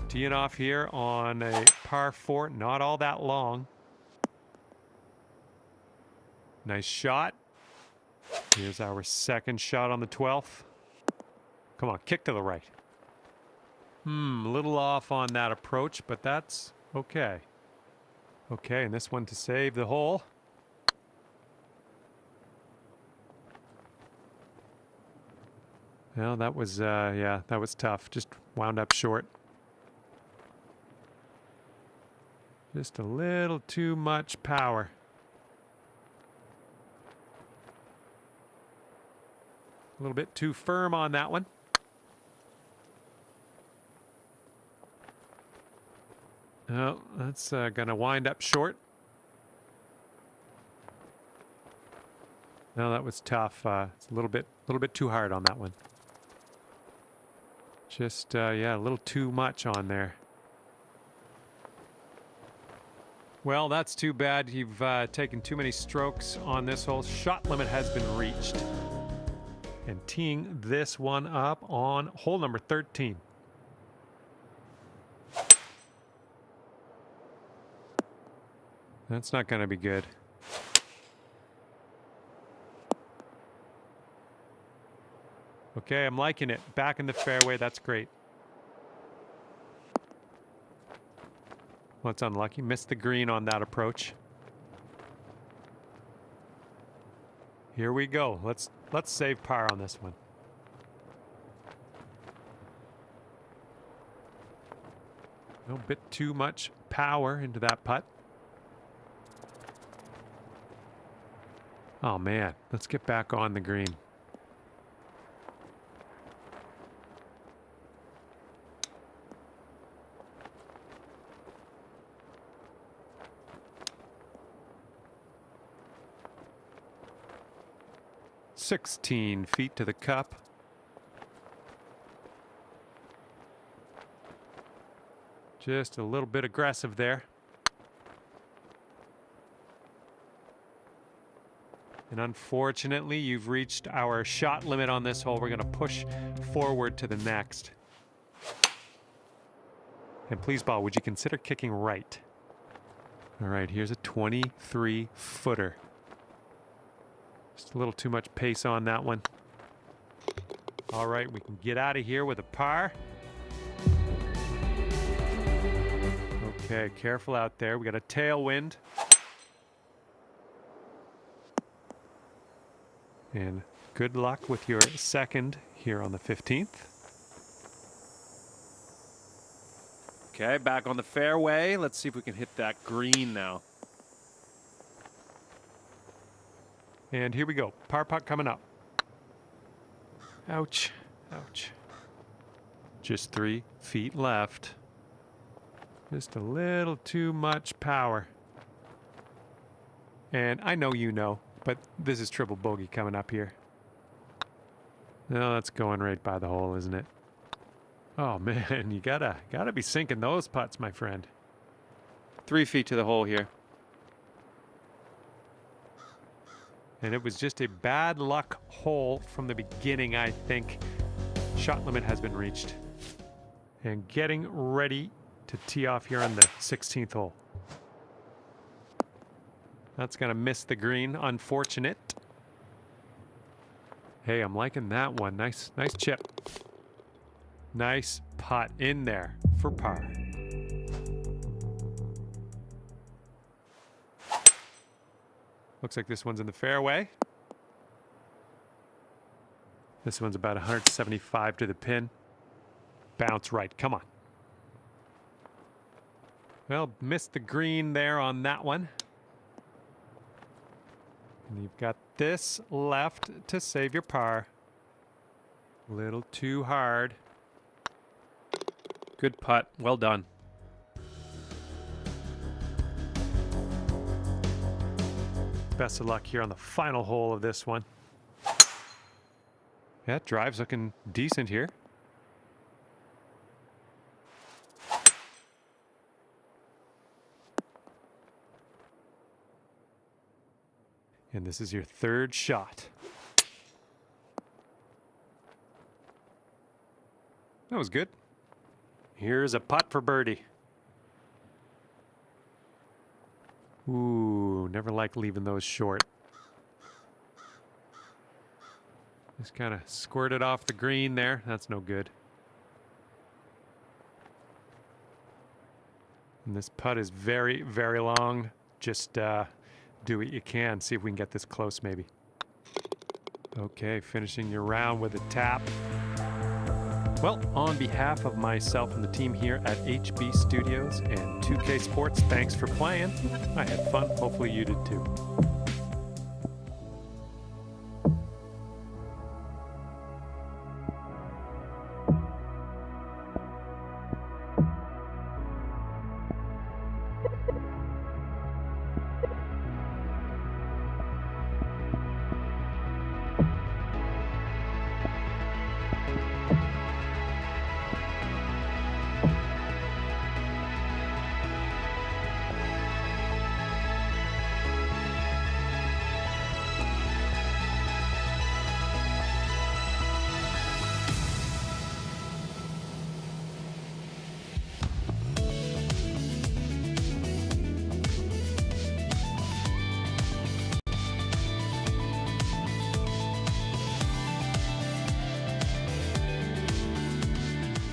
Teeing off here on a par 4, not all that long. Nice shot. Here's our second shot on the 12th. Come on, kick to the right. A little off on that approach, but that's okay. Okay, and this one to save the hole. Well, that was, yeah, that was tough. Just wound up short. Just a little too much power. A little bit too firm on that one. Oh, that's going to wind up short. No, that was tough. It's a little bit too hard on that one. Just, yeah, a little too much on there. Well, that's too bad. You've taken too many strokes on this hole. Shot limit has been reached. And teeing this one up on hole number 13. That's not going to be good. Okay, I'm liking it. Back in the fairway. That's great. Well, it's unlucky. Missed the green on that approach. Here we go. Let's save par on this one. A bit too much power into that putt. Oh man, let's get back on the green. "16 feet to the cup." Just a little bit aggressive there. And unfortunately, you've reached our shot limit on this hole. We're going to push forward to the next. And please, ball, would you consider kicking right? All right, here's a 23-footer. Just a little too much pace on that one. All right, we can get out of here with a par. Okay, careful out there. We got a tailwind. And good luck with your second here on the 15th. Okay, back on the fairway. Let's see if we can hit that green now. And here we go. Par putt coming up. Ouch. Ouch. Just 3 feet left. Just a little too much power. And I know you know, but this is triple bogey coming up here. No, that's going right by the hole, isn't it? Oh man, you gotta be sinking those putts, my friend. 3 feet to the hole here. And it was just a bad luck hole from the beginning, I think. Shot limit has been reached. And getting ready to tee off here on the 16th hole. That's gonna miss the green, unfortunate. Hey, I'm liking that one. Nice chip. Nice putt in there for par. Looks like this one's in the fairway. This one's about 175 to the pin. Bounce right, come on. Well, missed the green there on that one. And you've got this left to save your par. A little too hard. Good putt. Well done. Best of luck here on the final hole of this one. Yeah, drive's looking decent here. And this is your third shot. That was good. Here's a putt for birdie. Ooh, never like leaving those short. Just kind of squirted off the green there. That's no good. And this putt is very, very long. Just do what you can. See if we can get this close maybe. Okay, finishing your round with a tap. Well, on behalf of myself and the team here at HB Studios and 2K Sports, thanks for playing. I had fun. Hopefully you did too.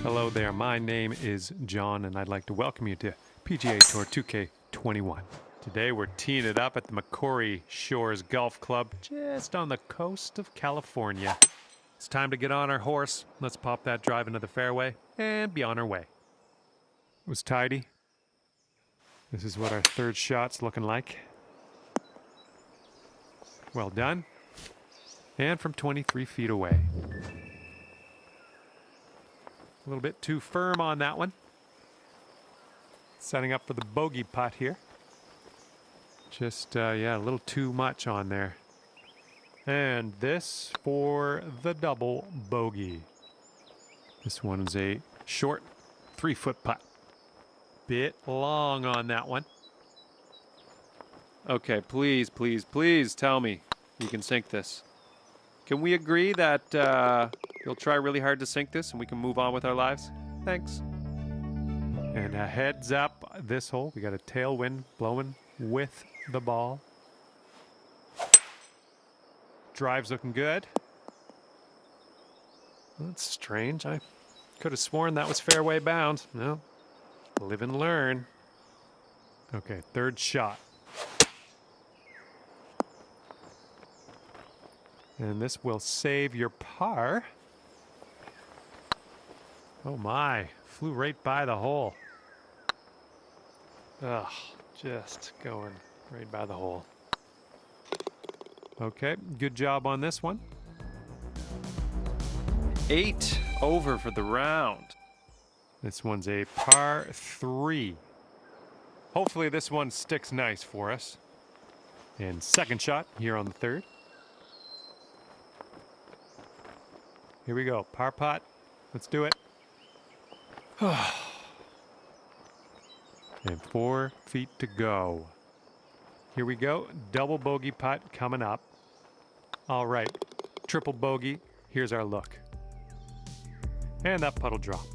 Hello there, my name is John and I'd like to welcome you to PGA Tour 2K21. Today we're teeing it up at the Macquarie Shores Golf Club just on the coast of California. It's time to get on our horse. Let's pop that drive into the fairway and be on our way. It was tidy. This is what our third shot's looking like. Well done. And from 23 feet away. A little bit too firm on that one. Setting up for the bogey putt here. Just, yeah, a little too much on there. And this for the double bogey. This one's a short 3-foot putt. Bit long on that one. Okay, please, please, please tell me you can sink this. Can we agree that you'll try really hard to sink this and we can move on with our lives? Thanks. And a heads up this hole. We got a tailwind blowing with the ball. Drive's looking good. That's strange. I could have sworn that was fairway bound. No. Live and learn. Okay, third shot. And this will save your par. Oh my, flew right by the hole. Ugh, just going right by the hole. Okay, good job on this one. 8 over for the round. This one's a par 3. Hopefully this one sticks nice for us. And second shot here on the third. Here we go, par putt. Let's do it. And 4 feet to go. Here we go, double bogey putt coming up. All right, triple bogey, here's our look. And that putt will drop.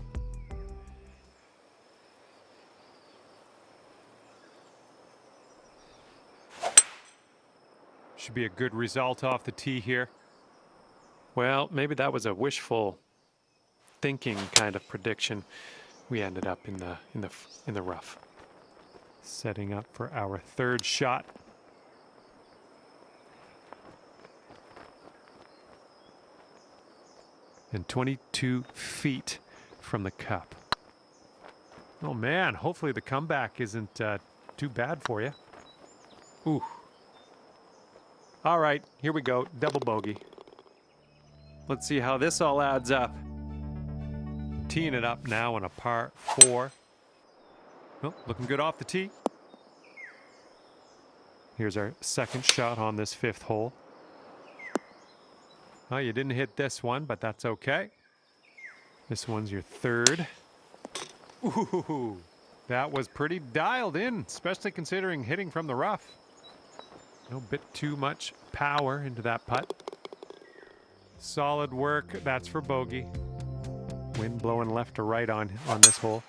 Should be a good result off the tee here. Well, maybe that was a wishful thinking kind of prediction. We ended up in the rough. Setting up for our third shot. And 22 feet from the cup. Oh man, hopefully the comeback isn't too bad for you. Ooh. All right, here we go, double bogey. Let's see how this all adds up. Teeing it up now on a par 4. Oh, looking good off the tee. Here's our second shot on this 5th hole. Oh, you didn't hit this one, but that's okay. This one's your third. Ooh, that was pretty dialed in, especially considering hitting from the rough. A bit too much power into that putt. Solid work. That's for bogey. Wind blowing left to right on this hole.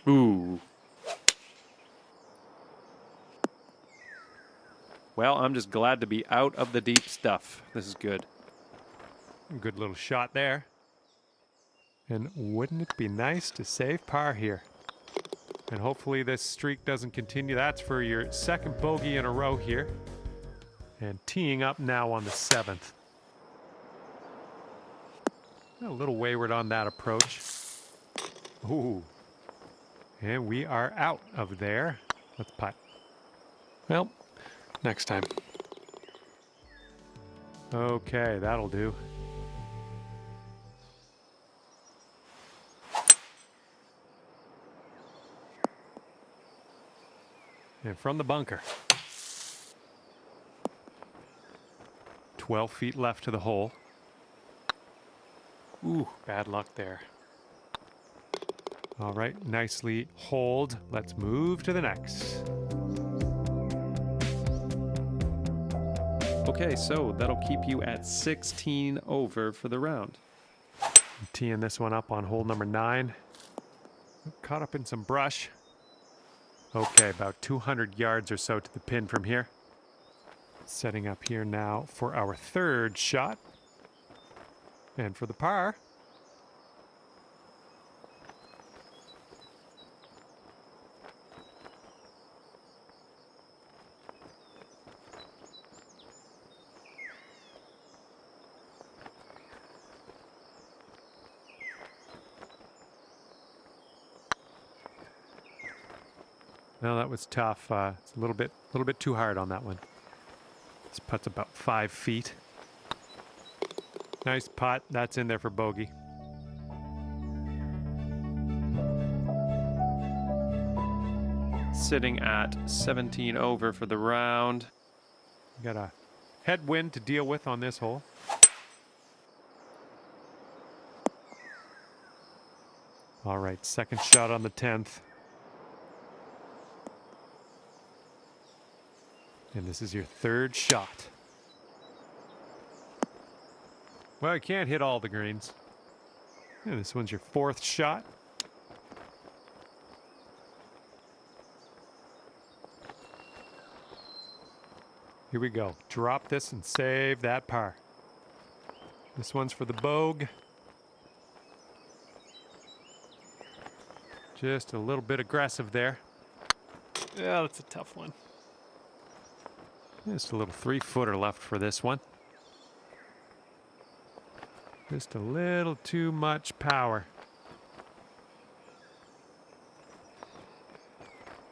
Ooh. Well, I'm just glad to be out of the deep stuff. This is good. Good little shot there. And wouldn't it be nice to save par here? And hopefully this streak doesn't continue. That's for your second bogey in a row here. And teeing up now on the 7th. A little wayward on that approach. Ooh. And we are out of there. Let's putt. Well, next time. Okay, that'll do. And from the bunker. 12 feet left to the hole. Ooh, bad luck there. All right, nicely holed. Let's move to the next. Okay, so that'll keep you at 16 over for the round. I'm teeing this one up on hole number 9. Caught up in some brush. Okay, about 200 yards or so to the pin from here. Setting up here now for our third shot. And for the par. No, that was tough. It's a little bit too hard on that one. This putt's about 5 feet. Nice putt. That's in there for bogey. Sitting at 17 over for the round. Got a headwind to deal with on this hole. All right, second shot on the 10th. And this is your third shot. Well, you can't hit all the greens. And this one's your fourth shot. Here we go. Drop this and save that par. This one's for the bogue. Just a little bit aggressive there. Yeah, that's a tough one. Just a little 3-footer left for this one. Just a little too much power.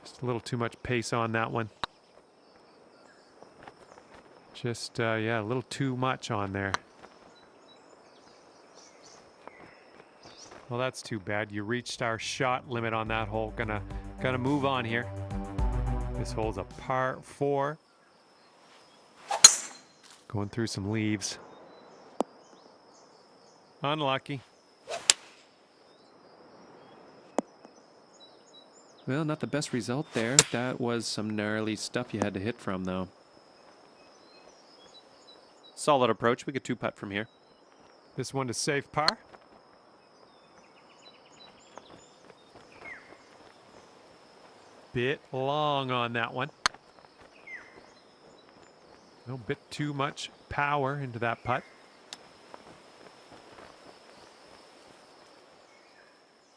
Just a little too much pace on that one. Just, yeah, a little too much on there. Well, that's too bad. You reached our shot limit on that hole. Gonna move on here. This hole's a par 4. Going through some leaves. Unlucky. Well, not the best result there. That was some gnarly stuff you had to hit from, though. Solid approach. We could 2-putt from here. This one to save par. Bit long on that one. A bit too much power into that putt.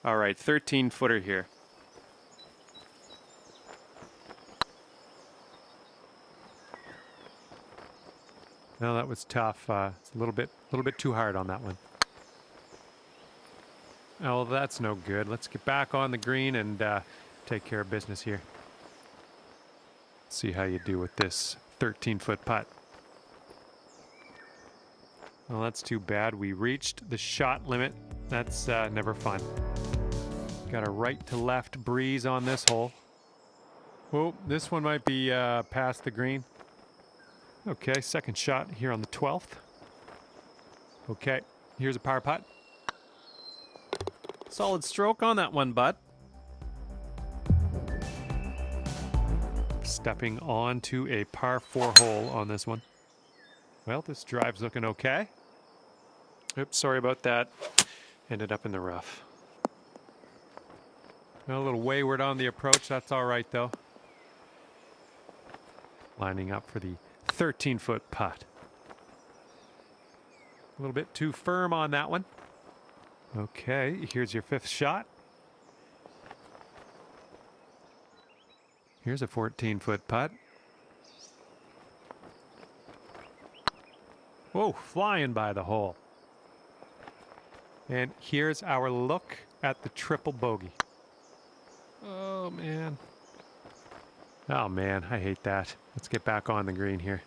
All right, 13-footer here. No, that was tough. It's a little bit too hard on that one. Oh, well, that's no good. Let's get back on the green and take care of business here. See how you do with this 13-foot putt. Well, that's too bad. We reached the shot limit. That's never fun. Got a right to left breeze on this hole. Oh, this one might be past the green. Okay, second shot here on the 12th. Okay, here's a par putt. Solid stroke on that one, bud. Stepping onto a par 4 hole on this one. Well, this drive's looking okay. Oops, sorry about that. Ended up in the rough. A little wayward on the approach. That's all right, though. Lining up for the 13-foot putt. A little bit too firm on that one. Okay, here's your 5th shot. Here's a 14-foot putt. Whoa, flying by the hole. And here's our look at the triple bogey. Oh, man. Oh, man, I hate that. Let's get back on the green here.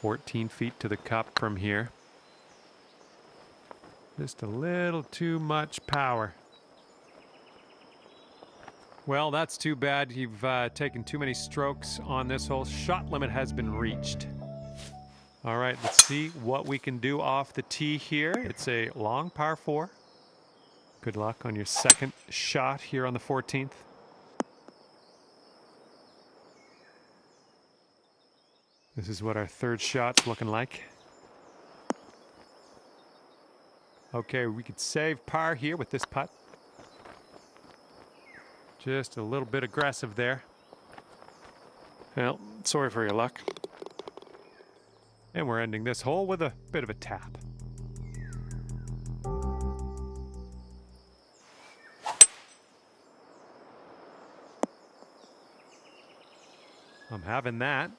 14 feet to the cup from here. Just a little too much power. Well, that's too bad. You've taken too many strokes on this hole. Shot limit has been reached. All right, let's see what we can do off the tee here. It's a long par 4. Good luck on your second shot here on the 14th. This is what our third shot's looking like. Okay, we could save par here with this putt. Just a little bit aggressive there. Well, sorry for your luck. And we're ending this hole with a bit of a tap. I'm having that.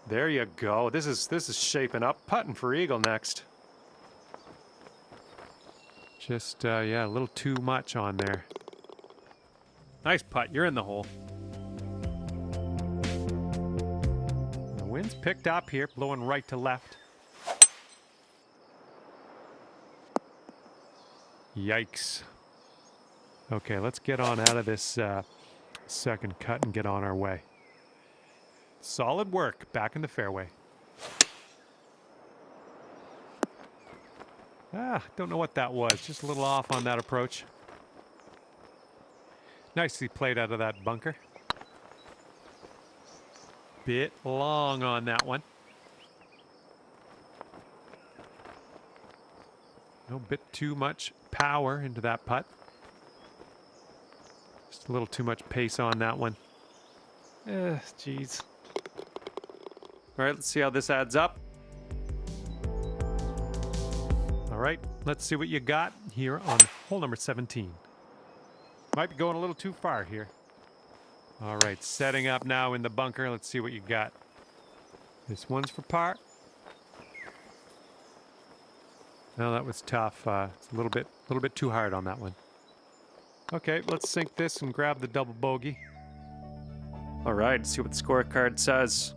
There you go. This is shaping up. Putting for eagle next. Just yeah, a little too much on there. Nice putt. You're in the hole. The wind's picked up here, blowing right to left. Yikes. Okay, let's get on out of this second cut and get on our way. Solid work back in the fairway. Don't know what that was. Just a little off on that approach. Nicely played out of that bunker. Bit long on that one. No, bit too much power into that putt. Just a little too much pace on that one. Jeez. All right, let's see how this adds up. All right, let's see what you got here on hole number 17. Might be going a little too far here. All right, setting up now in the bunker. Let's see what you got. This one's for par. No, that was tough. It's a little bit too hard on that one. Okay, let's sink this and grab the double bogey. All right, see what the scorecard says.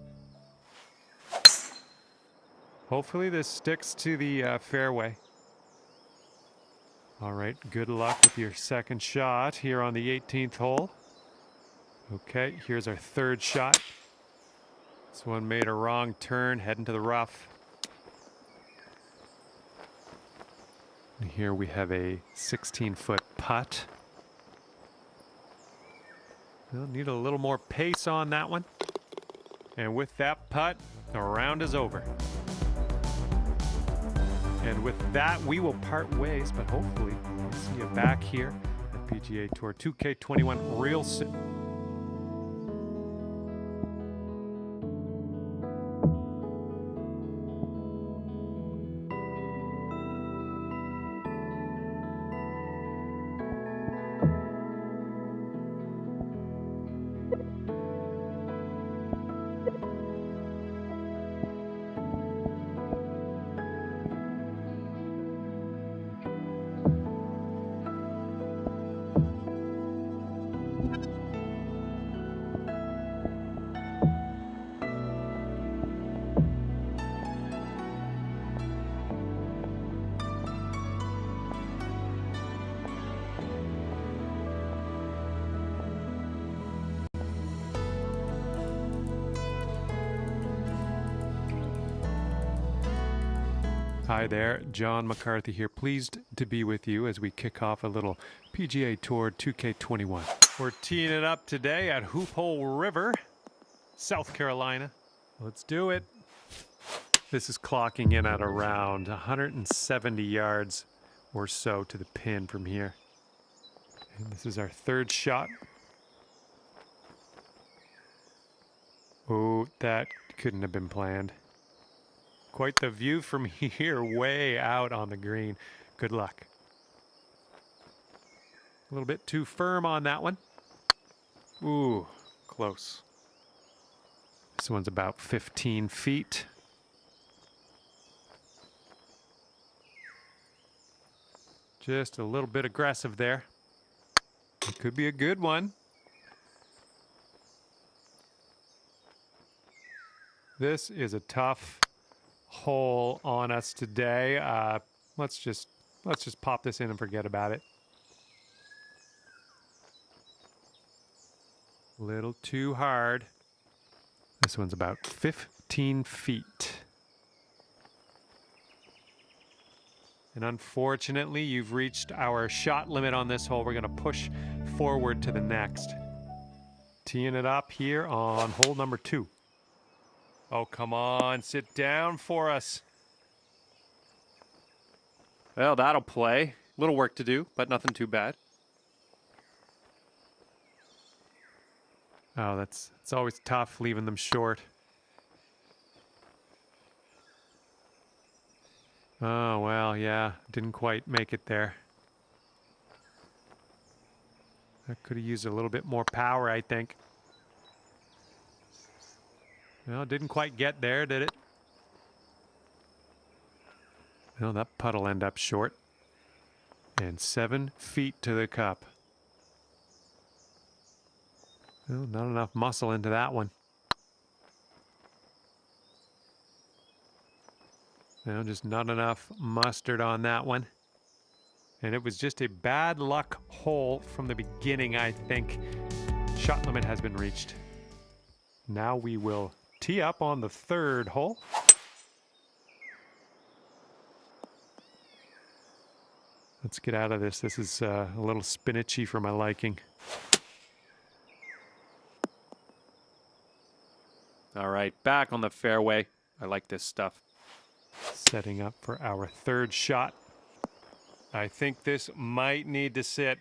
Hopefully this sticks to the fairway. All right, good luck with your second shot here on the 18th hole. Okay, here's our third shot. This one made a wrong turn, heading to the rough. And here we have a 16-foot putt. We'll need a little more pace on that one. And with that putt, the round is over. And with that, we will part ways, but hopefully we'll see you back here at PGA Tour 2K21 real soon. Hi there, John McCarthy here. Pleased to be with you as we kick off a little PGA Tour 2K21. We're teeing it up today at Hoop Hole River, South Carolina. Let's do it. This is clocking in at around 170 yards or so to the pin from here. And this is our third shot. Oh, that couldn't have been planned. Quite the view from here, way out on the green. Good luck. A little bit too firm on that one. Ooh, close. This one's about 15 feet. Just a little bit aggressive there. It could be a good one. This is a tough hole on us today. Let's just pop this in and forget about it. A little too hard. This one's about 15 feet. And unfortunately, you've reached our shot limit on this hole. We're going to push forward to the next. Teeing it up here on hole number 2. Oh, come on, sit down for us. Well, that'll play. Little work to do, but nothing too bad. Oh, it's always tough leaving them short. Oh, well, yeah, didn't quite make it there. I could have used a little bit more power, I think. Well, didn't quite get there, did it? Well, that putt'll end up short. And 7 feet to the cup. Well, not enough muscle into that one. Well, just not enough mustard on that one. And it was just a bad luck hole from the beginning, I think. Shot limit has been reached. Now we will tee up on the third hole. Let's get out of this. This is a little spinachy for my liking. All right, back on the fairway. I like this stuff. Setting up for our third shot. I think this might need to sit.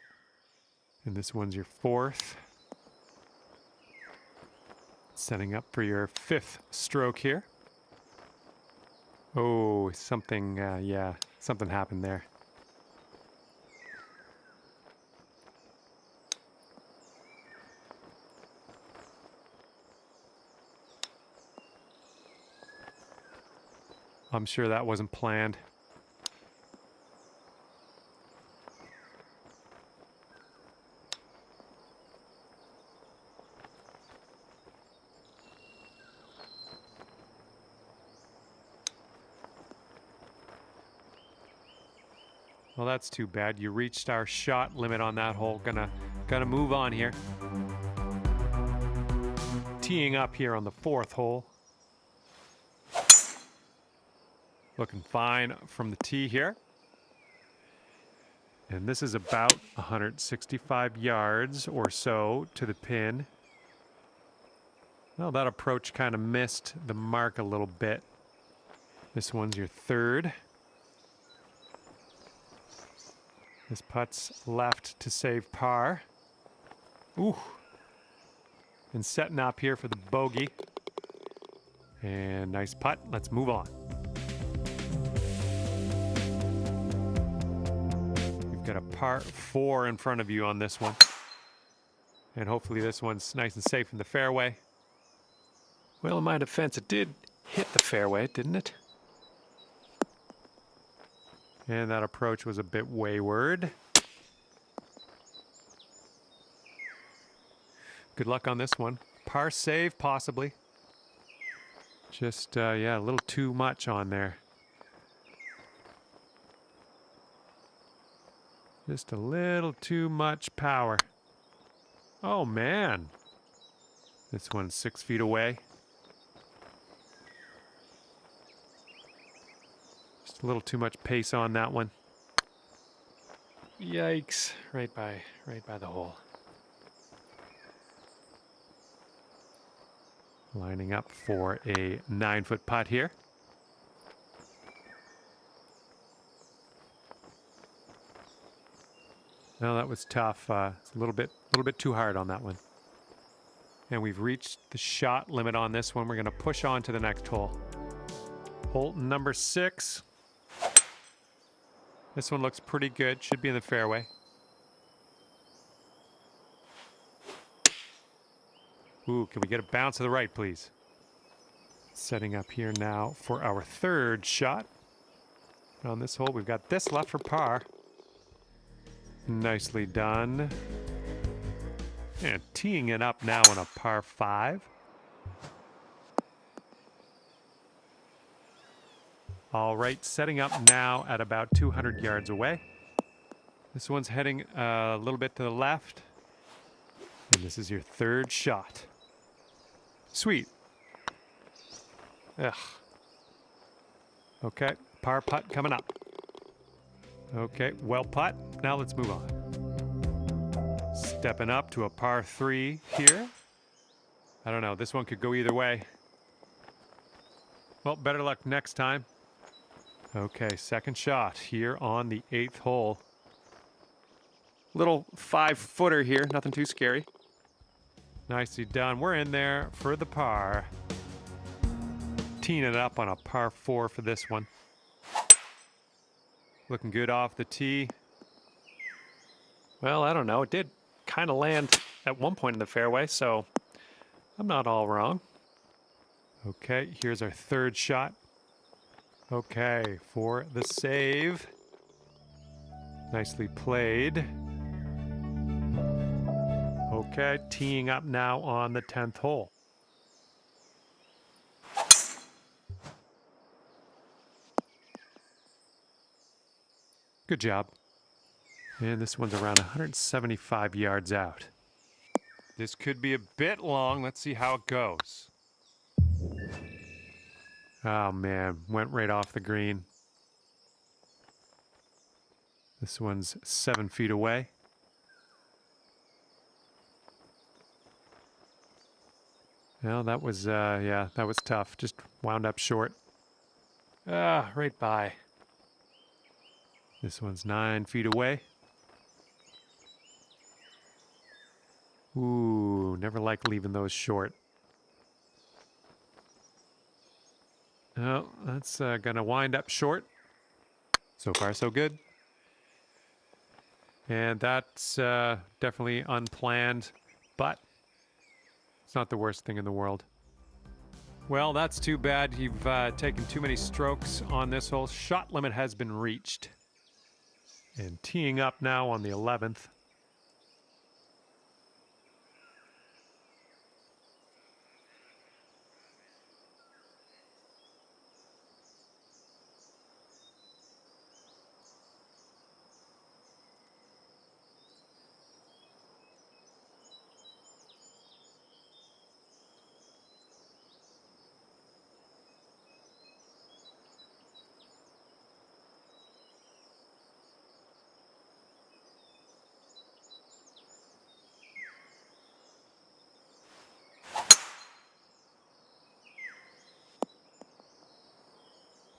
And this one's your fourth. Setting up for your fifth stroke here. Oh, something, yeah, something happened there. I'm sure that wasn't planned. Well, that's too bad. You reached our shot limit on that hole. Gonna move on here. Teeing up here on the 4th hole. Looking fine from the tee here. And this is about 165 yards or so to the pin. Well, that approach kind of missed the mark a little bit. This one's your 3rd. This putt's left to save par. Ooh. And setting up here for the bogey. And nice putt. Let's move on. You've got a par 4 in front of you on this one. And hopefully this one's nice and safe in the fairway. Well, in my defense, it did hit the fairway, didn't it? And that approach was a bit wayward. Good luck on this one. Par save, possibly. Just, yeah, a little too much on there. Just a little too much power. Oh, man. This one's 6 feet away. Just a little too much pace on that one. Yikes. Right by the hole. Lining up for a 9-foot putt here. No, that was tough. It's a little bit too hard on that one. And we've reached the shot limit on this one. We're going to push on to the next hole. Hole number 6. This one looks pretty good. Should be in the fairway. Ooh, can we get a bounce to the right, please? Setting up here now for our 3rd shot. On this hole, we've got this left for par. Nicely done. And teeing it up now on a par 5. All right, setting up now at about 200 yards away. This one's heading a little bit to the left. And this is your 3rd shot. Sweet. Ugh. Okay, par putt coming up. Okay, well putt. Now let's move on. Stepping up to a par 3 here. I don't know, this one could go either way. Well, better luck next time. Okay, 2nd shot here on the 8th hole. Little 5-footer here, nothing too scary. Nicely done. We're in there for the par. Teeing it up on a par 4 for this one. Looking good off the tee. Well, I don't know. It did kind of land at one point in the fairway, so I'm not all wrong. Okay, here's our 3rd shot. Okay, for the save. Nicely played. Okay, teeing up now on the 10th hole. Good job. And this one's around 175 yards out. This could be a bit long. Let's see how it goes. Oh man, went right off the green. This one's 7 feet away. Well, that was, yeah, that was tough. Just wound up short. Right by. This one's 9 feet away. Ooh, never like leaving those short. Oh, that's gonna wind up short. So far, so good. And that's definitely unplanned, but it's not the worst thing in the world. Well, that's too bad. You've taken too many strokes on this hole. Shot limit has been reached. And teeing up now on the 11th.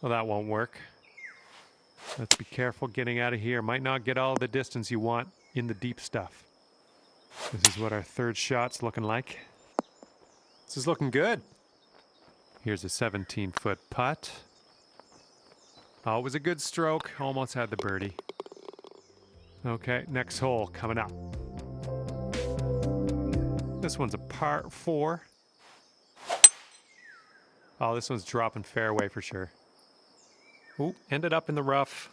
Well, that won't work. Let's be careful getting out of here. Might not get all the distance you want in the deep stuff. This is what our third shot's looking like. This is looking good. Here's a 17-foot putt. Oh, it was a good stroke. Almost had the birdie. Okay, next hole coming up. This one's a par 4. Oh, this one's dropping fairway for sure. Ooh, ended up in the rough.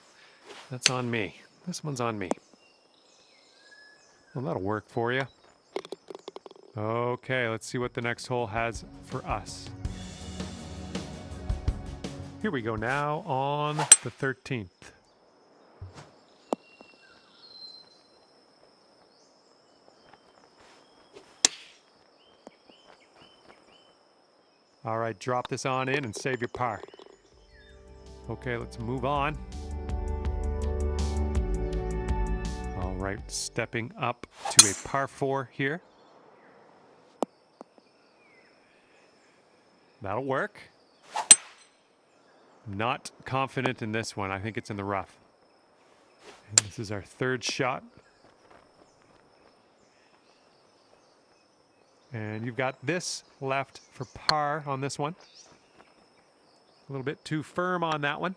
That's on me. This one's on me. Well, that'll work for you. Okay, let's see what the next hole has for us. Here we go now on the 13th. All right, drop this on in and save your par. Okay, let's move on. All right, stepping up to a par 4 here. That'll work. Not confident in this one. I think it's in the rough. And this is our third shot. And you've got this left for par on this one. A little bit too firm on that one.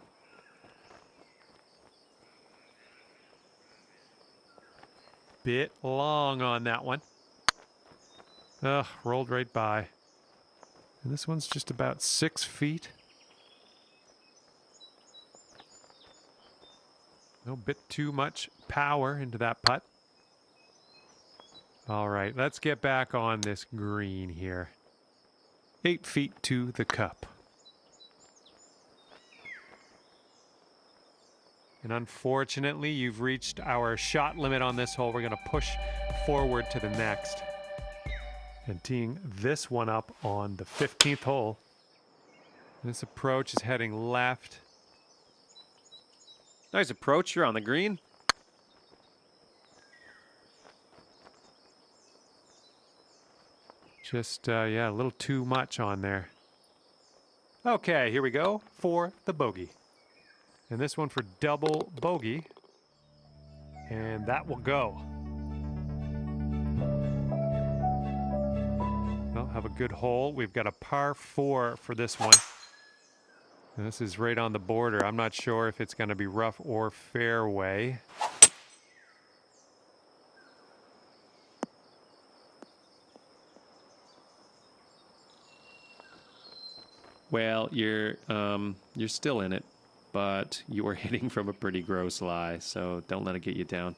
Bit long on that one. Ugh, rolled right by. And this one's just about 6 feet. A bit too much power into that putt. All right, let's get back on this green here. 8 feet to the cup. And unfortunately, you've reached our shot limit on this hole. We're going to push forward to the next. And teeing this one up on the 15th hole. This approach is heading left. Nice approach. You're on the green. Just, yeah, a little too much on there. Okay, here we go for the bogey. And this one for double bogey. And that will go. Well, have a good hole. We've got a par 4 for this one. And this is right on the border. I'm not sure if it's going to be rough or fairway. Well, you're still in it, but you are hitting from a pretty gross lie, so don't let it get you down.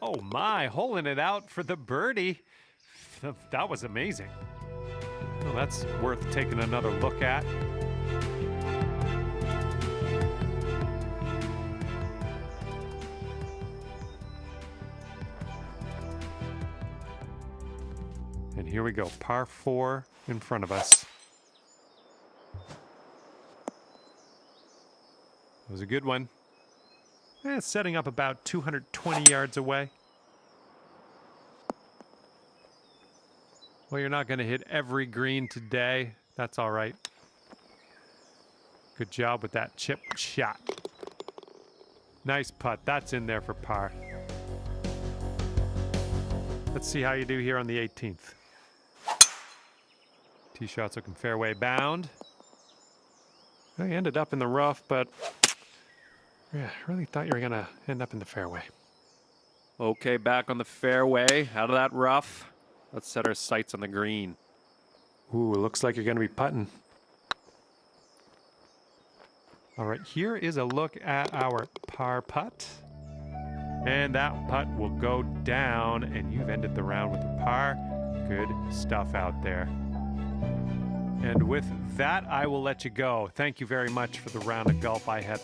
Oh my, holing it out for the birdie. That was amazing. Well, that's worth taking another look at. And here we go, par 4 in front of us. It was a good one. Setting up about 220 yards away. Well, you're not going to hit every green today. That's all right. Good job with that chip shot. Nice putt. That's in there for par. Let's see how you do here on the 18th. Tee shot's looking fairway bound. I ended up in the rough, but yeah, I really thought you were going to end up in the fairway. Okay, back on the fairway, out of that rough. Let's set our sights on the green. Ooh, it looks like you're going to be putting. All right, here is a look at our par putt. And that putt will go down, and you've ended the round with a par. Good stuff out there. And with that, I will let you go. Thank you very much for the round of golf. I had